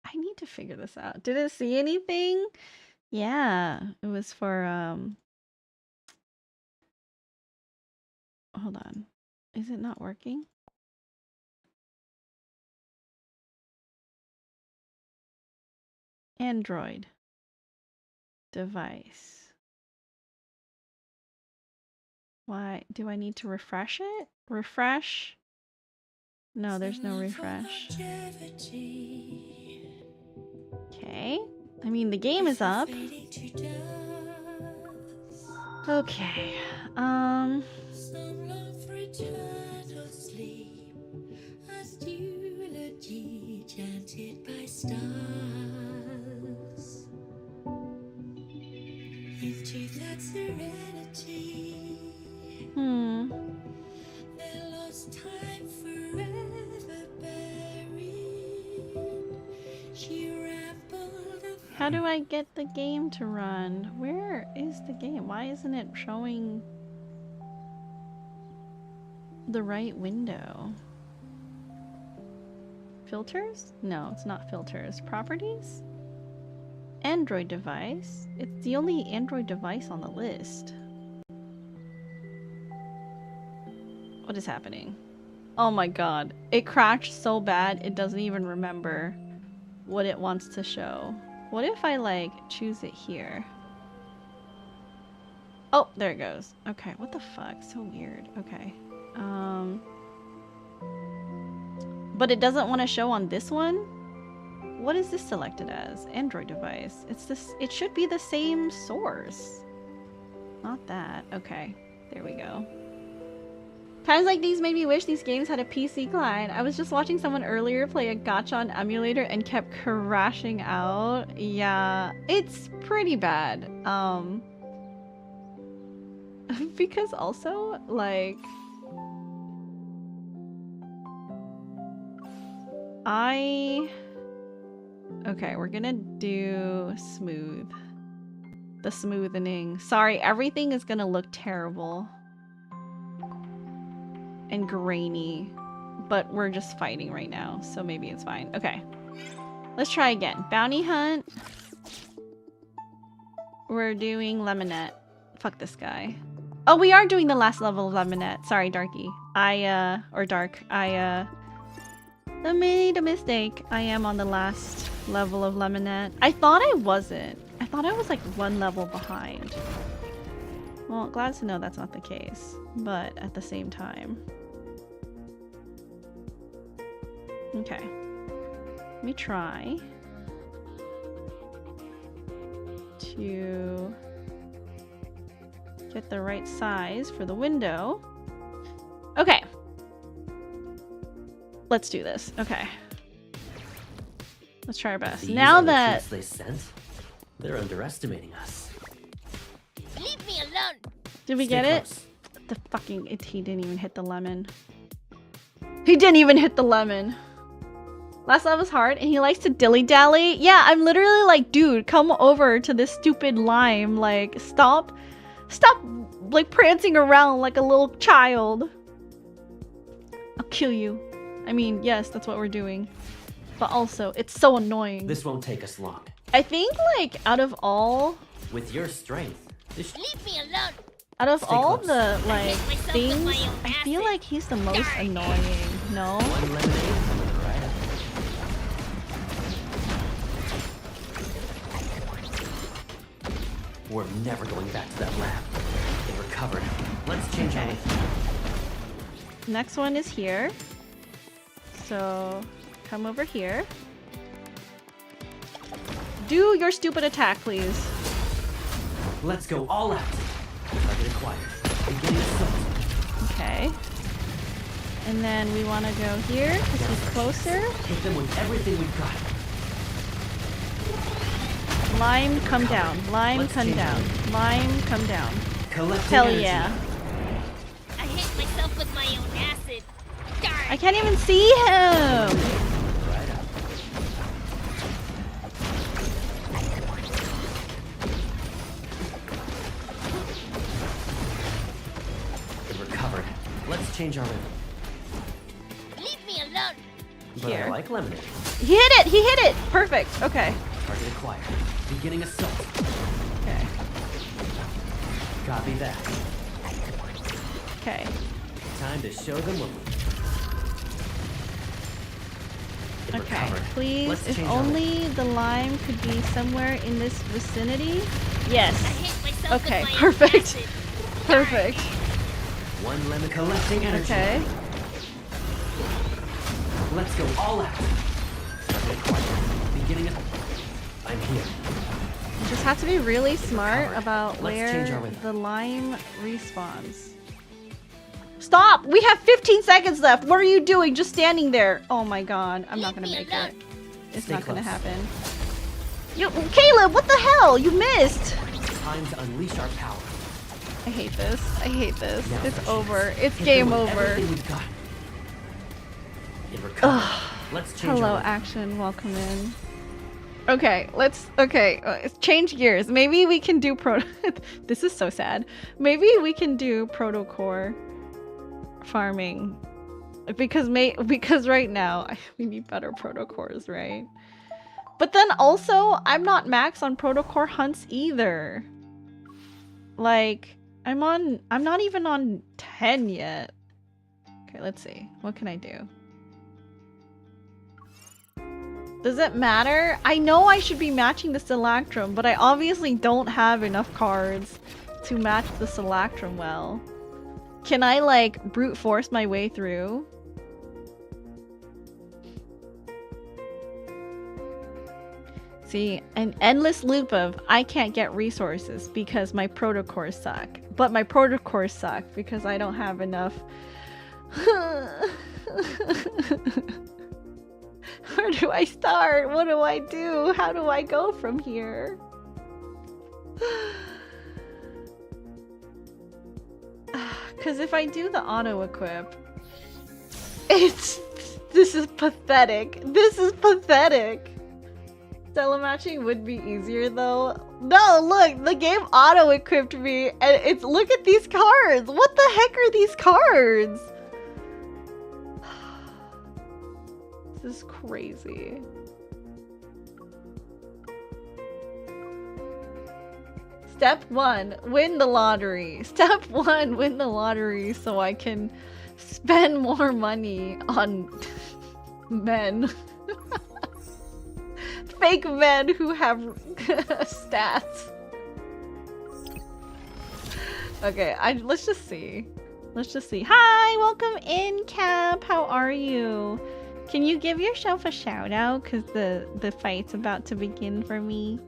I need to figure this out. Did it see anything? Yeah, it was for, hold on. Is it not working? Android device. Why do I need to refresh it? Refresh? No, there's no refresh. Okay. I mean, the game is up. Okay. Chanted by stars into that serenity. They lost time forever buried. She rambled. How do I get the game to run? Where is the game? Why isn't it showing the right window? Filters? No, it's not filters. Properties? Android device? It's the only Android device on the list. What is happening? Oh my god. It crashed so bad it doesn't even remember what it wants to show. What if I like choose it here? Oh, there it goes. Okay, what the fuck? So weird. Okay. But it doesn't want to show on this one. What is this selected as? Android device. It's this. It should be the same source. Not that. Okay, there we go. Times like these made me wish these games had a PC client. I was just watching someone earlier play a gacha on emulator and kept crashing out. Yeah, it's pretty bad. Because also, like, okay, we're gonna do smooth. The smoothening. Sorry, everything is gonna look terrible and grainy, but we're just fighting right now, so maybe it's fine. Okay, let's try again. Bounty hunt. We're doing Lemonette. Fuck this guy. Oh, we are doing the last level of Lemonette. Sorry, Darky. Or Dark. I made a mistake. I am on the last level of Lemonette. I thought I wasn't. I thought I was like one level behind. Well, glad to know that's not the case, but at the same time. Okay. Let me try to get the right size for the window. Okay. Let's do this. Okay. Let's try our best. These Now are the that troops they sent, they're underestimating us. Leave me alone. did we Stay get it? close. The fucking he didn't even hit the lemon. He didn't even hit the lemon. Last level's hard and he likes to dilly-dally. Yeah, I'm literally like, dude, come over to this stupid lime. Like, stop like prancing around like a little child. I'll kill you. I mean, yes, that's what we're doing. But also, it's so annoying. This won't take us long. I think like out of all With your strength, this Leave me alone. Stay all close. the like hit myself with things, my own I feel acid. like he's the most annoying. No? one lemonade coming right up. We're never going back to that lab. It recovered. Let's change our Okay. Next one is here. So come over here. Do your stupid attack, please. Let's go all out. Target acquired. Beginning assault. Okay. And then we want to go here because he's closer. Hit them with everything we've got. Lime, come down. Lime, Let's come change down. Lime, come down. Collecting Hell energy. yeah. I hit myself with my own acid. Darn. I can't even see him. Right up. It recovered. Let's change our rhythm. Leave me alone. But Here. I like lemonade. He hit it. He hit it. Perfect. Okay. Target acquired. Beginning assault. Okay. Copy that. Okay. Time to show them what we... It Okay. recovered. Please, Let's if change our only the lime could be somewhere in this vicinity. I Yes. hit myself Okay, with my perfect. own acid. Perfect. One lemon collecting energy. Okay. Let's go all out. Target acquired. Beginning of... I'm here. You just have to be really smart Recovered. about Let's change our where rhythm. the lime respawns. Stop! We have 15 seconds left. What are you doing? Just standing there. Oh my god. I'm not gonna make it. It's Stay not gonna close. happen. You, Caleb, what the hell? You missed! Time to unleash our power. I hate this. I hate this. Now for It's the over. chance. It's Hit game them with over. everything we've got. It recovered. Let's change Hello, our rhythm. action. Welcome in. Okay, let's change gears. Maybe we can do this is so sad. Maybe we can do proto-core farming because right now we need better proto-cores, right? But then also I'm not max on proto-core hunts either. Like I'm not even on 10 yet. Okay, let's see. What can I do? Does it matter? I know I should be matching the Silactrum, but I obviously don't have enough cards to match the Silactrum well. Can I, like, brute force my way through? See, an endless loop of I can't get resources because my protocores suck. But my protocores suck because I don't have enough. Where do I start? What do I do? How do I go from here? Because if I do the auto-equip, this is pathetic. This is pathetic. Telematching would be easier though. No, look, the game auto-equipped me and it's, look at these cards. What the heck are these cards? This is crazy. Step 1, win the lottery. Step 1, win the lottery so I can spend more money on men. Fake men who have stats. Okay, let's just see. Let's just see. Hi, welcome in, Cap. How are you? Can you give yourself a shout out? Because the fight's about to begin for me.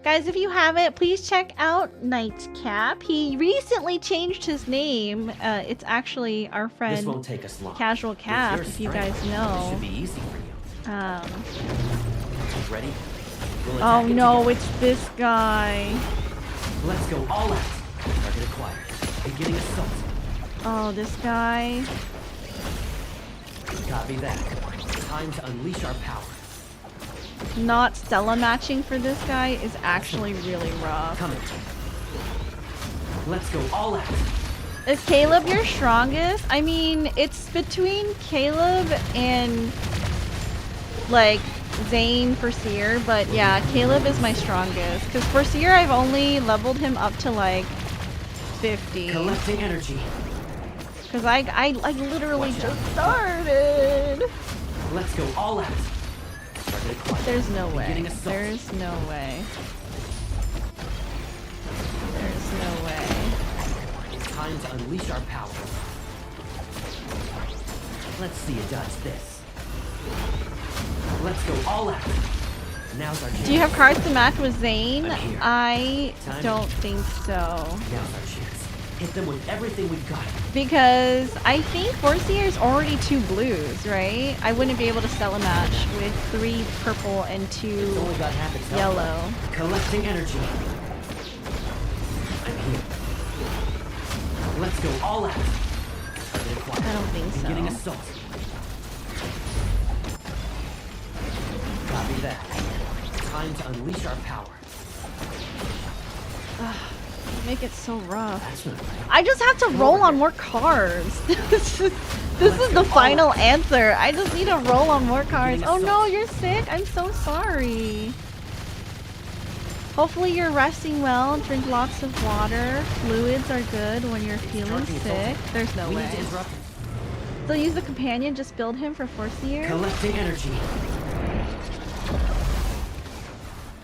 Guys, if you haven't, please check out Nightcap. He recently changed his name. It's actually our friend This won't take us long. Casual Cap, if you guys know. It should be easy for you. Ready? We'll Oh attack it no, together. it's this guy. Let's go all out. Target acquired. Beginning assault. Oh, this guy. Copy that. Time to unleash our power. Not Stella matching for this guy is actually really rough. Coming. Let's go all out. Is Caleb your strongest? I mean, it's between Caleb and like Zane for Seer, but yeah, Caleb is my strongest. Because for Seer, I've only leveled him up to like 50. Collecting energy. Because I literally just started. Let's go all out. Target acquired. There's no way. Beginning assault. There's no way. There's no way. Time to unleash our power. Let's see you dodge this. Let's go all out. Now's our chance. Do you have cards to match with Zane? I'm here. I Time. don't think so. Now's our chance. Hit them with everything we've got. Because I think Forcier is already 2 blues, right? I wouldn't be able to sell a match with 3 purple and 2 It's only got half its health. yellow. Collecting energy. I'm here. Let's go all out. Target acquired. I don't think so. Beginning assault. Copy that. Time to unleash our power. Make it so rough. That's not right. I just have to roll on more cards. This is the final answer. I just need to roll on more cards. Oh no, you're sick? I'm so sorry. Hopefully you're resting well. Drink lots of water. Fluids are good when you're feeling sick. There's no We need way. to interrupt. They'll use the companion, just build him for Forcier? Collecting energy.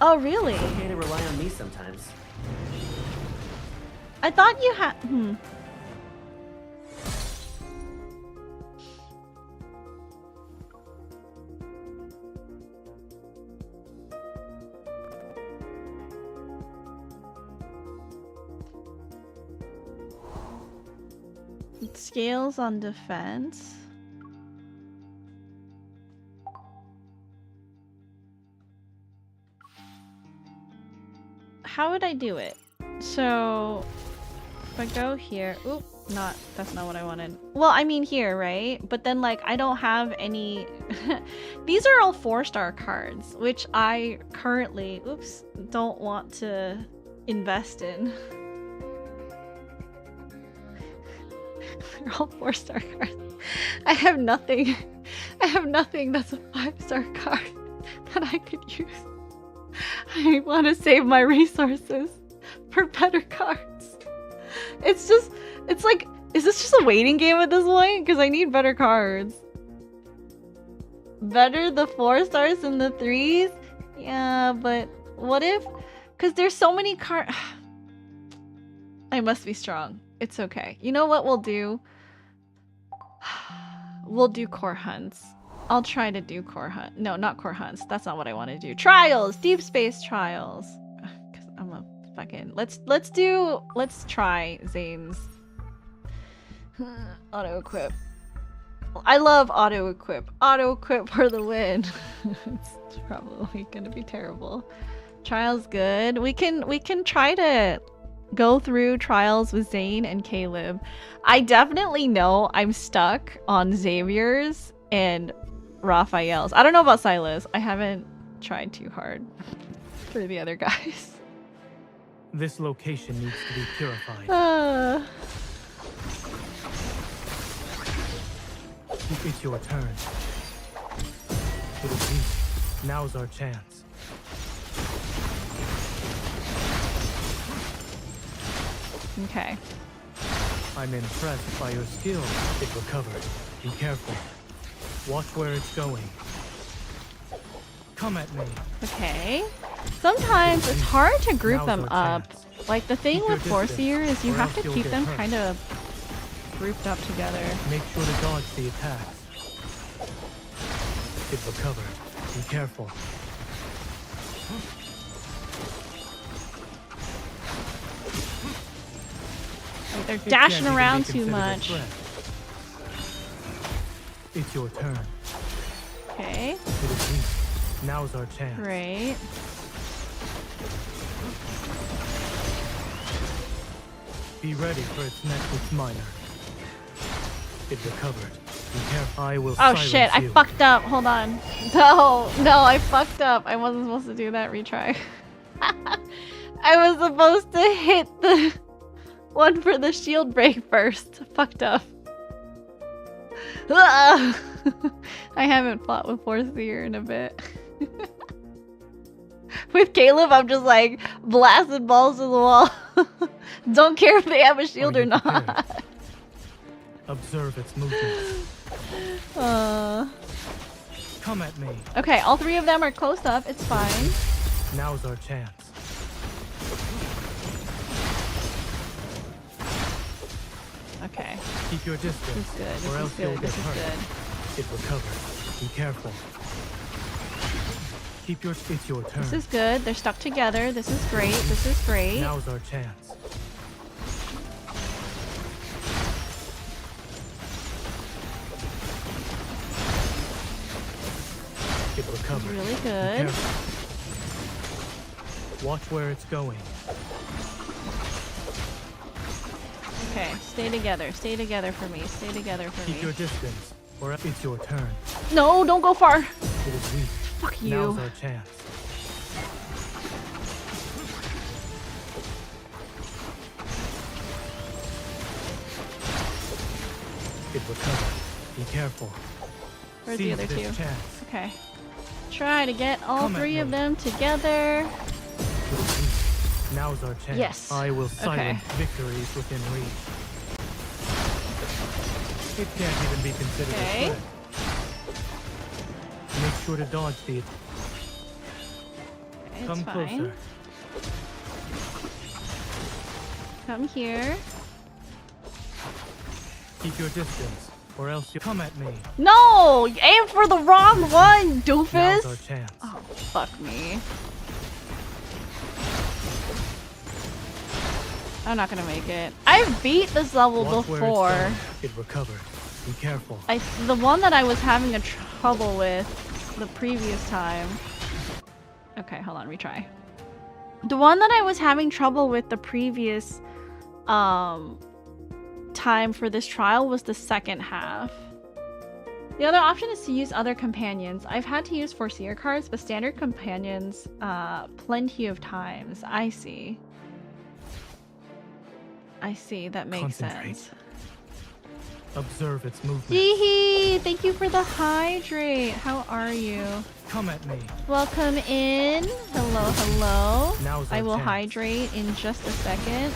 Oh really? It's okay to rely on me sometimes. I thought you had It scales on defense. How would I do it? So if I go here, oop, that's not what I wanted. Well, I mean here, right? But then like I don't have any these are all 4-star cards, which I currently, oops, don't want to invest in. They're all 4-star cards. I have nothing that's a 5-star card that I could use. I want to save my resources for better cards. It's like, is this just a waiting game at this point? Because I need better cards. Better the 4-stars than the 3s? Yeah, but what if? Because there's so many cards. I must be strong. It's okay. You know what we'll do? We'll do core hunts. I'll try to do core hunt. No, not core hunts. That's not what I want to do. Trials, deep space trials. Cause I'm a fucking. Let's try Zane's auto equip. I love auto equip. Auto equip for the win. It's probably gonna be terrible. Trials good. We can try to go through trials with Zane and Caleb. I definitely know I'm stuck on Xavier's and Raphael's. I don't know about Silas. I haven't tried too hard for the other guys. This location needs to be purified. It's your turn. It'll be. Now's our chance. Okay. I'm impressed by your skill. It recovered. Be careful. Watch where it's going. Come at me. Okay. Sometimes it's hard to group them up. Like the thing with Forcier is you have to keep them kind of grouped up together. Make sure to dodge the attacks. It recovered. Be careful. Like they're dashing around too much. It's your turn. Okay. Now's our chance. Great. Be ready for its next minor. It recovered. Be careful. I will Oh shit, I fucked up. Hold on. No, I fucked up. I wasn't supposed to do that retry. I was supposed to hit the one for the shield break first. Fucked up. I haven't fought with Forcier in a bit. With Caleb, I'm just like blasting balls to the wall. Don't care if they have a shield or not. Observe its movements. Come at me. Okay, all three of them are close up. It's fine. Now's our chance. Okay. Keep your distance. This is good. Or else you'll get This is hurt. good. It recovered. Be careful. Keep your. It's your turn. This is good. They're stuck together. This is great. This is great. Now's our chance. It recovered. Really good. Watch where it's going. Okay, stay together. Stay together for me. Stay together for Keep me. your distance, or it's your turn. No, don't go far. It is weak. Fuck you. Now's our chance. It recovered. Be careful. Where's the other two? This chance. Okay. Try to get all Come at three of me. them together. It is weak. Now's our chance. Yes. I will Okay. silence victories within reach. It can't even be considered Okay. a threat. Make sure to dodge the. It's Come fine. closer. Come here. Keep your distance, or else you come at me. No! Aim for the wrong one, Now's our doofus! chance. Oh, fuck me. I'm not gonna make it. I've beat this level Watch where it's before. going. It recovered. Be careful. The one that I was having a trouble with the previous time. Okay, hold on, retry. The one that I was having trouble with the previous time for this trial was the second half. The other option is to use other companions. I've had to use Forcier cards, but standard companions plenty of times. I see. I see, that makes Concentrate. sense. Observe its movement. Hee thank you for the hydrate. How are you? Come at me. Welcome in. Hello, hello. Now's our I will chance. hydrate in just a second.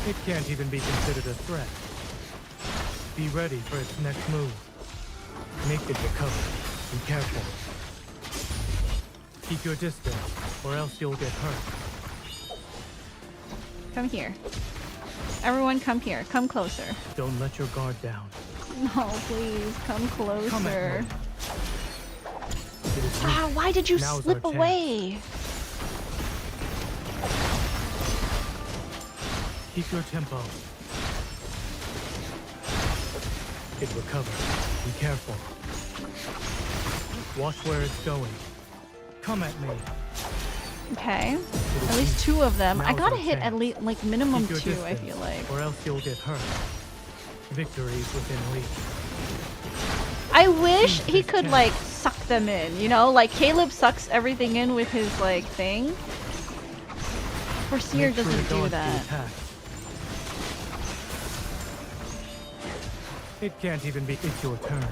It can't even be considered a threat. Be ready for its next move. Make it recover. Be careful. Keep your distance, or else you'll get hurt. Come here. Everyone come here. Come closer. Don't let your guard down. No, please. Come closer. Come at me. It is weak. Why did you Now's slip our chance. away? Keep your tempo. It recovers. Be careful. Watch where it's going. Come at me. Okay. At least 2 of them. I Now's gotta our hit at chance. least like minimum Keep 2, your I distance, feel like. or else you'll get hurt. Victory is within reach. I wish Seize he this could chance. like suck them in, you know? Like Caleb sucks everything in with his like thing. Forseer Make sure to doesn't do dodge the that. attack. It can't even be. It's your turn.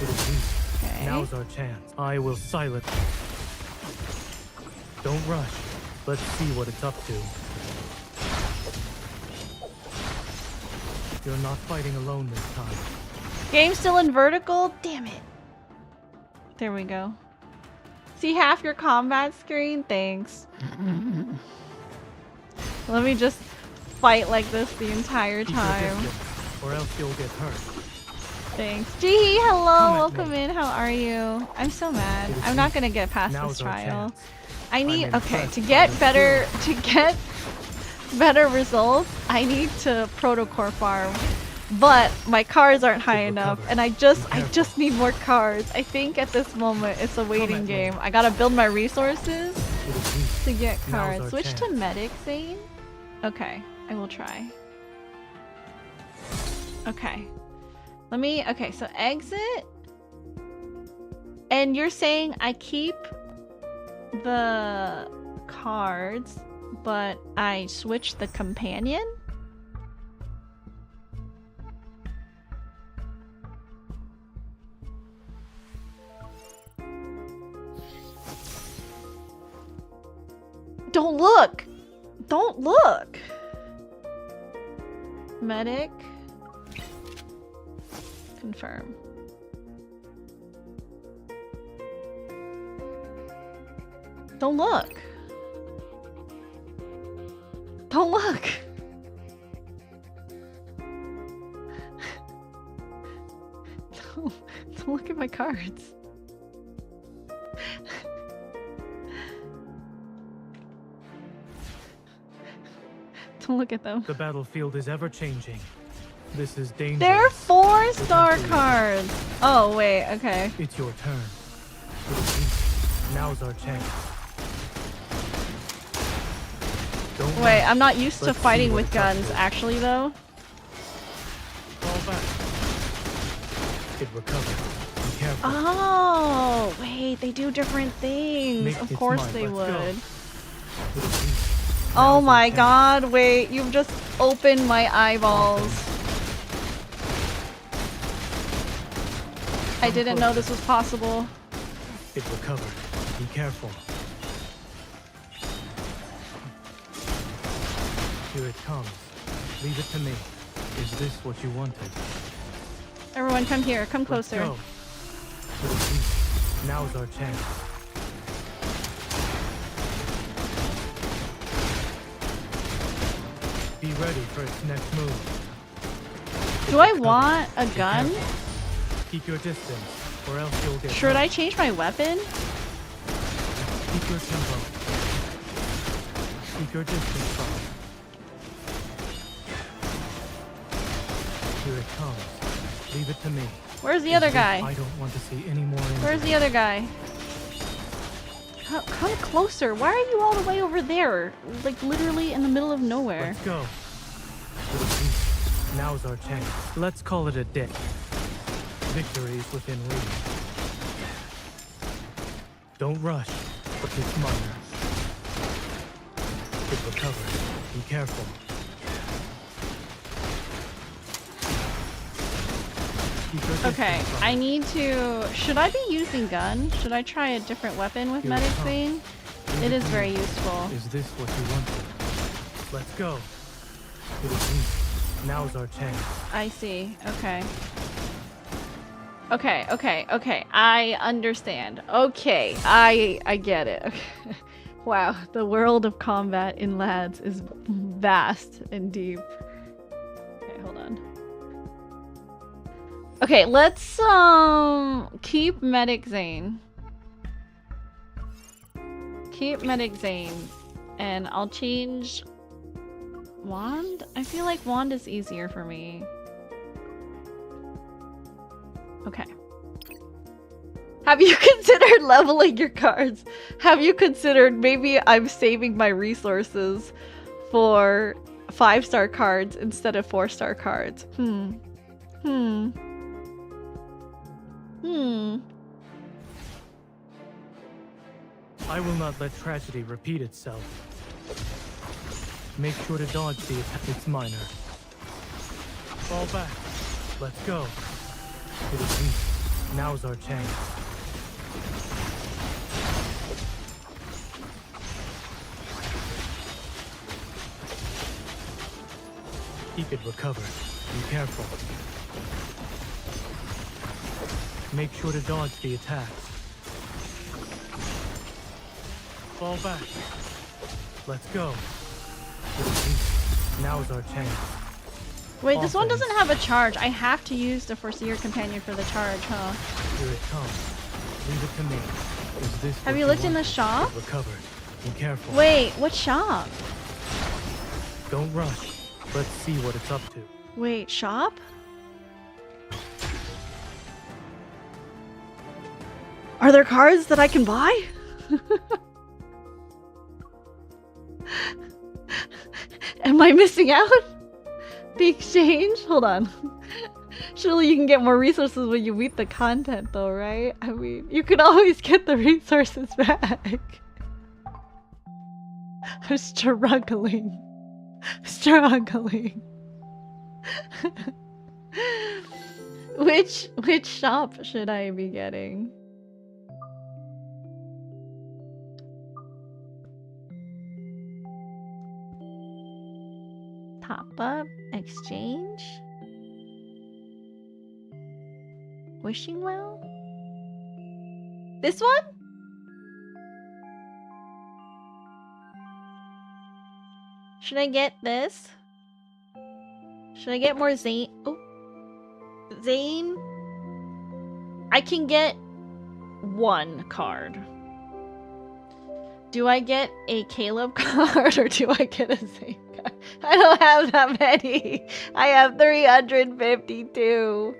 It is weak. Okay. Now's our chance. I will silence it. Don't rush. Let's see what it's up to. You're not fighting alone this time. Game still in vertical? Damn it. There we go. See half your combat screen? Thanks. Let me just fight like this the entire Keep your time. distance, or else you'll get hurt. Thanks. Jihi, hello, Come at welcome me. in. How are you? I'm so mad. It is I'm not weak. gonna get past Now's this our trial. chance. I need I'm okay impressed to by get your better skill. results. I need to protocore farm, but my cards aren't high It enough, recovers. and I Be just careful. need more cards. I think at this moment it's a waiting at me. game. I gotta build my resources It is weak. to get Now's cards. our Switch to chance. medic, Zane. Okay, I will try. Okay. Let me, okay, so exit. And you're saying I keep the cards, but I switch the companion? Don't look! Don't look! Medic. Confirm. Don't look. Don't look. Don't look at my cards. Don't look at them. The battlefield is ever changing. This is dangerous. They're 4-star Potentially. cards. Oh, wait, okay. It's your turn. It is weak. Now's our chance. Don't Wait, rush. I'm not used to Let's see fighting what with it's up guns, to. actually, though. Fall back. It recovers. Be careful. Oh, wait, they do different things. Make Of it course mine. they Let's go. would. It is weak. Oh Now's our my chance. god, wait, you've just opened my eyeballs. I didn't know this was possible. It recovered. Be careful. Here it comes. Leave it to me. Is this what you wanted? Everyone come here, come Let's closer. go. It is weak. Now's our chance. Be ready for its next move. Do I Recover. want a Be gun? careful. Keep your distance, or else you'll get Should hurt. I change my weapon? Keep your tempo. Keep your distance from it. Here it comes. Leave it to me. Where's the other Is this- guy? I don't want to see any more Where's the other guy? Come closer. Why are you all the way over there? Like literally in the middle of nowhere. Let's go. It is weak. Now's our chance. Let's call it a day. Victory is within reach. Don't rush, but it's minor. It recovers. Be careful. Keep your Okay, distance from I it. need to... Should I be using gun? Should I try a different weapon with Here it medic comes. thing? Leave It is to very me. useful. Is this what you wanted? Let's go. It is weak. Now's our chance. I see. Okay. Okay. I understand. Okay. I get it. Okay. Wow, the world of combat in lads is vast and deep. Okay, hold on. Okay, let's keep Medic Zane. Keep Medic Zane. And I'll change Wand? I feel like Wand is easier for me. Okay. Have you considered leveling your cards? Have you considered maybe I'm saving my resources for 5-star cards instead of 4-star cards? I will not let tragedy repeat itself. Make sure to dodge the attack. It's minor. Fall back. Let's go. It is weak. Now's our chance. Keep it recovered. Be careful. Make sure to dodge the attacks. Fall back. Let's go. Now's our chance. Wait, this one doesn't have a charge. I have to use the Foreseer Companion for the charge, huh? Here it comes. Leave it to me. Is this Have what you looked in the wanted? shop? Recovered. Be careful. Wait, what shop? Don't rush. Let's see what it's up to. Wait, shop? Are there cards that I can buy? Am I missing out? The exchange? Hold on. Surely you can get more resources when you beat the content though, right? I mean, you can always get the resources back. I'm struggling. Struggling. Which shop should I be getting? Top up, exchange, wishing well. This one? Should I get this? Should I get more Zane? Oh, Zane. I can get one card. Do I get a Caleb card or do I get a Zane card? I don't have that many. I have 352.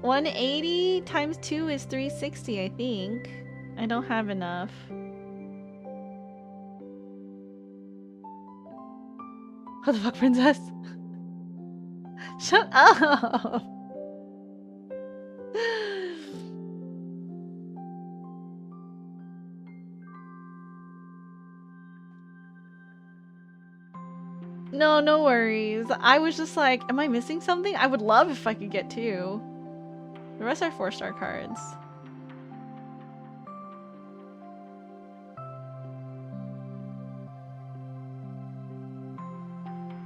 180 times 2 is 360, I think. I don't have enough. What the fuck, princess? Shut up! No, no worries. I was just like, am I missing something? I would love if I could get 2. The rest are 4-star cards.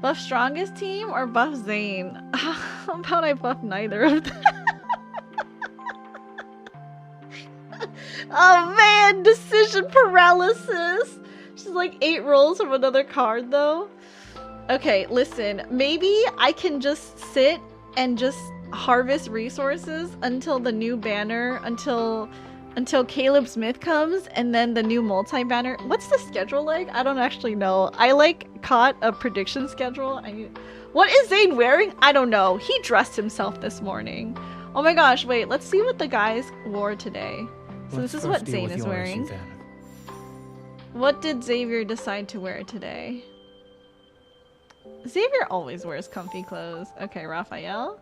Buff strongest team or buff Zane? How about I buff neither of them? Oh man, decision paralysis! She's like 8 rolls from another card though. Okay, listen, maybe I can just sit and just harvest resources until the new banner, until Caleb Smith comes, and then the new multi-banner. What's the schedule like? I don't actually know. I like caught a prediction schedule. What is Zane wearing? I don't know. He dressed himself this morning. Oh my gosh, wait, let's see what the guys wore today. So this is what Zane is wearing. What did Xavier decide to wear today? Xavier always wears comfy clothes. Okay, Raphael.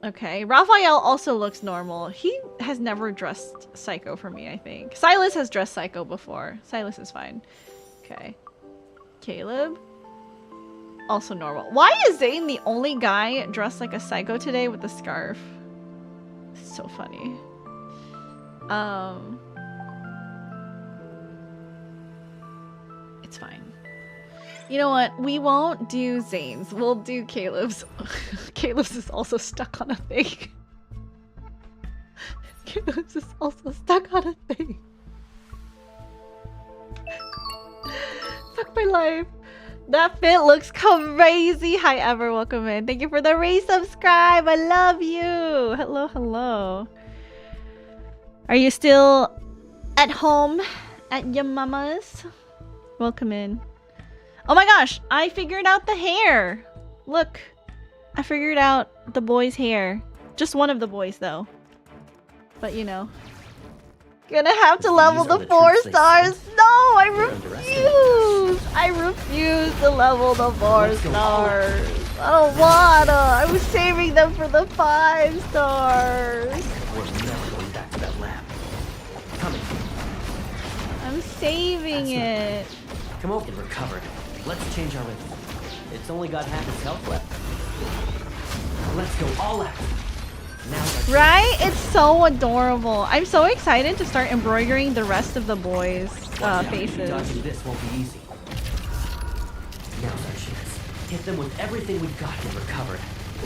Okay, Raphael also looks normal. He has never dressed psycho for me, I think. Silas has dressed psycho before. Silas is fine. Okay. Caleb. Also normal. Why is Zane the only guy dressed like a psycho today with a scarf? So funny. It's fine. You know what? We won't do Zane's. We'll do Caleb's. Caleb's is also stuck on a thing. Caleb's is also stuck on a thing. Fuck my life. That fit looks crazy. Hi, Ever. Welcome in. Thank you for the resubscribe. I love you. Hello, hello. Are you still at home at your mama's? Welcome in. Oh my gosh, I figured out the hair. Look, I figured out the boy's hair. Just one of the boys though. But you know. Gonna have to level the 4 stars. No, I refuse. I refuse to level the 4 stars. I don't wanna. I was saving them for the 5 stars. We're never going back to that lab. Coming. I'm saving it. Come on, get recovered. Let's change our rhythm. It's only got half its health left. Let's go all out. Now right? It's so adorable. I'm so excited to start embroidering the rest of the boys' faces. Dodging this won't be easy. Now's our chance. Hit them with everything we've got and recovered.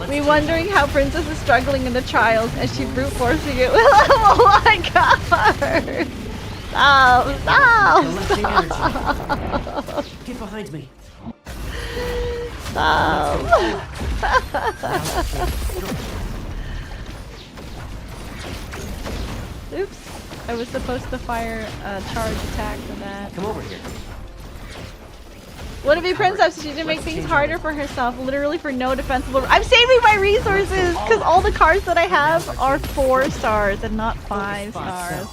We wondering how Princess is struggling in the trials as she brute forcing it with level 1 card. Stop! Stop! Stop! Get behind me. Stop! Oops. I was supposed to fire a charge attack for that. Come over here. Would it be Princess? She didn't make things harder for herself, literally for no defensible. I'm saving my resources because all the cards that I have are 4 stars and not 5 stars.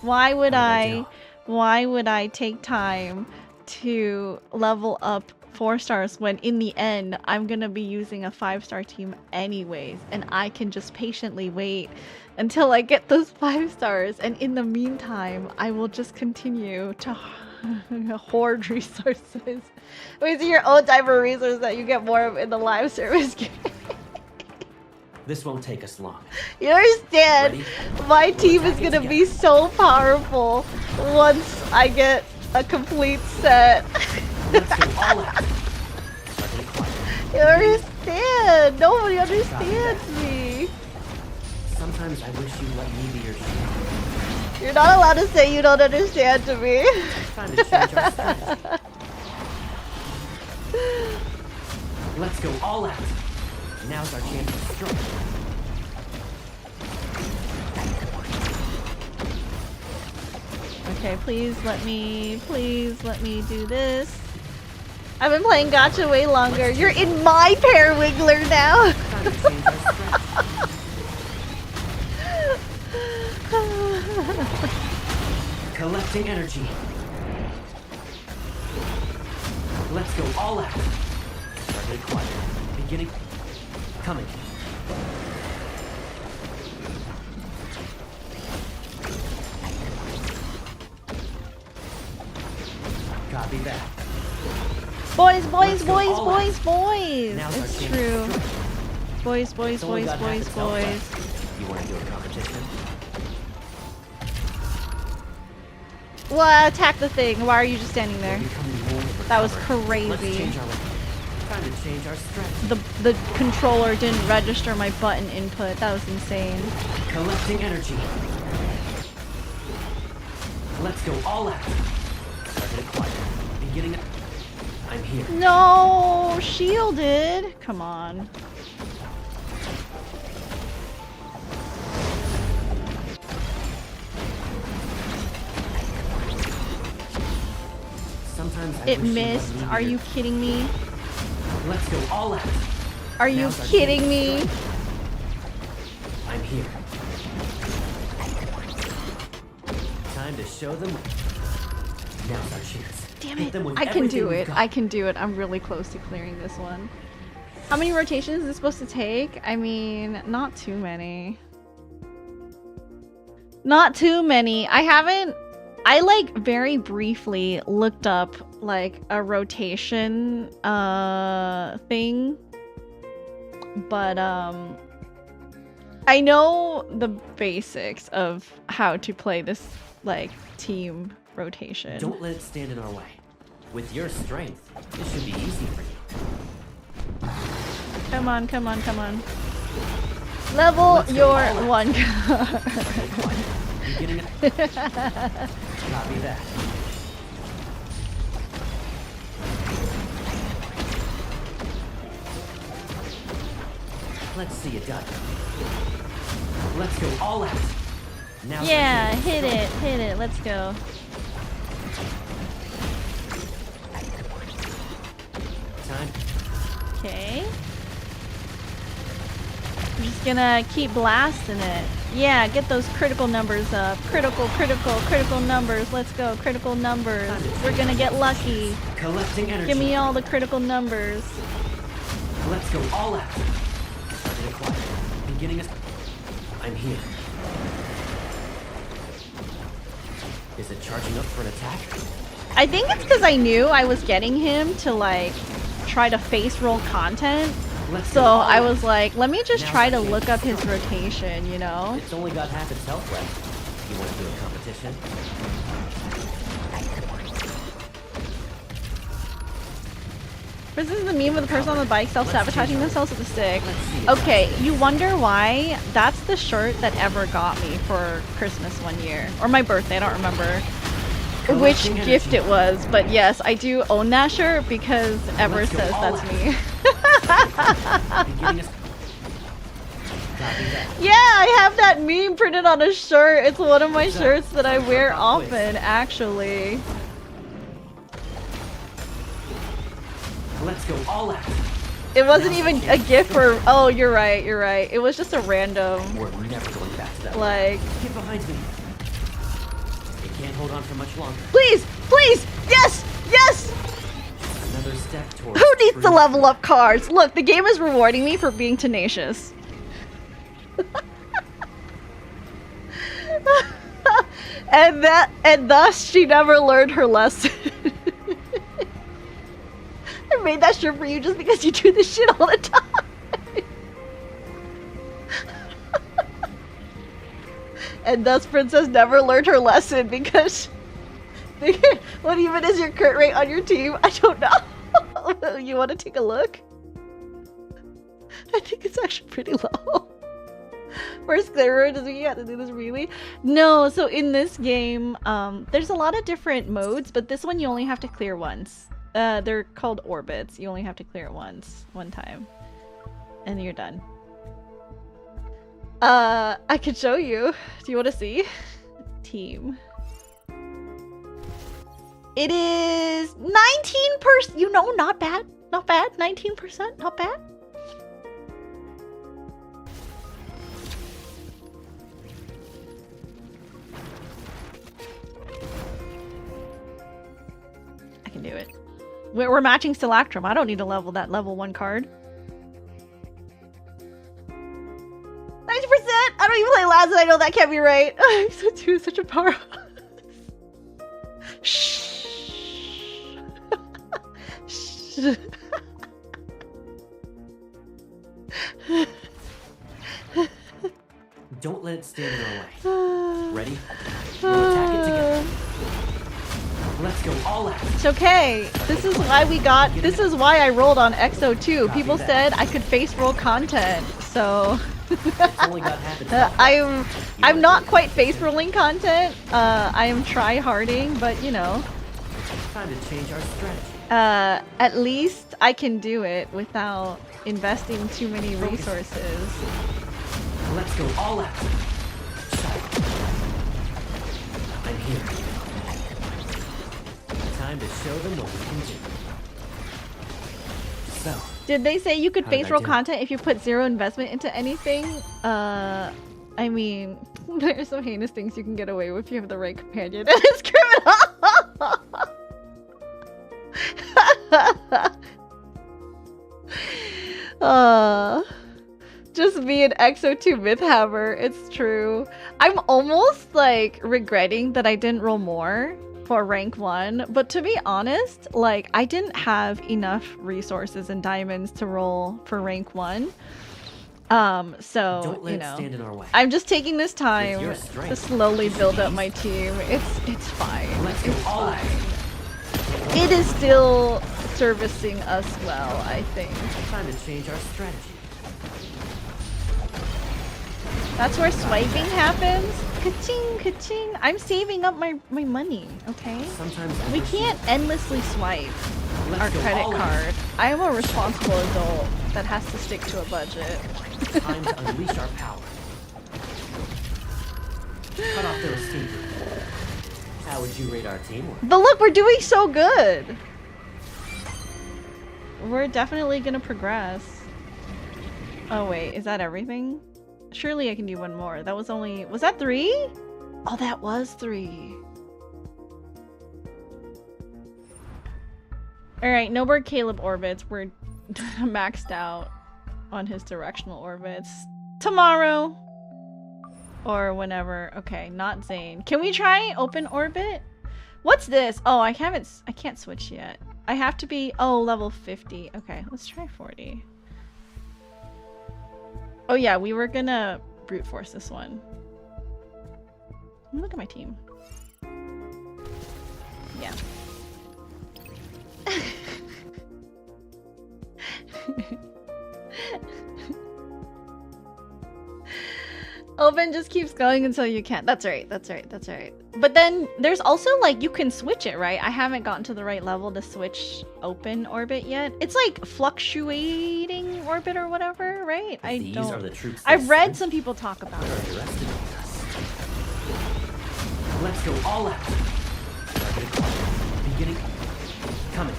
Why would I take time to level up 4 stars when in the end I'm gonna be using a 5-star team anyways, and I can just patiently wait until I get those 5 stars, and in the meantime I will just continue to hoard resources. Wait, so your own type of resource that you get more of in the live service game. This won't take us long. You understand? Ready? My team is gonna be so powerful once I get a complete set. Let's go all out. You understand? Nobody understands me. Sometimes I wish you'd let me be your shield. You're not allowed to say you don't understand to me. Time to change our strategy. Let's go all out. Now's our chance to strike. Okay, please let me do this. I've been playing Gacha way longer. You're in my Periwiggler now. Time to change our strategy. Collecting energy. Let's go all out. Starting quiet. Beginning. Coming. Copy that. Boys. It's true. Boys. You want to do a competition? Well, attack the thing. Why are you just standing there? That was crazy. Time to change our strategy. The controller didn't register my button input. That was insane. Collecting energy. Let's go all out. Starting quiet. Beginning. I'm here. No, shielded. Come on. Sometimes it missed. Are you kidding me? Let's go all out. Are you kidding me? I'm here. Time to show them. Now's our chance. Damn it. I can do it. I can do it. I'm really close to clearing this one. How many rotations is this supposed to take? I mean, not too many. Not too many. I like very briefly looked up like a rotation thing, but I know the basics of how to play this like team rotation. Don't let it stand in our way. With your strength, this should be easy for you. Come on. Level Let's go your all out. one card. Beginning of... Copy that. Let's see it done. Let's go all out. Now Yeah, hit it, let's go. Time. Okay. I'm just gonna keep blasting it. Yeah, get those critical numbers up. Critical numbers. Let's go, critical numbers. We're gonna get lucky. Collecting energy. Give me all the critical numbers. Let's go all out. Starting to quiet. Beginning of... I'm here. Is it charging up for an attack? I think it's because I knew I was getting him to like try to face roll content. Let's So go all I out. was like, let me just Now's try our to chance. look up his rotation, you know? It's only got half its health left. You want to do a competition? This is the meme of the person on the bike self-sabotaging themselves with a stick. Let's see it. Okay, you wonder why? That's the shirt that Ever got me for Christmas one year. Or my birthday, I don't remember which Collecting gift energy. it was. But yes, I do own that shirt because Ever Let's go says all that's out. me. Beginning of... Copy that. Yeah, I have that meme printed on a shirt. It's one of my shirts that I wear Please. often, actually. Let's go all out. It wasn't even a gift for... Oh, you're right, you're right. It was just a random, We're never going back to that. like... Get behind me. It can't hold on for much longer. Please! Please! Yes! Yes! Another step towards... Who needs to freedom. level up cards? Look, the game is rewarding me for being tenacious. and thus she never learned her lesson. I made that shirt for you just because you do this shit all the time. And thus Princess never learned her lesson because what even is your crit rate on your team? I don't know. You want to take a look? I think it's actually pretty low. First clearer, does he have to do this really? No, so in this game, there's a lot of different modes, but this one you only have to clear once. They're called orbits. You only have to clear it once, one time. And you're done. I could show you. Do you want to see? Team. It is 19%. You know, not bad. Not bad. 19%. Not bad. I can do it. We're matching Stalactrum. I don't need to level that level 1 card. 90%! I don't even play Lads and I know that can't be right. I'm such a powerhouse. Shh. Shh. Don't let it stand in our way. Ready? We'll attack it together. Let's go all out. It's okay. This is why we got. This is why I rolled on XO2. People said I could face roll content, so It's only got half its health left. I'm not quite face rolling content. I am try harding, but you know, Time to change our strategy. at least I can do it without investing too many resources. Let's go all out. I'm here. Time to show them what we can do. So, Did they say you could How did face I roll do? content if you put 0 investment into anything? I mean, there's some heinous things you can get away with if you have the right companion, and it's criminal! Just me and XO2 Mythhammer, it's true. I'm almost like regretting that I didn't roll more for rank 1, but to be honest, like I didn't have enough resources and diamonds to roll for rank 1. So don't let you it know, stand in our way. I'm just taking this time your to strength, slowly build up my team. It's fine. Let's go It's all out. fine. It is still servicing us well, I think. Time to change our strategy. That's where swiping happens? Ka-ching, ka-ching. I'm saving up my money, okay? Sometimes We can't endlessly swipe Let's our go credit all in. card. I am a responsible adult that has to stick to a budget. Time to unleash our power. Cut off their escape route. How would you rate our teamwork? But look, we're doing so good! We're definitely gonna progress. Oh wait, is that everything? Surely I can do one more. That was only... Was that 3? Oh, that was 3. Alright, Noberg Caleb orbits. We're maxed out on his directional orbits. Tomorrow! Or whenever. Okay, not Zane. Can we try open orbit? What's this? Oh, I can't switch yet. I have to be... Oh, level 50. Okay, let's try 40. Oh yeah, we were gonna brute force this one. Let me look at my team. Yeah. Open just keeps going until you can't. That's right, that's right, that's right. But then there's also like, you can switch it, right? I haven't gotten to the right level to switch open orbit yet. It's like fluctuating orbit or whatever, right? These are the troops I've that read sent. some people talk about They're it. underestimating us. Let's go all out. Target acquired. Beginning. Coming.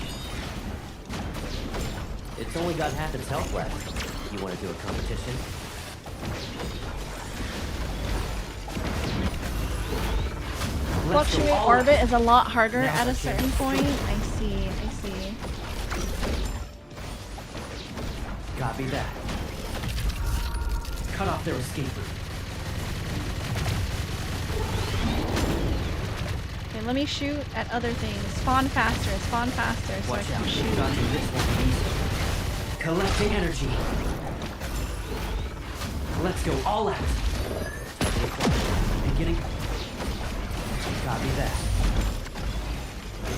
It's only got half its health left. You want to do a competition? Let's go Fluctuate all orbit out. is a lot harder Now at a I certain can't- point. I see, I see. Copy that. Cut off their escape route. Okay, let me shoot at other things. Spawn faster so Watch I can out. shoot. Dodging this one easy. Collecting energy. Let's go all out. Target acquired. Beginning. Copy that.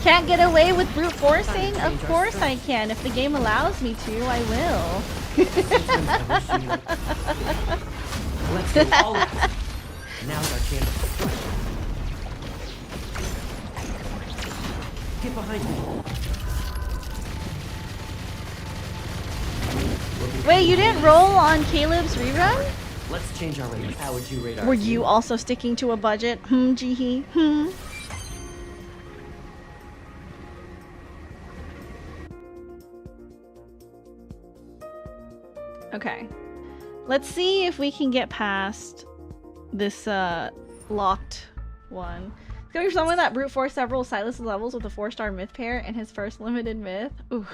Can't get away with brute forcing? Time to Of change our course I strategy. can. If the game allows me to, I will. Sometimes I wish you- Let's go all out. Now's our chance to strike. Get behind me. Wait, you didn't roll on Caleb's rerun? Let's change our rating. How would you rate our Were team? you also sticking to a budget? Jihi? Okay. Let's see if we can get past this locked one. It's gonna be someone that brute force several Silas levels with a 4-star myth pair and his first limited myth. Ooh.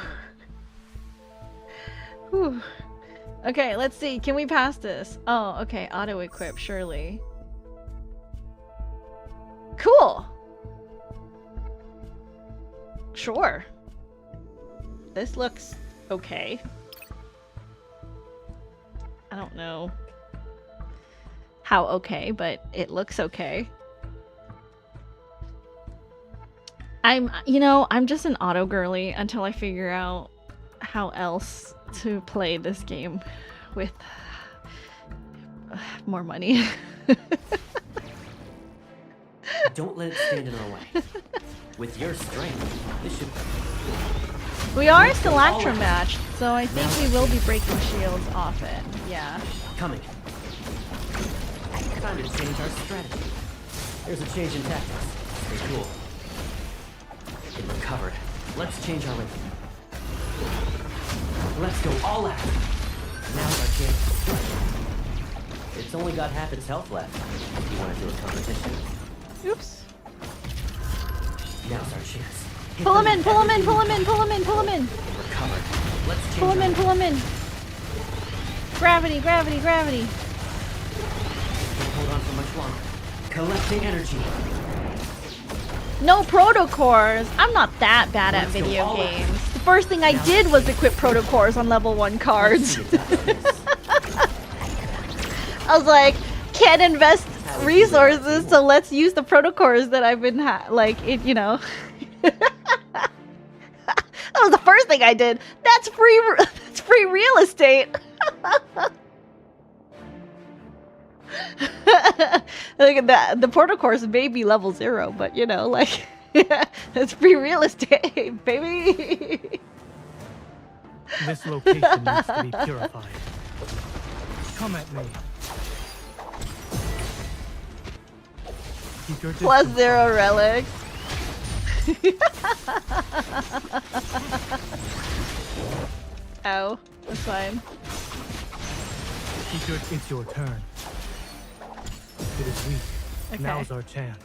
Whew. Okay, let's see. Can we pass this? Oh, okay. Auto equip, surely. Cool. Sure. This looks okay. I don't know how okay, but it looks okay. I'm just an auto girly until I figure out how else to play this game with more money. Don't let it stand in our way. With your strength, this should... We are Stalactra matched, so I think we will be breaking shields often. Yeah. Coming. Time to change our strategy. There's a change in tactics. Stay cool. Get recovered. Let's change our rhythm. Let's go all out. Now's our chance to strike. It's only got half its health left. You want to do a competition? Oops. Now's our chance. Hit Pull him them in, pull him in, everything pull him we in, pull him in, pull him in. can. Recovered. Let's change Pull him our in, pull him in. Gravity, gravity, gravity. Can't hold on for much longer. Collecting energy. No protocores. I'm not that bad at Let's go video all out. games. The first thing I did was equip protocores on level 1 cards. Let's see you dodge this. I was like, can't invest resources, so let's use the protocores that I've been That was the first thing I did. That's free real estate. Look at that. The portal course may be level 0, but you know, like, let's be realistic, baby. This location needs to be purified. Come at me. Keep your Plus distance 0 from me. relics. Ow, that's fine. It's your turn. It is weak. Okay. Now's our chance.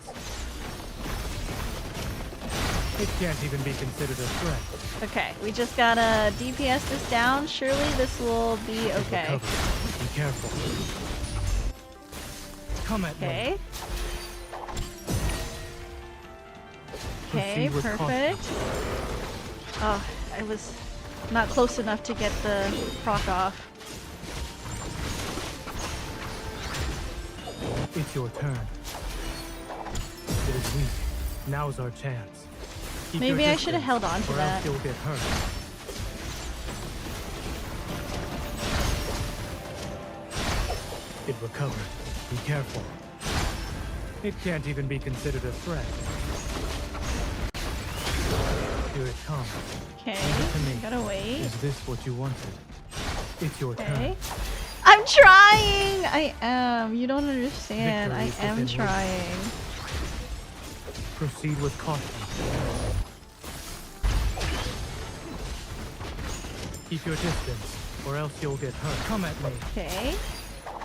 It can't even be considered a threat. Okay, we just gotta DPS this down. Surely this will be It okay. recovers. Be careful. Come at me. Okay. Okay, Proceed with perfect. Oh, I was not close enough to get the proc off. It's your turn. It is weak. Now's our chance. Keep your Maybe I should have distance, held on to or that. else you'll get hurt. It recovered. Be careful. It can't even be considered a threat. Here it comes. Okay, Leave it to me. gotta wait. Is this what you wanted? It's your Okay. turn. I'm trying! I am. You don't understand. Victory I is am within reach. trying. Proceed with caution. Keep your distance, or else you'll get hurt. Come at me. Okay.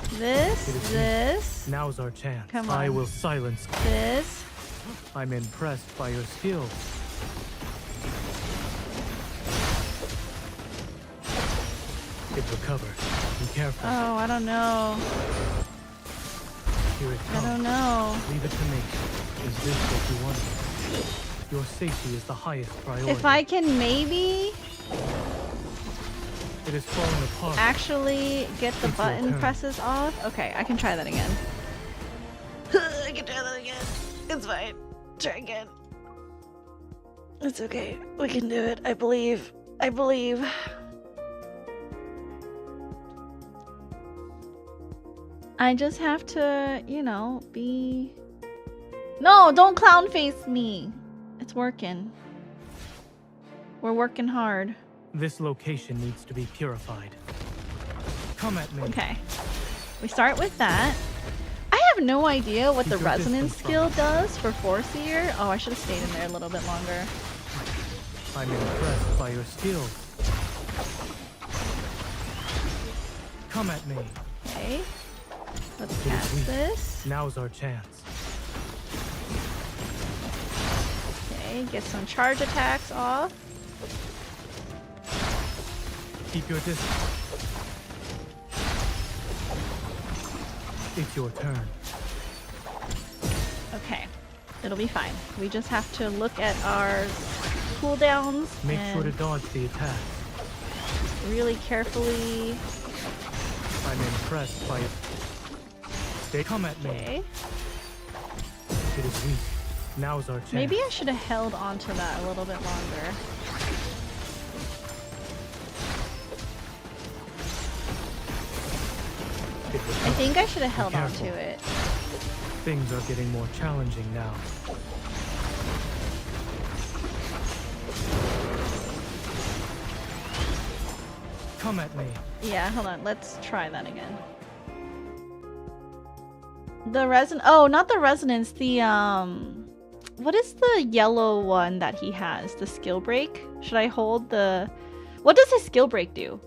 It This, is me. this, Now's our chance. Come I on. will silence. this. I'm impressed by your skills. It recovered. Be careful. Oh, I don't know. Here it I comes. don't know. Leave it to me. Is this what you wanted? Your safety is the highest priority. If I can maybe It is falling apart. actually get the It's your button turn. presses off. Okay, I can try that again. I can try that again. It's fine. Try again. It's okay. We can do it. I believe. I believe. I just have to, you know, be... No, don't clown face me. It's working. We're working hard. This location needs to be purified. Come at me. Okay. We start with that. I have no idea what Keep the your resonance distance skill from does for Foreseer. Oh, I should have stayed in there a little bit longer. I'm impressed by your skills. Come at me. Okay. Let's It is cast weak. this. Now's our chance. Okay, get some charge attacks off. Keep your distance. It's your turn. Okay. It'll be fine. We just have to look at our cooldowns Make and sure to dodge the attack. really carefully. I'm impressed by it. Stay. Come at me. Okay. It is weak. Now's our chance. Maybe I should have held on to that a little bit longer. It I recovered. think I should have held on careful. to it. Things are getting more challenging now. Come at me. Yeah, hold on. Let's try that again. The oh, not the resonance, the what is the yellow one that he has? The skill break? Should I hold the what does his skill break do?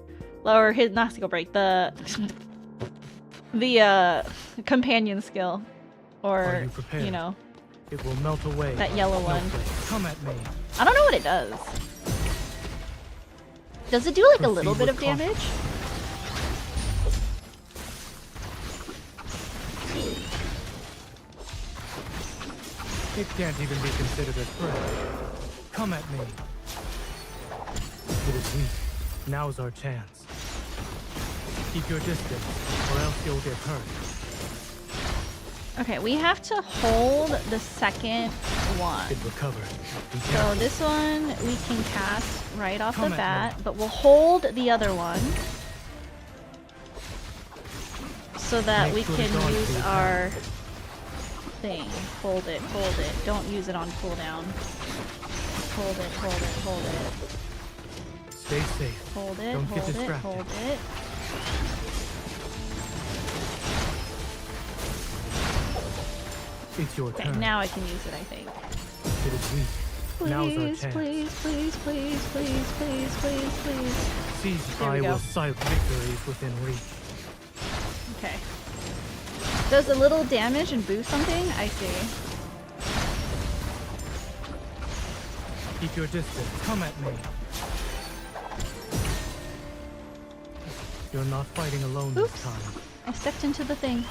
Or his not skill break, the companion skill. Are Or you prepared? you know, It will melt away. that yellow one. Snowflake. Come at me. I don't know what it does. Does it do like a Proceed little bit with of caution. damage? It can't even be considered a threat. Come at me. It is weak. Now's our chance. Keep your distance, or else you'll get hurt. Okay, we have to hold the second one. It recovered. Be So careful. this one we can cast right off Come the at bat, but we'll hold the other one. so that Make we sure can to dodge use the our thing. Hold it, hold it. Don't use it on cooldown. Hold it, hold it, hold it. Stay safe. Hold it, Don't get hold it, distracted. hold it. It's your Okay, turn. now I can use it, I think. It is weak. Now's our Please, chance. please, please, please, please, please, please, please. Seize. There we I go. will silence. Victory is within reach. Okay. Does a little damage and boost something? I see. Keep your distance. Come at me. You're not fighting alone Oops. this time. I stepped into the thing.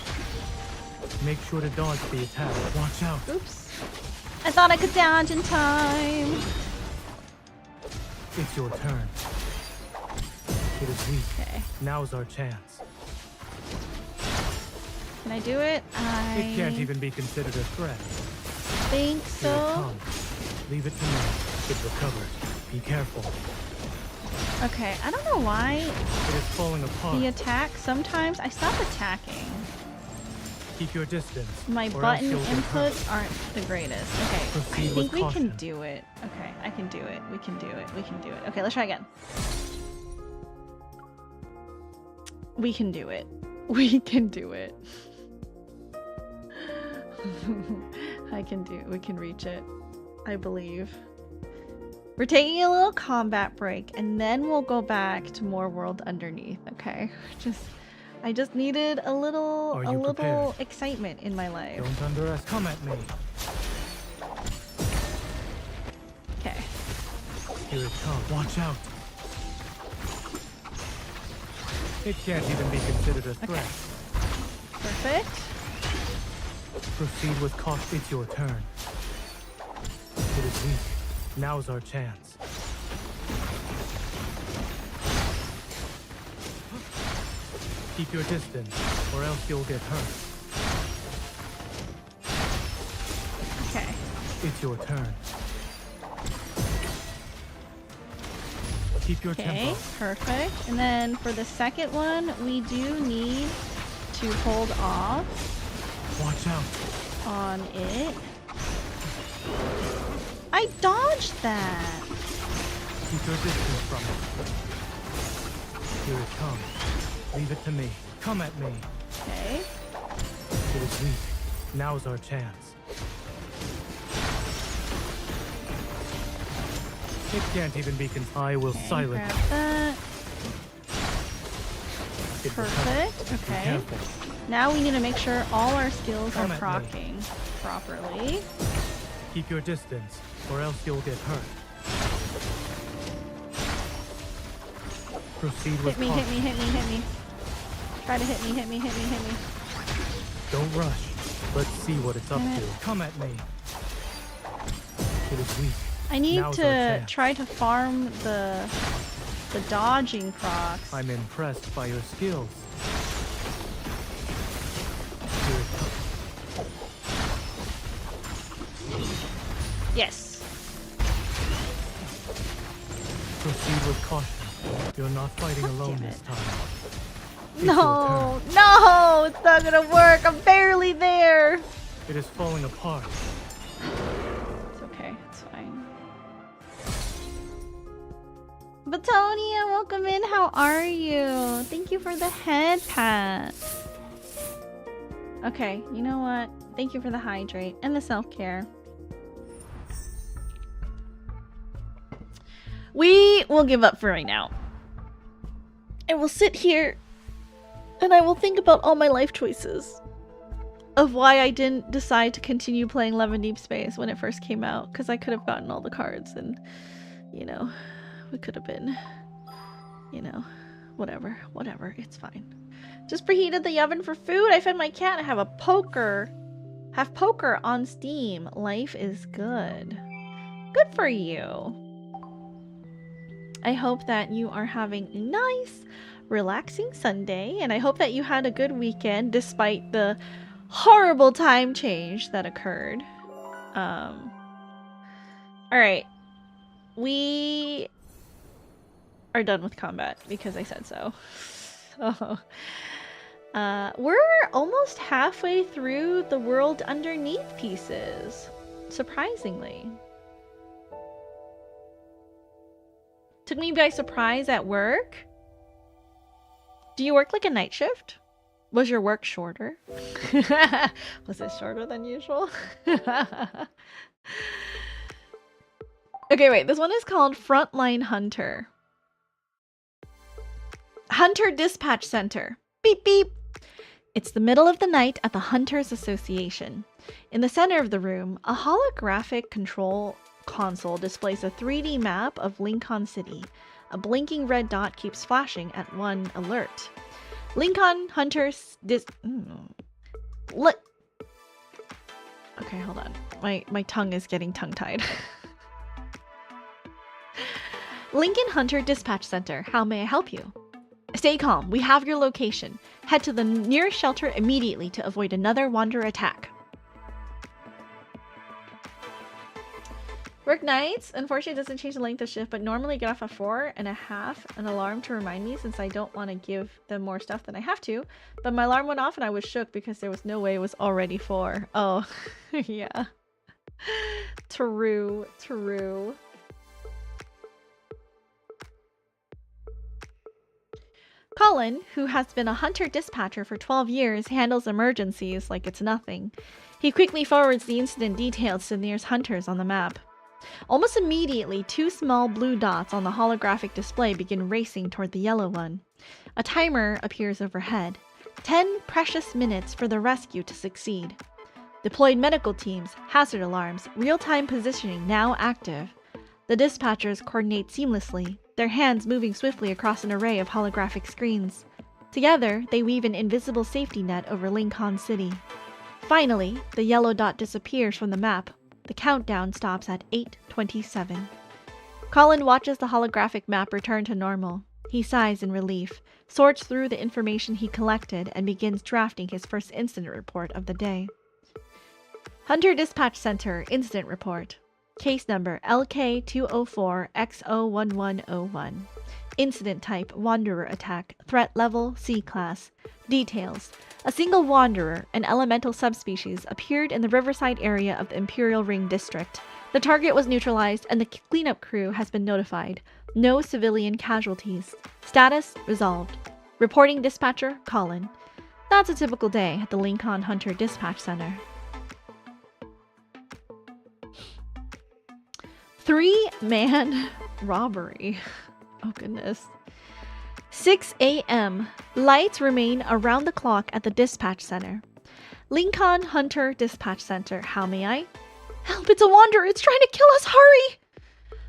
Make sure to dodge the attack. Watch out. Oops. I thought I could dodge in time. It's your turn. It is weak. Okay. Now's our chance. Can I do it? It can't even be considered a threat. think Here it so. comes. Leave it to me. It recovered. Be careful. Okay, I don't know why It is falling apart. the attack, sometimes I stop attacking. Keep your distance. My or else button you'll get hurt. inputs aren't the greatest. Okay, I Proceed think with we can caution. do it. Okay, I can do it. We can do it. We can do it. Okay, let's try again. We can do it. We can do it. We can reach it. I believe. We're taking a little combat break and then we'll go back to more World Underneath, okay? I just needed a little Are you prepared? excitement in my life. Don't underestimate. Come at me. Okay. Here it comes. Watch out. It can't even be considered a threat. Perfect. Proceed with caution. It's your turn. It is weak. Now's our chance. Keep your distance, or else you'll get hurt. Okay. It's your turn. Keep your Okay, tempo. perfect. And then for the second one, we do need to hold off Watch out. on it. I dodged that. Keep your distance from it. Here it comes. Leave it to me. Come at me. Okay. It is weak. Now's our chance. It can't even be I will Okay, silence. grab that. It will Perfect. cover. Be Okay. careful. Now we need to make sure all our skills are Come at me. proccing properly. Keep your distance, or else you'll get hurt. Proceed with Hit me, caution. hit me, hit me, hit me. Try to hit me, hit me, hit me, hit me. Don't rush. Let's see what it's up Damn to. it. Come at me. It is weak. I need Now's our to chance. try to farm the dodging procs. I'm impressed by your skills. Here it comes. Yes. Proceed with caution. You're not fighting alone damn this it. time. It's your No, no, it's not gonna work. I'm barely there. turn. It is falling apart. It's okay. It's fine. Batonia, welcome in. How are you? Thank you for the head pat. Okay, you know what? Thank you for the hydrate and the self-care. We will give up for right now. I will sit here and I will think about all my life choices of why I didn't decide to continue playing Love in Deep Space when it first came out, because I could have gotten all the cards and, you know, we could have been, you know, whatever, it's fine. Just preheated the oven for food. I fed my cat and have poker on Steam. Life is good. Good for you. I hope that you are having a nice, relaxing Sunday, and I hope that you had a good weekend despite the horrible time change that occurred. Alright. We are done with combat because I said so. So, We're almost halfway through the world underneath pieces. Surprisingly. Took me by surprise at work. Do you work like a night shift? Was your work shorter? Was it shorter than usual? Okay, wait. This one is called Frontline Hunter. Hunter Dispatch Center. Beep, beep. It's the middle of the night at the Hunters Association. In the center of the room, a holographic control console displays a 3D map of Lincoln City. A blinking red dot keeps flashing at one alert. Lincoln Hunters Okay, hold on. My tongue is getting tongue-tied. Lincoln Hunter Dispatch Center. How may I help you? Stay calm. We have your location. Head to the nearest shelter immediately to avoid another Wanderer attack. Work nights. Unfortunately, it doesn't change the length of shift, but normally get off at 4:30. An alarm to remind me since I don't want to give them more stuff than I have to. But my alarm went off and I was shook because there was no way it was already 4. Oh, yeah. True, true. Colin, who has been a hunter dispatcher for 12 years, handles emergencies like it's nothing. He quickly forwards the incident details to the nearest hunters on the map. Almost immediately, 2 small blue dots on the holographic display begin racing toward the yellow one. A timer appears overhead. 10 precious minutes for the rescue to succeed. Deployed medical teams, hazard alarms, real-time positioning now active. The dispatchers coordinate seamlessly, their hands moving swiftly across an array of holographic screens. Together, they weave an invisible safety net over Lincoln City. Finally, the yellow dot disappears from the map. The countdown stops at 8:27. Colin watches the holographic map return to normal. He sighs in relief, sorts through the information he collected, and begins drafting his first incident report of the day. Hunter Dispatch Center Incident Report. Case number LK204X01101. Incident type Wanderer attack. Threat level C-class. Details. A single Wanderer, an elemental subspecies, appeared in the riverside area of the Imperial Ring District. The target was neutralized and the cleanup crew has been notified. No civilian casualties. Status resolved. Reporting dispatcher Colin. That's a typical day at the Lincoln Hunter Dispatch Center. 3-man robbery. Oh goodness. 6 a.m. Lights remain around the clock at the dispatch center. Lincoln Hunter Dispatch Center. How may I? Help, it's a Wanderer. It's trying to kill us. Hurry!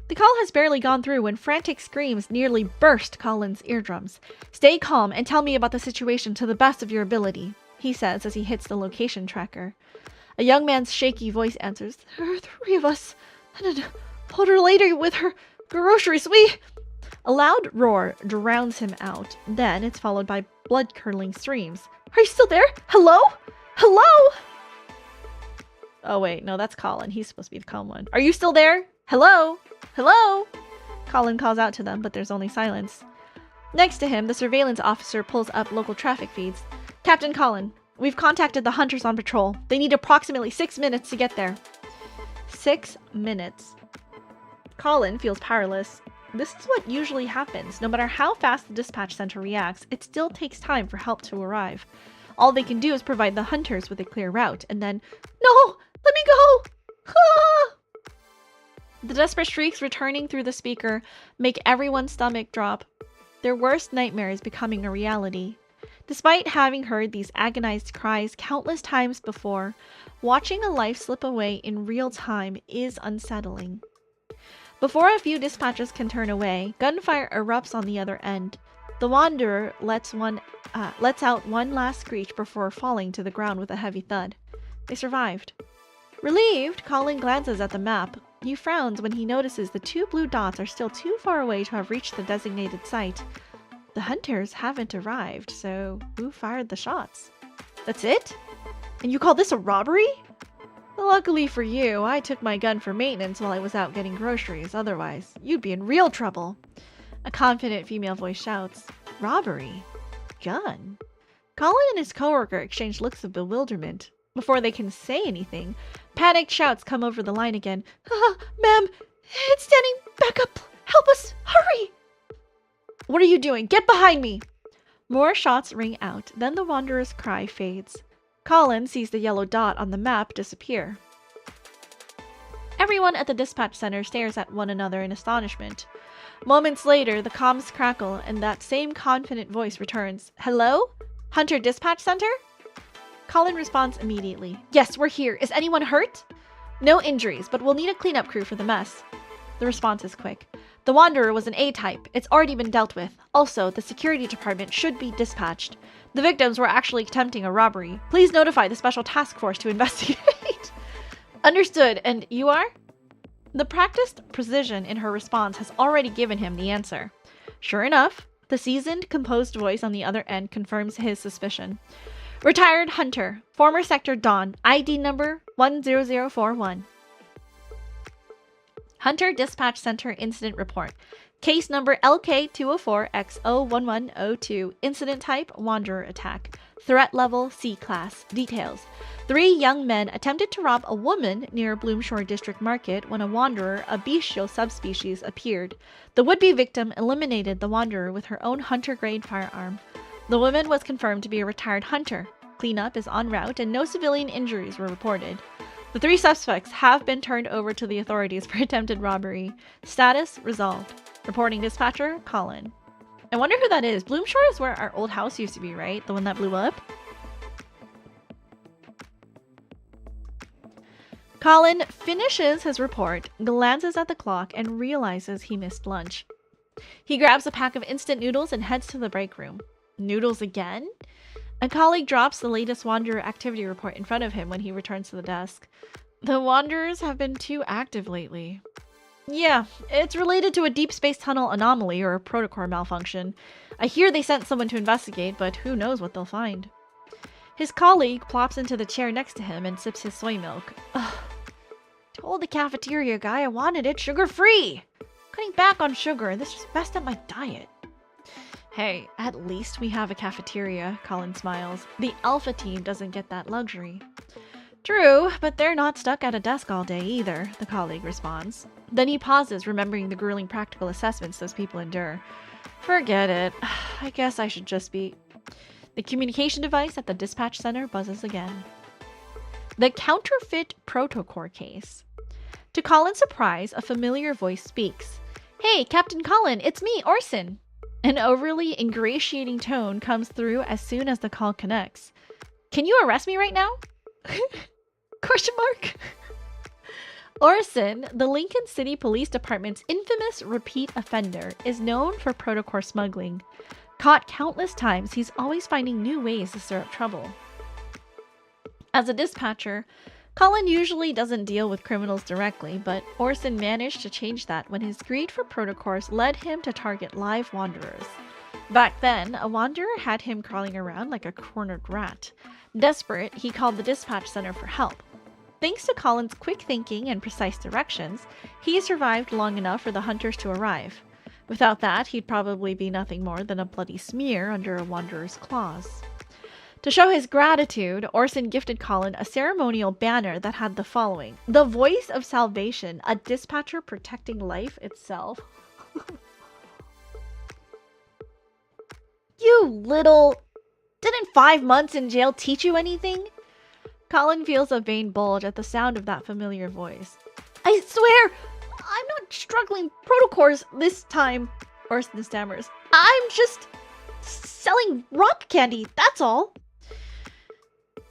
The call has barely gone through when frantic screams nearly burst Colin's eardrums. Stay calm and tell me about the situation to the best of your ability, he says as he hits the location tracker. A young man's shaky voice answers. There are 3 of us and an older lady with her groceries. A loud roar drowns him out. Then it's followed by blood-curdling screams. Are you still there? Hello? Hello? Oh wait, no, that's Colin. He's supposed to be the calm one. Are you still there? Hello? Hello? Colin calls out to them, but there's only silence. Next to him, the surveillance officer pulls up local traffic feeds. Captain Colin, we've contacted the hunters on patrol. They need approximately 6 minutes to get there. 6 minutes. Colin feels powerless. This is what usually happens. No matter how fast the dispatch center reacts, it still takes time for help to arrive. All they can do is provide the hunters with a clear route, and then, no! Let me go! Ah! The desperate shrieks returning through the speaker make everyone's stomach drop. Their worst nightmare is becoming a reality. Despite having heard these agonized cries countless times before, watching a life slip away in real time is unsettling. Before a few dispatchers can turn away, gunfire erupts on the other end. The Wanderer lets out one last screech before falling to the ground with a heavy thud. They survived. Relieved, Colin glances at the map. He frowns when he notices the 2 blue dots are still too far away to have reached the designated site. The hunters haven't arrived, so who fired the shots? That's it? And you call this a robbery? Luckily for you, I took my gun for maintenance while I was out getting groceries. Otherwise, you'd be in real trouble. A confident female voice shouts. Robbery? Gun? Colin and his coworker exchange looks of bewilderment. Before they can say anything, panicked shouts come over the line again. Ma'am, it's standing back up. Help us, hurry! What are you doing? Get behind me! More shots ring out, then the Wanderer's cry fades. Colin sees the yellow dot on the map disappear. Everyone at the dispatch center stares at one another in astonishment. Moments later, the comms crackle and that same confident voice returns. Hello? Hunter Dispatch Center? Colin responds immediately. Yes, we're here. Is anyone hurt? No injuries, but we'll need a cleanup crew for the mess. The response is quick. The Wanderer was an A-type. It's already been dealt with. Also, the security department should be dispatched. The victims were actually attempting a robbery. Please notify the special task force to investigate. Understood. And you are? The practiced precision in her response has already given him the answer. Sure enough, the seasoned, composed voice on the other end confirms his suspicion. Retired Hunter, former Sector Dawn, ID number 10041. Hunter Dispatch Center Incident Report. Case number LK204X01102. Incident type, Wanderer attack. Threat level, C-class. Details. 3 young men attempted to rob a woman near Bloomshore District Market when a Wanderer, a bestial subspecies, appeared. The would-be victim eliminated the Wanderer with her own hunter-grade firearm. The woman was confirmed to be a retired hunter. Cleanup is en route and no civilian injuries were reported. The 3 suspects have been turned over to the authorities for attempted robbery. Status resolved. Reporting dispatcher, Colin. I wonder who that is. Bloomshore is where our old house used to be, right? The one that blew up? Colin finishes his report, glances at the clock, and realizes he missed lunch. He grabs a pack of instant noodles and heads to the break room. Noodles again? A colleague drops the latest Wanderer activity report in front of him when he returns to the desk. The Wanderers have been too active lately. Yeah, it's related to a deep space tunnel anomaly or a protocol malfunction. I hear they sent someone to investigate, but who knows what they'll find. His colleague plops into the chair next to him and sips his soy milk. Ugh. Told the cafeteria guy I wanted it sugar-free. Cutting back on sugar, this just messed up my diet. Hey, at least we have a cafeteria, Colin smiles. The Alpha team doesn't get that luxury. True, but they're not stuck at a desk all day either, the colleague responds. Then he pauses, remembering the grueling practical assessments those people endure. Forget it. I guess I should just be... The communication device at the dispatch center buzzes again. The counterfeit protocore case. To Colin's surprise, a familiar voice speaks. Hey, Captain Colin, it's me, Orson. An overly ingratiating tone comes through as soon as the call connects. Can you arrest me right now? Question mark? Orson, the Lincoln City Police Department's infamous repeat offender, is known for protocore smuggling. Caught countless times, he's always finding new ways to stir up trouble. As a dispatcher, Colin usually doesn't deal with criminals directly, but Orson managed to change that when his greed for protocores led him to target live wanderers. Back then, a wanderer had him crawling around like a cornered rat. Desperate, he called the dispatch center for help. Thanks to Colin's quick thinking and precise directions, he survived long enough for the hunters to arrive. Without that, he'd probably be nothing more than a bloody smear under a wanderer's claws. To show his gratitude, Orson gifted Colin a ceremonial banner that had the following: "The voice of salvation, a dispatcher protecting life itself." You little... Didn't 5 months in jail teach you anything? Colin feels a vein bulge at the sound of that familiar voice. I swear, I'm not struggling protocores this time, Orson stammers. I'm just selling rock candy, that's all.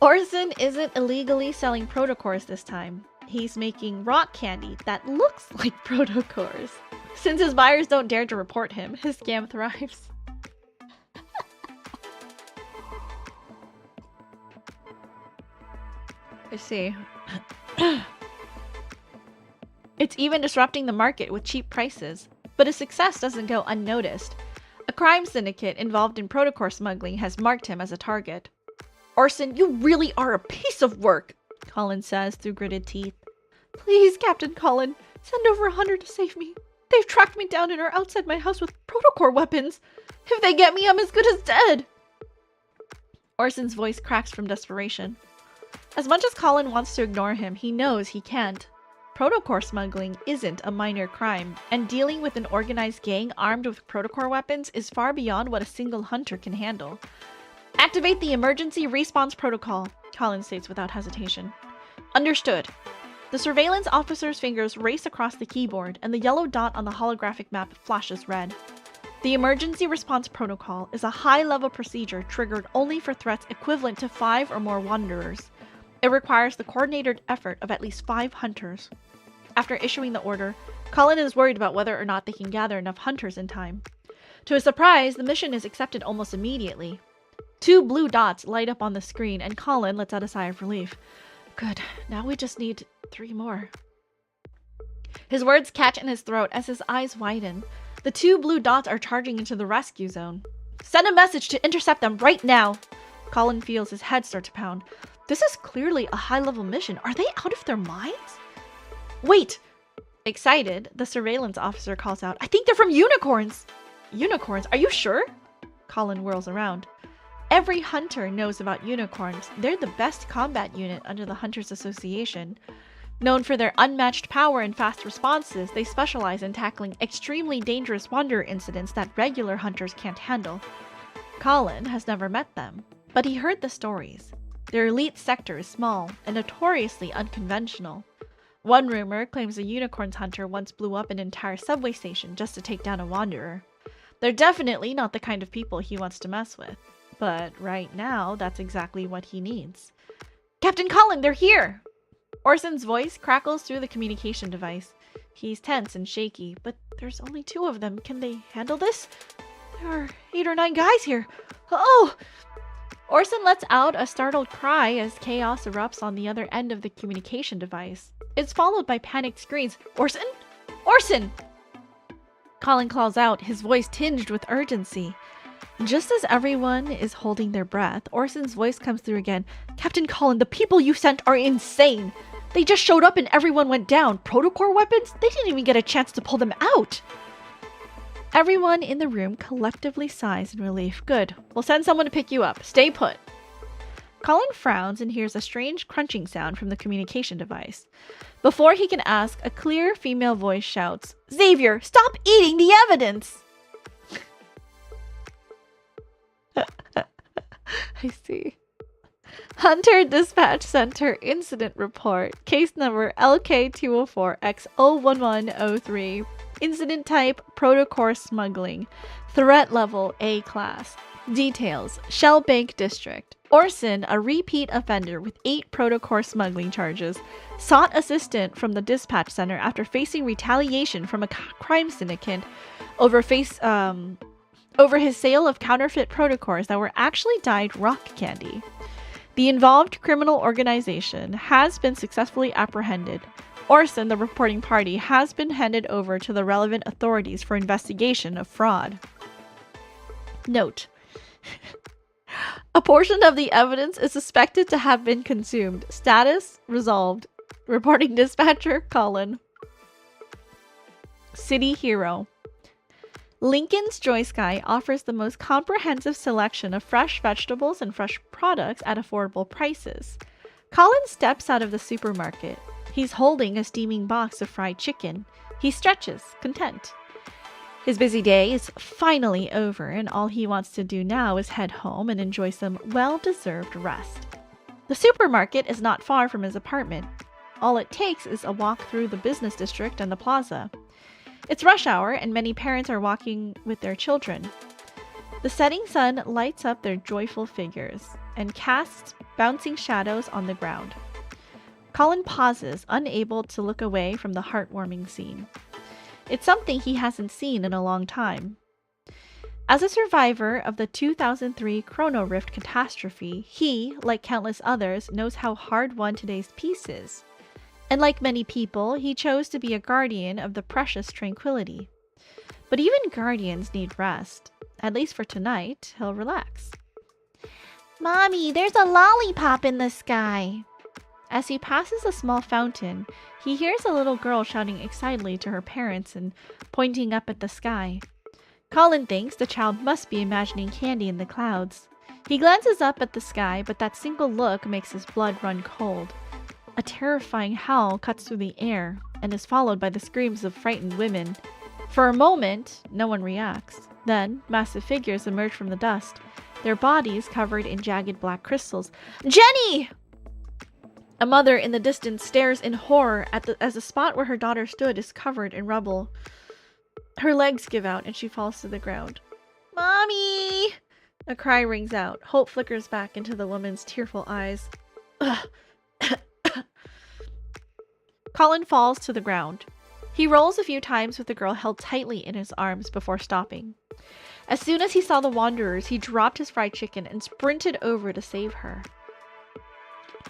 Orson isn't illegally selling protocores this time. He's making rock candy that looks like protocores. Since his buyers don't dare to report him, his scam thrives. I see. It's even disrupting the market with cheap prices. But his success doesn't go unnoticed. A crime syndicate involved in protocore smuggling has marked him as a target. Orson, you really are a piece of work, Colin says through gritted teeth. Please, Captain Colin, send over 100 to save me. They've tracked me down and are outside my house with protocore weapons. If they get me, I'm as good as dead. Orson's voice cracks from desperation. As much as Colin wants to ignore him, he knows he can't. Protocore smuggling isn't a minor crime, and dealing with an organized gang armed with protocore weapons is far beyond what a single hunter can handle. Activate the emergency response protocol, Colin states without hesitation. Understood. The surveillance officer's fingers race across the keyboard, and the yellow dot on the holographic map flashes red. The emergency response protocol is a high-level procedure triggered only for threats equivalent to 5 or more wanderers. It requires the coordinated effort of at least 5 hunters. After issuing the order, Colin is worried about whether or not they can gather enough hunters in time. To his surprise, the mission is accepted almost immediately. 2 blue dots light up on the screen, and Colin lets out a sigh of relief. Good, now we just need 3 more. His words catch in his throat as his eyes widen. The 2 blue dots are charging into the rescue zone. Send a message to intercept them right now! Colin feels his head start to pound. This is clearly a high-level mission. Are they out of their minds? Wait! Excited, the surveillance officer calls out, I think they're from unicorns! Unicorns? Are you sure? Colin whirls around. Every hunter knows about unicorns. They're the best combat unit under the Hunters Association. Known for their unmatched power and fast responses, they specialize in tackling extremely dangerous wanderer incidents that regular hunters can't handle. Colin has never met them, but he heard the stories. Their elite sector is small and notoriously unconventional. One rumor claims a unicorns hunter once blew up an entire subway station just to take down a wanderer. They're definitely not the kind of people he wants to mess with, but right now that's exactly what he needs. Captain Colin, they're here! Orson's voice crackles through the communication device. He's tense and shaky, but there's only 2 of them. Can they handle this? There are 8 or 9 guys here. Oh! Orson lets out a startled cry as chaos erupts on the other end of the communication device. It's followed by panicked screams. Orson? Orson! Colin calls out, his voice tinged with urgency. Just as everyone is holding their breath, Orson's voice comes through again. Captain Colin, the people you sent are insane! They just showed up and everyone went down. Protocore weapons? They didn't even get a chance to pull them out! Everyone in the room collectively sighs in relief. Good. We'll send someone to pick you up. Stay put. Colin frowns and hears a strange crunching sound from the communication device. Before he can ask, a clear female voice shouts, Xavier, stop eating the evidence! I see. Hunter Dispatch Center Incident Report. Case number LK204X01103. Incident type, protocore smuggling. Threat level, A class. Details, Shell Bank District. Orson, a repeat offender with 8 protocore smuggling charges, sought assistance from the dispatch center after facing retaliation from a crime syndicate over his sale of counterfeit protocores that were actually dyed rock candy. The involved criminal organization has been successfully apprehended. Orson, the reporting party, has been handed over to the relevant authorities for investigation of fraud. Note: a portion of the evidence is suspected to have been consumed. Status resolved. Reporting dispatcher Colin. City Hero. Lincoln's Joy Sky offers the most comprehensive selection of fresh vegetables and fresh products at affordable prices. Colin steps out of the supermarket. He's holding a steaming box of fried chicken. He stretches, content. His busy day is finally over, and all he wants to do now is head home and enjoy some well-deserved rest. The supermarket is not far from his apartment. All it takes is a walk through the business district and the plaza. It's rush hour, and many parents are walking with their children. The setting sun lights up their joyful figures and casts bouncing shadows on the ground. Colin pauses, unable to look away from the heartwarming scene. It's something he hasn't seen in a long time. As a survivor of the 2003 Chrono Rift catastrophe, he, like countless others, knows how hard-won today's peace is. And like many people, he chose to be a guardian of the precious tranquility. But even guardians need rest. At least for tonight, he'll relax. Mommy, there's a lollipop in the sky! As he passes a small fountain, he hears a little girl shouting excitedly to her parents and pointing up at the sky. Colin thinks the child must be imagining candy in the clouds. He glances up at the sky, but that single look makes his blood run cold. A terrifying howl cuts through the air and is followed by the screams of frightened women. For a moment, no one reacts. Then, massive figures emerge from the dust, their bodies covered in jagged black crystals. Jenny! A mother in the distance stares in horror as the spot where her daughter stood is covered in rubble. Her legs give out and she falls to the ground. Mommy! A cry rings out. Hope flickers back into the woman's tearful eyes. Colin falls to the ground. He rolls a few times with the girl held tightly in his arms before stopping. As soon as he saw the wanderers, he dropped his fried chicken and sprinted over to save her.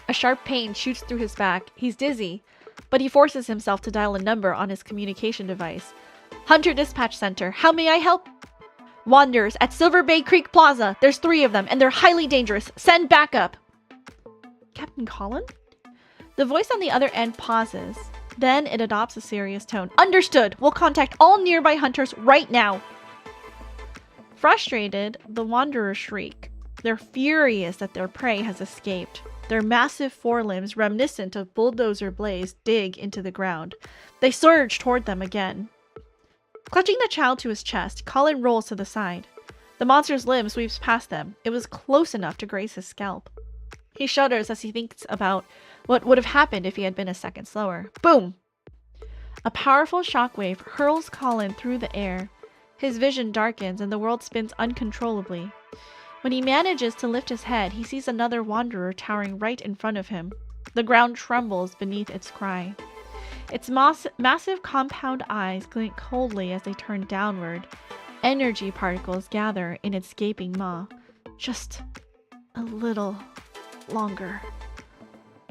A sharp pain shoots through his back. He's dizzy, but he forces himself to dial a number on his communication device. Hunter Dispatch Center, how may I help? Wanderers at Silver Bay Creek Plaza. There's 3 of them, and they're highly dangerous. Send backup. Captain Colin? The voice on the other end pauses. Then it adopts a serious tone. Understood. We'll contact all nearby hunters right now. Frustrated, the wanderers shriek. They're furious that their prey has escaped. Their massive forelimbs, reminiscent of bulldozer blades, dig into the ground. They surge toward them again. Clutching the child to his chest, Colin rolls to the side. The monster's limb sweeps past them. It was close enough to graze his scalp. He shudders as he thinks about what would have happened if he had been a second slower. Boom! A powerful shockwave hurls Colin through the air. His vision darkens and the world spins uncontrollably. When he manages to lift his head, he sees another wanderer towering right in front of him. The ground trembles beneath its cry. Its massive compound eyes glint coldly as they turn downward. Energy particles gather in its gaping maw. Just a little longer.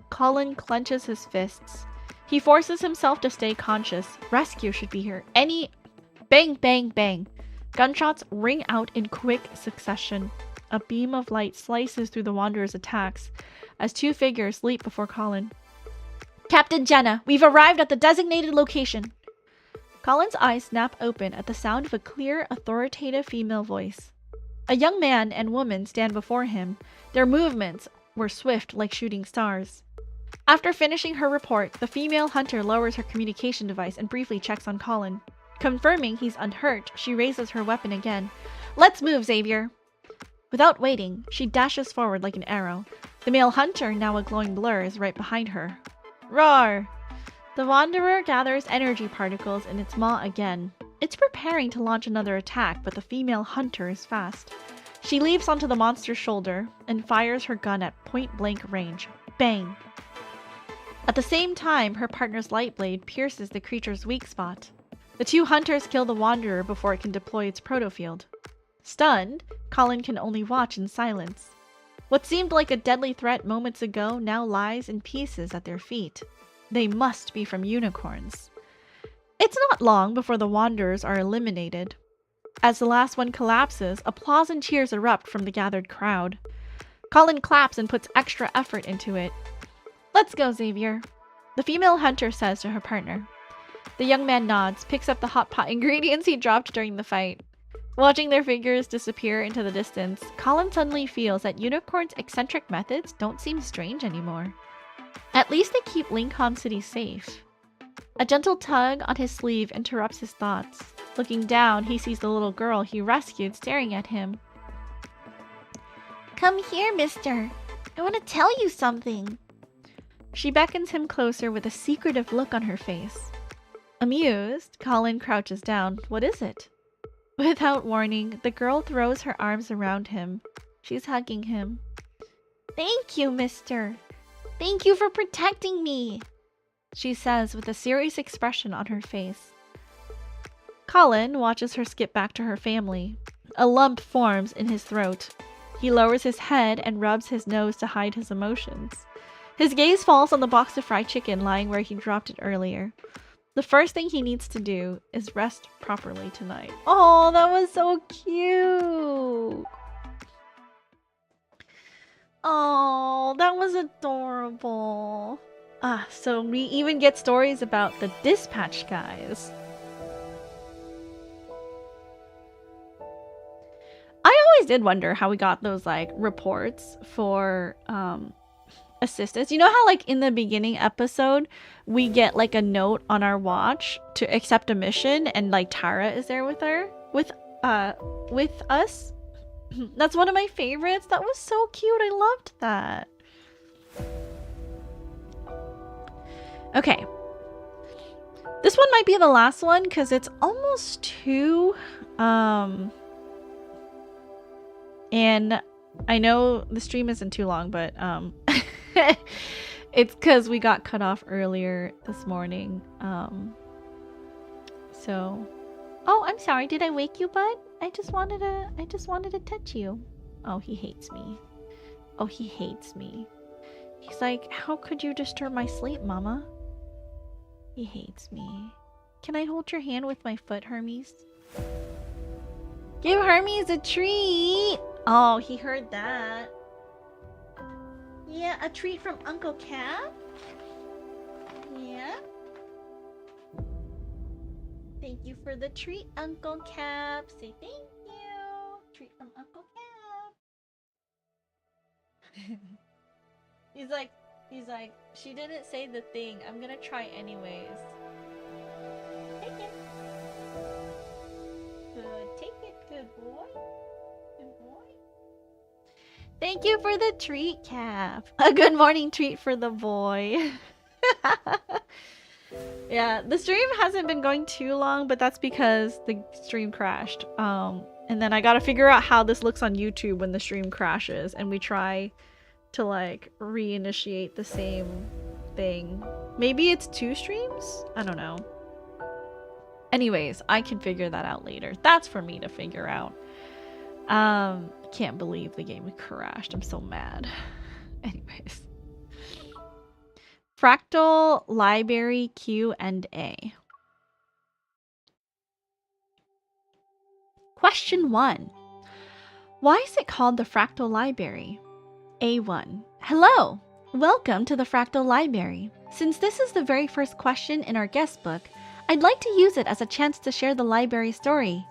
Colin clenches his fists. He forces himself to stay conscious. Rescue should be here. Bang, bang, bang. Gunshots ring out in quick succession. A beam of light slices through the Wanderer's attacks as 2 figures leap before Colin. Captain Jenna, we've arrived at the designated location. Colin's eyes snap open at the sound of a clear, authoritative female voice. A young man and woman stand before him. Their movements were swift like shooting stars. After finishing her report, the female hunter lowers her communication device and briefly checks on Colin. Confirming he's unhurt, she raises her weapon again. Let's move, Xavier! Without waiting, she dashes forward like an arrow. The male hunter, now a glowing blur, is right behind her. Roar! The Wanderer gathers energy particles in its maw again. It's preparing to launch another attack, but the female hunter is fast. She leaps onto the monster's shoulder and fires her gun at point-blank range. Bang! At the same time, her partner's light blade pierces the creature's weak spot. The 2 hunters kill the Wanderer before it can deploy its protofield. Stunned, Colin can only watch in silence. What seemed like a deadly threat moments ago now lies in pieces at their feet. They must be from unicorns. It's not long before the Wanderers are eliminated. As the last one collapses, applause and cheers erupt from the gathered crowd. Colin claps and puts extra effort into it. Let's go, Xavier, the female hunter says to her partner. The young man nods, picks up the hot pot ingredients he dropped during the fight. Watching their figures disappear into the distance, Colin suddenly feels that Unicorn's eccentric methods don't seem strange anymore. At least they keep Lincoln City safe. A gentle tug on his sleeve interrupts his thoughts. Looking down, he sees the little girl he rescued staring at him. Come here, mister. I want to tell you something. She beckons him closer with a secretive look on her face. Amused, Colin crouches down. What is it? Without warning, the girl throws her arms around him. She's hugging him. Thank you, mister. Thank you for protecting me, she says with a serious expression on her face. Colin watches her skip back to her family. A lump forms in his throat. He lowers his head and rubs his nose to hide his emotions. His gaze falls on the box of fried chicken lying where he dropped it earlier. The first thing he needs to do is rest properly tonight. Oh, that was so cute! Oh, that was adorable. So we even get stories about the dispatch guys. I always did wonder how we got those like reports for assistance. You know how like in the beginning episode we get like a note on our watch to accept a mission, and like Tara is there with us. That's one of my favorites. That was so cute. I loved that. Okay. This one might be the last one because it's almost 2. And I know the stream isn't too long, but it's because we got cut off earlier this morning. So, oh, I'm sorry. Did I wake you, bud? I just wanted to touch you. Oh, he hates me. Oh, he hates me. He's like, how could you disturb my sleep, Mama? He hates me. Can I hold your hand with my foot, Hermes? Give Hermes a treat! Oh, he heard that. Yeah, a treat from Uncle Cap? Yeah. Thank you for the treat, Uncle Cap. Say thank you. Treat from Uncle Cap. He's like, she didn't say the thing. I'm gonna try anyways. Take it. Good. Take it. Good boy. Good boy. Thank you for the treat, Cap. A good morning treat for the boy. Yeah, the stream hasn't been going too long, but that's because the stream crashed. And then I gotta figure out how this looks on YouTube when the stream crashes, and we try to like reinitiate the same thing. Maybe it's 2 streams? I don't know. Anyways, I can figure that out later. That's for me to figure out. Can't believe the game crashed. I'm so mad. Anyways. Fractal Library Q&A. Question 1. Why is it called the Fractal Library? A1. Hello! Welcome to the Fractal Library. Since this is the very first question in our guest book, I'd like to use it as a chance to share the library story.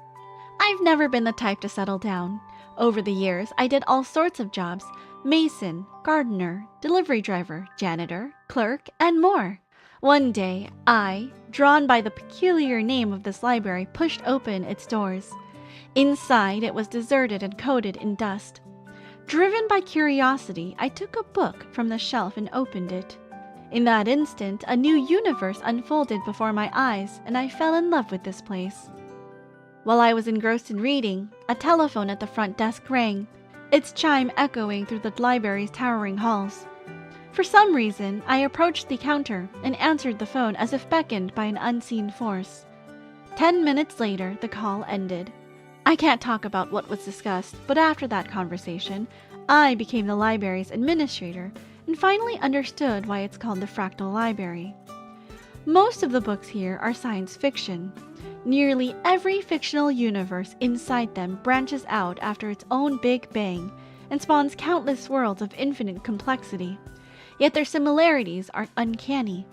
I've never been the type to settle down. Over the years, I did all sorts of jobs: mason, gardener, delivery driver, janitor, clerk, and more. One day, I, drawn by the peculiar name of this library, pushed open its doors. Inside, it was deserted and coated in dust. Driven by curiosity, I took a book from the shelf and opened it. In that instant, a new universe unfolded before my eyes, and I fell in love with this place. While I was engrossed in reading, a telephone at the front desk rang, its chime echoing through the library's towering halls. For some reason, I approached the counter and answered the phone as if beckoned by an unseen force. 10 minutes later, the call ended. I can't talk about what was discussed, but after that conversation, I became the library's administrator and finally understood why it's called the Fractal Library. Most of the books here are science fiction. Nearly every fictional universe inside them branches out after its own Big Bang and spawns countless worlds of infinite complexity. Yet their similarities are uncanny.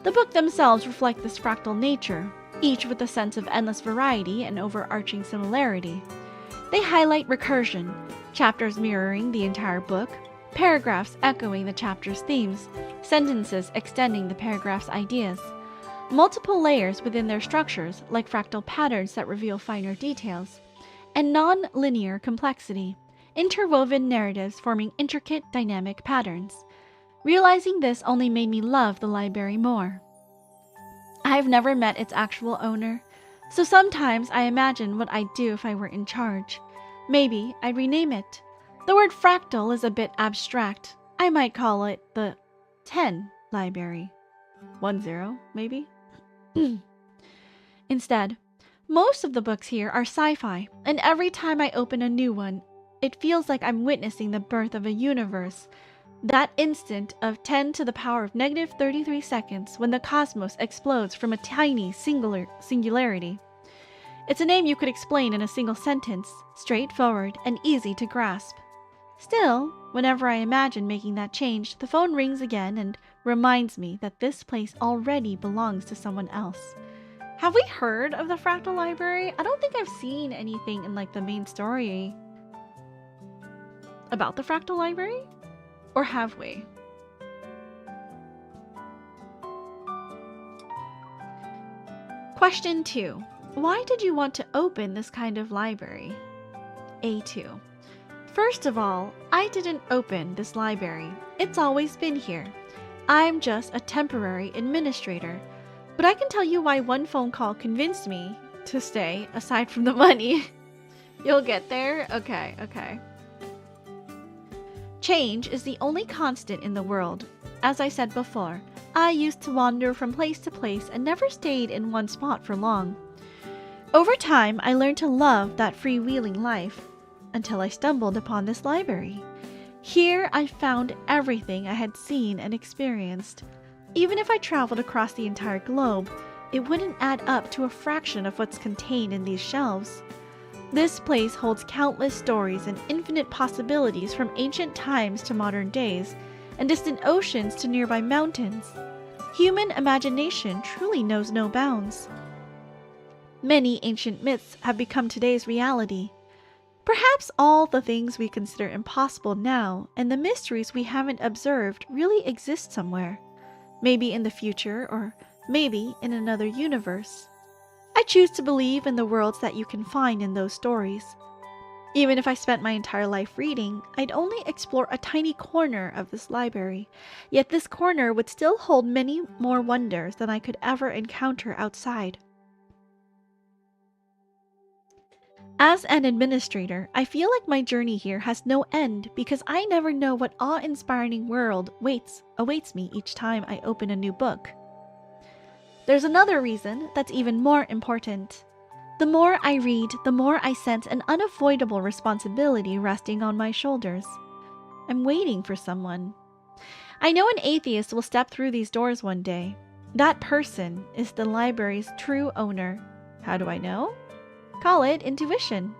The book themselves reflect this fractal nature, each with a sense of endless variety and overarching similarity. They highlight recursion, chapters mirroring the entire book, paragraphs echoing the chapter's themes, sentences extending the paragraph's ideas, multiple layers within their structures like fractal patterns that reveal finer details, and non-linear complexity, interwoven narratives forming intricate dynamic patterns. Realizing this only made me love the library more. I've never met its actual owner, so sometimes I imagine what I'd do if I were in charge. Maybe I'd rename it. The word fractal is a bit abstract. I might call it the 10 Library. 10, maybe? Instead, most of the books here are sci-fi, and every time I open a new one, it feels like I'm witnessing the birth of a universe. That instant of 10 to the power of negative 33 seconds when the cosmos explodes from a tiny singularity. It's a name you could explain in a single sentence, straightforward and easy to grasp. Still, whenever I imagine making that change, the phone rings again and reminds me that this place already belongs to someone else. Have we heard of the Fractal Library? I don't think I've seen anything in like the main story about the Fractal Library? Or have we? Question 2. Why did you want to open this kind of library? A2. First of all, I didn't open this library. It's always been here. I'm just a temporary administrator. But I can tell you why one phone call convinced me to stay, aside from the money. You'll get there? Okay. Change is the only constant in the world. As I said before, I used to wander from place to place and never stayed in one spot for long. Over time, I learned to love that freewheeling life, until I stumbled upon this library. Here I found everything I had seen and experienced. Even if I traveled across the entire globe, it wouldn't add up to a fraction of what's contained in these shelves. This place holds countless stories and infinite possibilities from ancient times to modern days, and distant oceans to nearby mountains. Human imagination truly knows no bounds. Many ancient myths have become today's reality. Perhaps all the things we consider impossible now and the mysteries we haven't observed really exist somewhere. Maybe in the future, or maybe in another universe. I choose to believe in the worlds that you can find in those stories. Even if I spent my entire life reading, I'd only explore a tiny corner of this library, yet this corner would still hold many more wonders than I could ever encounter outside. As an administrator, I feel like my journey here has no end because I never know what awe-inspiring world awaits me each time I open a new book. There's another reason that's even more important. The more I read, the more I sense an unavoidable responsibility resting on my shoulders. I'm waiting for someone. I know an atheist will step through these doors one day. That person is the library's true owner. How do I know? Call it intuition.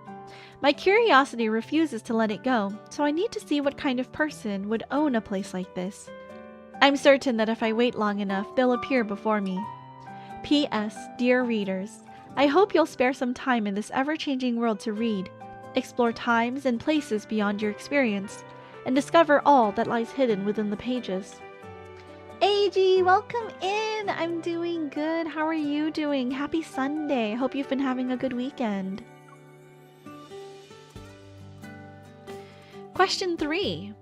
My curiosity refuses to let it go, so I need to see what kind of person would own a place like this. I'm certain that if I wait long enough, they'll appear before me. P.S. Dear readers, I hope you'll spare some time in this ever-changing world to read, explore times and places beyond your experience, and discover all that lies hidden within the pages. AG, welcome in! I'm doing good. How are you doing? Happy Sunday. Hope you've been having a good weekend. Question 3.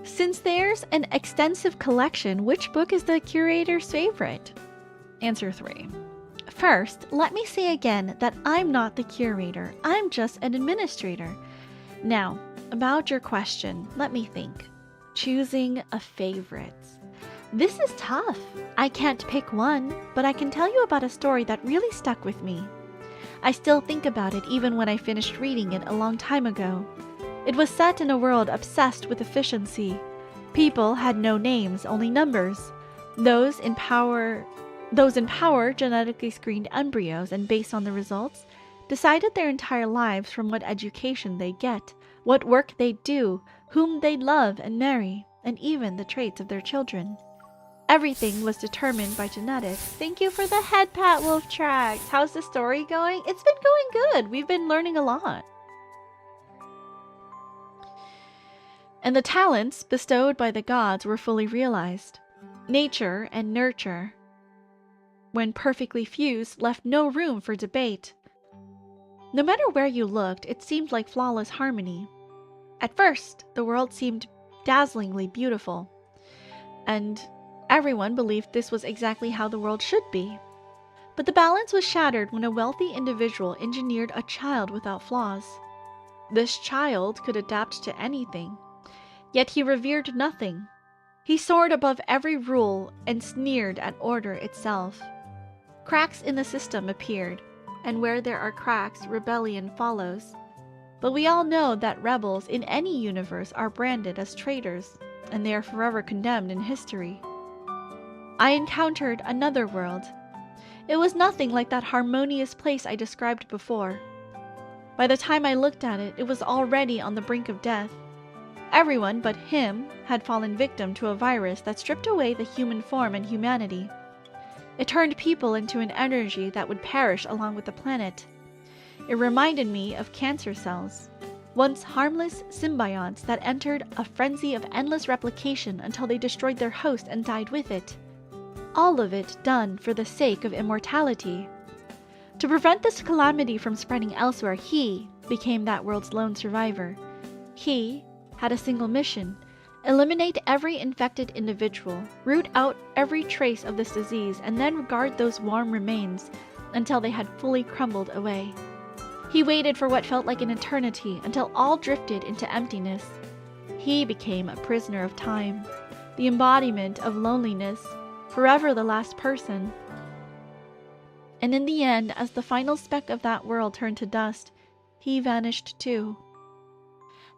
Since there's an extensive collection, which book is the curator's favorite? Answer 3. First, let me say again that I'm not the curator. I'm just an administrator. Now, about your question, let me think. Choosing a favorite. This is tough. I can't pick one, but I can tell you about a story that really stuck with me. I still think about it even when I finished reading it a long time ago. It was set in a world obsessed with efficiency. People had no names, only numbers. Those in power genetically screened embryos and based on the results, decided their entire lives from what education they get, what work they do, whom they love and marry, and even the traits of their children. Everything was determined by genetics. Thank you for the head pat, Wolf Tracks. How's the story going? It's been going good. We've been learning a lot. And the talents bestowed by the gods were fully realized. Nature and nurture, when perfectly fused, left no room for debate. No matter where you looked, it seemed like flawless harmony. At first, the world seemed dazzlingly beautiful, and everyone believed this was exactly how the world should be. But the balance was shattered when a wealthy individual engineered a child without flaws. This child could adapt to anything, yet he revered nothing. He soared above every rule and sneered at order itself. Cracks in the system appeared, and where there are cracks, rebellion follows. But we all know that rebels in any universe are branded as traitors, and they are forever condemned in history. I encountered another world. It was nothing like that harmonious place I described before. By the time I looked at it, it was already on the brink of death. Everyone but him had fallen victim to a virus that stripped away the human form and humanity. It turned people into an energy that would perish along with the planet. It reminded me of cancer cells. once harmless symbionts that entered a frenzy of endless replication until they destroyed their host and died with it. All of it done for the sake of immortality. To prevent this calamity from spreading elsewhere, he became that world's lone survivor. He had a single mission: eliminate every infected individual, root out every trace of this disease, and then guard those warm remains until they had fully crumbled away. He waited for what felt like an eternity until all drifted into emptiness. He became a prisoner of time, the embodiment of loneliness, forever the last person. And in the end, as the final speck of that world turned to dust, he vanished too.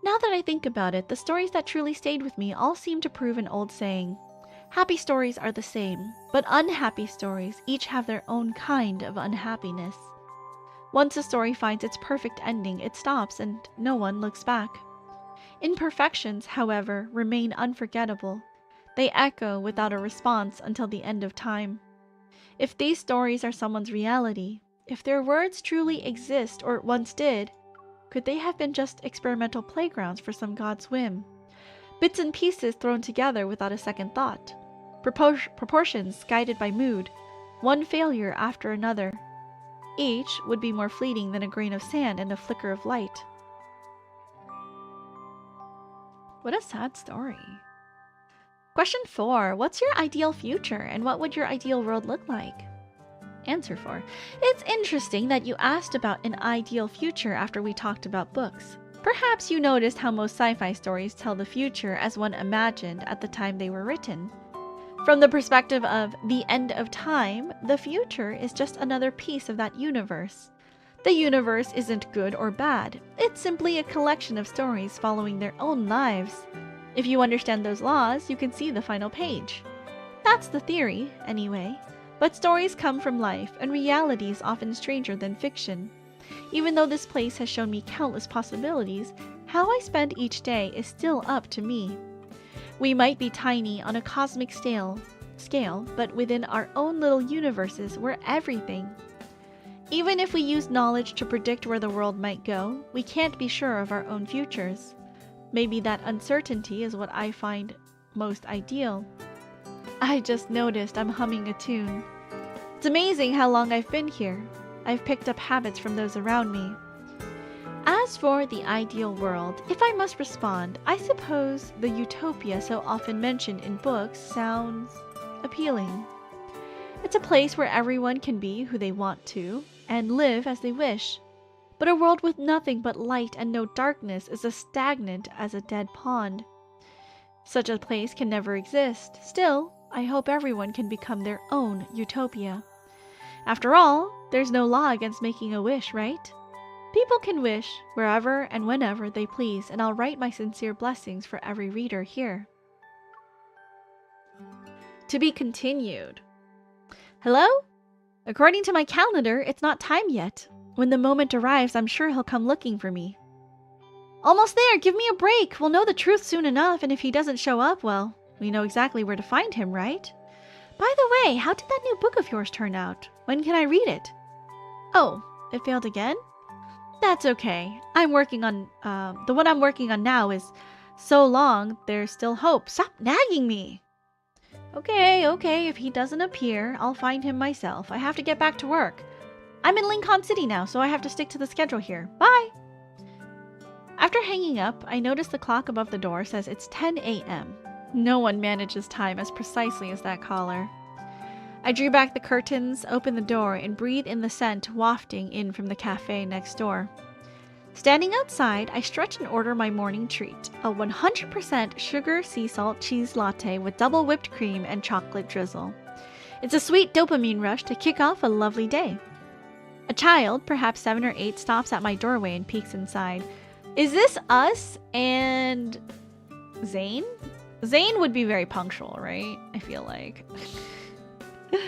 Now that I think about it, the stories that truly stayed with me all seem to prove an old saying. Happy stories are the same, but unhappy stories each have their own kind of unhappiness. Once a story finds its perfect ending, it stops and no one looks back. Imperfections, however, remain unforgettable. They echo without a response until the end of time. If these stories are someone's reality, if their words truly exist or once did, could they have been just experimental playgrounds for some god's whim? Bits and pieces thrown together without a second thought. Proportions guided by mood, one failure after another. Each would be more fleeting than a grain of sand and a flicker of light. What a sad story. Question 4. What's your ideal future, and what would your ideal world look like? Answer 4. It's interesting that you asked about an ideal future after we talked about books. Perhaps you noticed how most sci-fi stories tell the future as one imagined at the time they were written. From the perspective of the end of time, the future is just another piece of that universe. The universe isn't good or bad. It's simply a collection of stories following their own lives. If you understand those laws, you can see the final page. That's the theory, anyway. But stories come from life, and reality is often stranger than fiction. Even though this place has shown me countless possibilities, how I spend each day is still up to me. We might be tiny on a cosmic scale, but within our own little universes, we're everything. Even if we use knowledge to predict where the world might go, we can't be sure of our own futures. Maybe that uncertainty is what I find most ideal. I just noticed I'm humming a tune. It's amazing how long I've been here. I've picked up habits from those around me. As for the ideal world, if I must respond, I suppose the utopia so often mentioned in books sounds appealing. It's a place where everyone can be who they want to and live as they wish. But a world with nothing but light and no darkness is as stagnant as a dead pond. Such a place can never exist. Still, I hope everyone can become their own utopia. After all, there's no law against making a wish, right? People can wish wherever and whenever they please, and I'll write my sincere blessings for every reader here. To be continued. Hello? According to my calendar, it's not time yet. When the moment arrives, I'm sure he'll come looking for me. Almost there! Give me a break! We'll know the truth soon enough, and if he doesn't show up, well, we know exactly where to find him, right? By the way, how did that new book of yours turn out? When can I read it? Oh, it failed again? That's okay. I'm working on, the one I'm working on now is so long, there's still hope. Stop nagging me! Okay, if he doesn't appear, I'll find him myself. I have to get back to work. I'm in Lincoln City now, so I have to stick to the schedule here. Bye! After hanging up, I notice the clock above the door says it's 10 a.m. No one manages time as precisely as that caller. I drew back the curtains, opened the door, and breathed in the scent wafting in from the cafe next door. Standing outside, I stretch and order my morning treat, a 100% sugar sea salt cheese latte with double whipped cream and chocolate drizzle. It's a sweet dopamine rush to kick off a lovely day. A child, perhaps 7 or 8, stops at my doorway and peeks inside. Is this us and Zane? Zane would be very punctual, right? I feel like. Do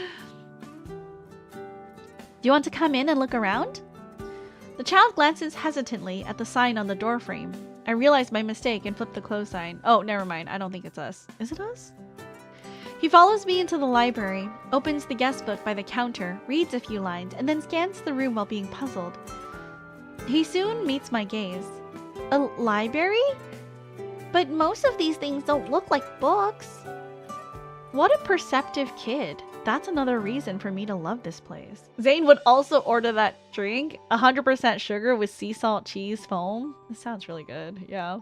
you want to come in and look around? The child glances hesitantly at the sign on the doorframe. I realize my mistake and flip the close sign. Oh, never mind. I don't think it's us. Is it us? He follows me into the library, opens the guest book by the counter, reads a few lines, and then scans the room while being puzzled. He soon meets my gaze. A library? But most of these things don't look like books. What a perceptive kid. That's another reason for me to love this place. Zane would also order that drink, 100% sugar with sea salt cheese foam. This sounds really good, yeah.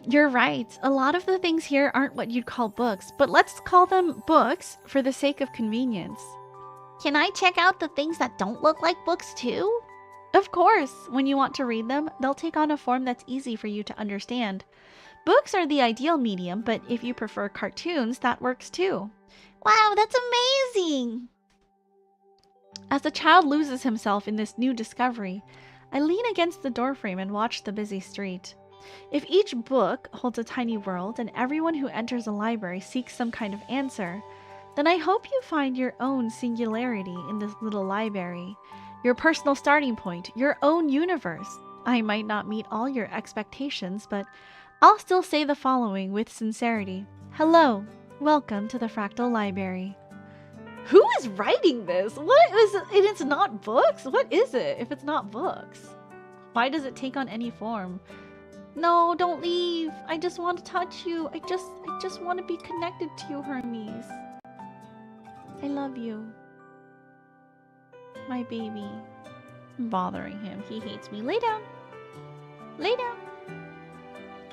You're right. A lot of the things here aren't what you'd call books, but let's call them books for the sake of convenience. Can I check out the things that don't look like books too? Of course. When you want to read them, they'll take on a form that's easy for you to understand. Books are the ideal medium, but if you prefer cartoons, that works too. Wow, that's amazing! As the child loses himself in this new discovery, I lean against the doorframe and watch the busy street. If each book holds a tiny world and everyone who enters a library seeks some kind of answer, then I hope you find your own singularity in this little library, your personal starting point, your own universe. I might not meet all your expectations, but I'll still say the following with sincerity. Hello, welcome to the Fractal Library. Who is writing this? What is it? And it's not books? What is it if it's not books? Why does it take on any form? No, don't leave. I just want to touch you. I just want to be connected to you, Hermes. I love you. My baby. I'm bothering him. He hates me. Lay down. Lay down.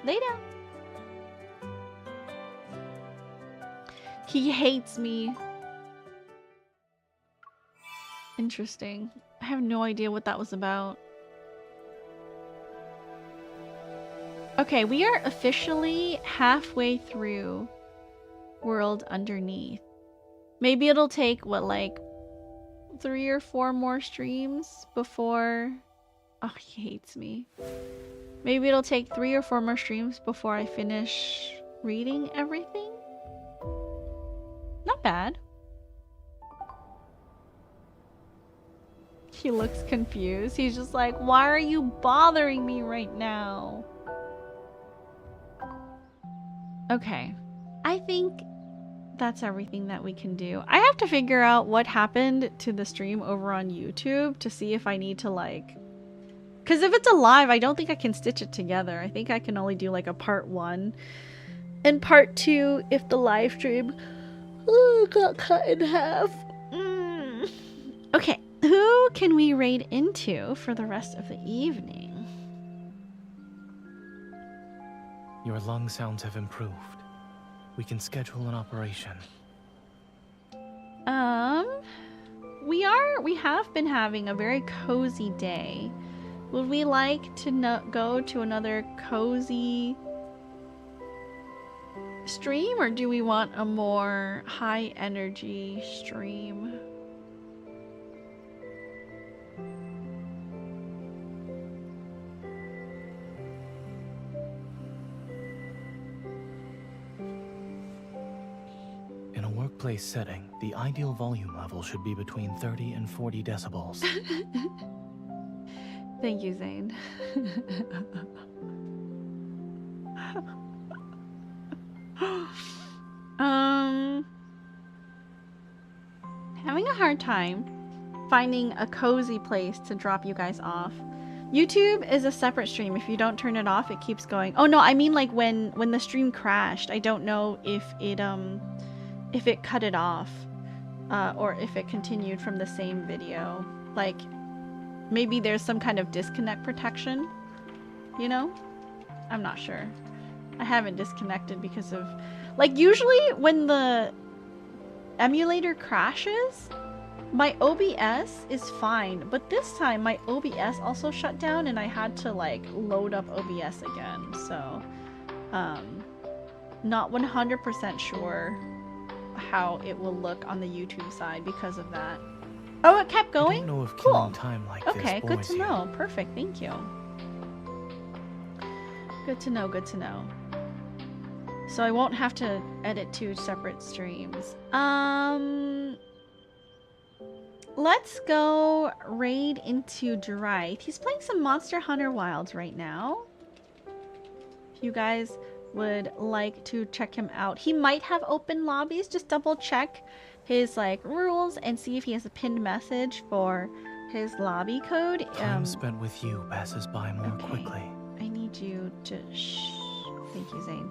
Lay down. He hates me. Interesting. I have no idea what that was about. Okay, we are officially halfway through World Underneath. Maybe it'll take, what, like 3 or 4 more streams before... Oh, he hates me. Maybe it'll take 3 or 4 more streams before I finish reading everything. Not bad. He looks confused. He's just like, why are you bothering me right now? Okay. I think that's everything that we can do. I have to figure out what happened to the stream over on YouTube to see if I need to like... Because if it's a live, I don't think I can stitch it together. I think I can only do like a part 1 and part 2 if the live stream got cut in half. Okay, who can we raid into for the rest of the evening? Your lung sounds have improved. We can schedule an operation. We have been having a very cozy day. Would we like to go to another cozy stream, or do we want a more high energy stream? In a workplace setting, the ideal volume level should be between 30 and 40 decibels. Thank you, Zane. Having a hard time finding a cozy place to drop you guys off. YouTube is a separate stream. If you don't turn it off, it keeps going. Oh no, I mean like when the stream crashed. I don't know if it cut it off or if it continued from the same video. Like maybe there's some kind of disconnect protection, you know? I'm not sure. I haven't disconnected because of... Like, usually when the emulator crashes, my OBS is fine. But this time, my OBS also shut down and I had to, like, load up OBS again. So, not 100% sure how it will look on the YouTube side because of that. Oh, it kept going? I don't know if cool. killing time like Okay, this good bores to you. know. Perfect, thank you. Good to know, good to know. So I won't have to edit 2 separate streams. Let's go raid into Drythe. He's playing some Monster Hunter Wilds right now. If you guys would like to check him out. He might have open lobbies. Just double check his like rules and see if he has a pinned message for his lobby code. Time spent with you passes by more okay. quickly. I need you to shh. Thank you, Zane.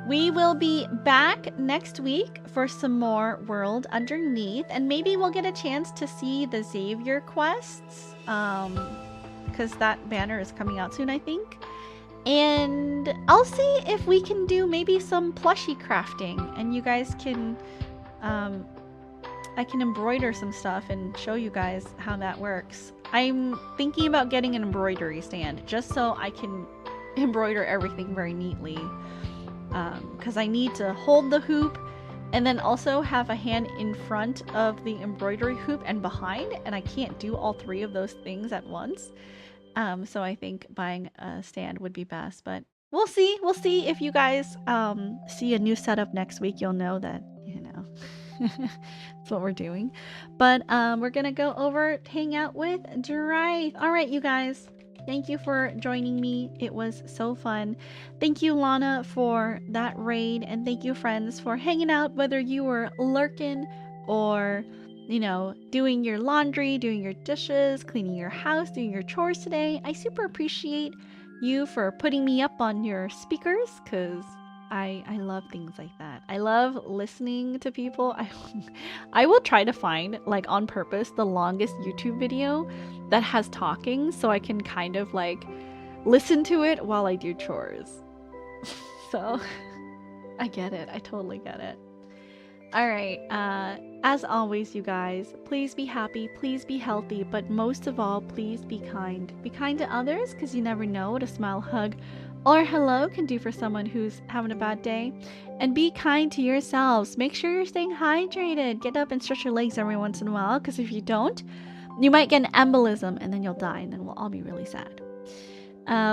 We will be back next week for some more World Underneath, and maybe we'll get a chance to see the Xavier quests, because that banner is coming out soon, I think. And I'll see if we can do maybe some plushie crafting, and you guys can, I can embroider some stuff and show you guys how that works. I'm thinking about getting an embroidery stand just so I can embroider everything very neatly. Because I need to hold the hoop and then also have a hand in front of the embroidery hoop and behind, and I can't do all three of those things at once. So I think buying a stand would be best, but we'll see. We'll see. If you guys see a new setup next week, you'll know that, you know, that's what we're doing. But we're gonna go over hang out with Drythe. All right, you guys. Thank you for joining me. It was so fun. Thank you, Lana, for that raid. And thank you, friends, for hanging out, whether you were lurking or, you know, doing your laundry, doing your dishes, cleaning your house, doing your chores today. I super appreciate you for putting me up on your speakers, because I love things like that. I love listening to people. I will try to find, like, on purpose, the longest YouTube video that has talking, so I can kind of like listen to it while I do chores. So I get it. I totally get it. All right. As always, you guys, please be happy, please be healthy, but most of all, please be kind. Be kind to others, because you never know what a smile, hug, or hello can do for someone who's having a bad day. And be kind to yourselves. Make sure you're staying hydrated. Get up and stretch your legs every once in a while, because if you don't, you might get an embolism and then you'll die, and then we'll all be really sad.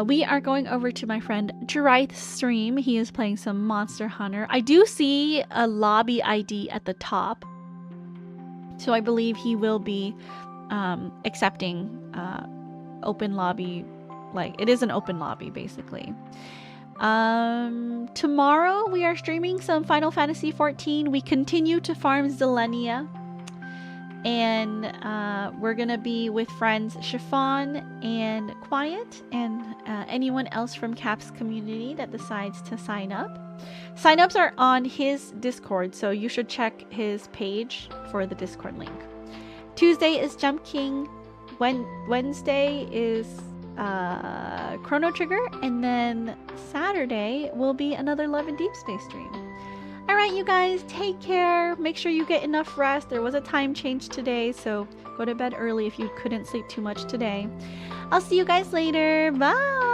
We are going over to my friend Drythe's stream. He is playing some Monster Hunter. I do see a lobby ID at the top, so I believe he will be accepting open lobby. Like, it is an open lobby, basically. Tomorrow we are streaming some Final Fantasy XIV. We continue to farm Zelenia. And we're gonna be with friends Chiffon and Quiet and anyone else from Cap's community that decides to sign up. Sign-ups are on his Discord, so you should check his page for the Discord link. Tuesday is Jump King. Wednesday is Chrono Trigger, and then Saturday will be another Love and Deep Space stream. All right, you guys, take care. Make sure you get enough rest. There was a time change today, so go to bed early if you couldn't sleep too much today. I'll see you guys later. Bye.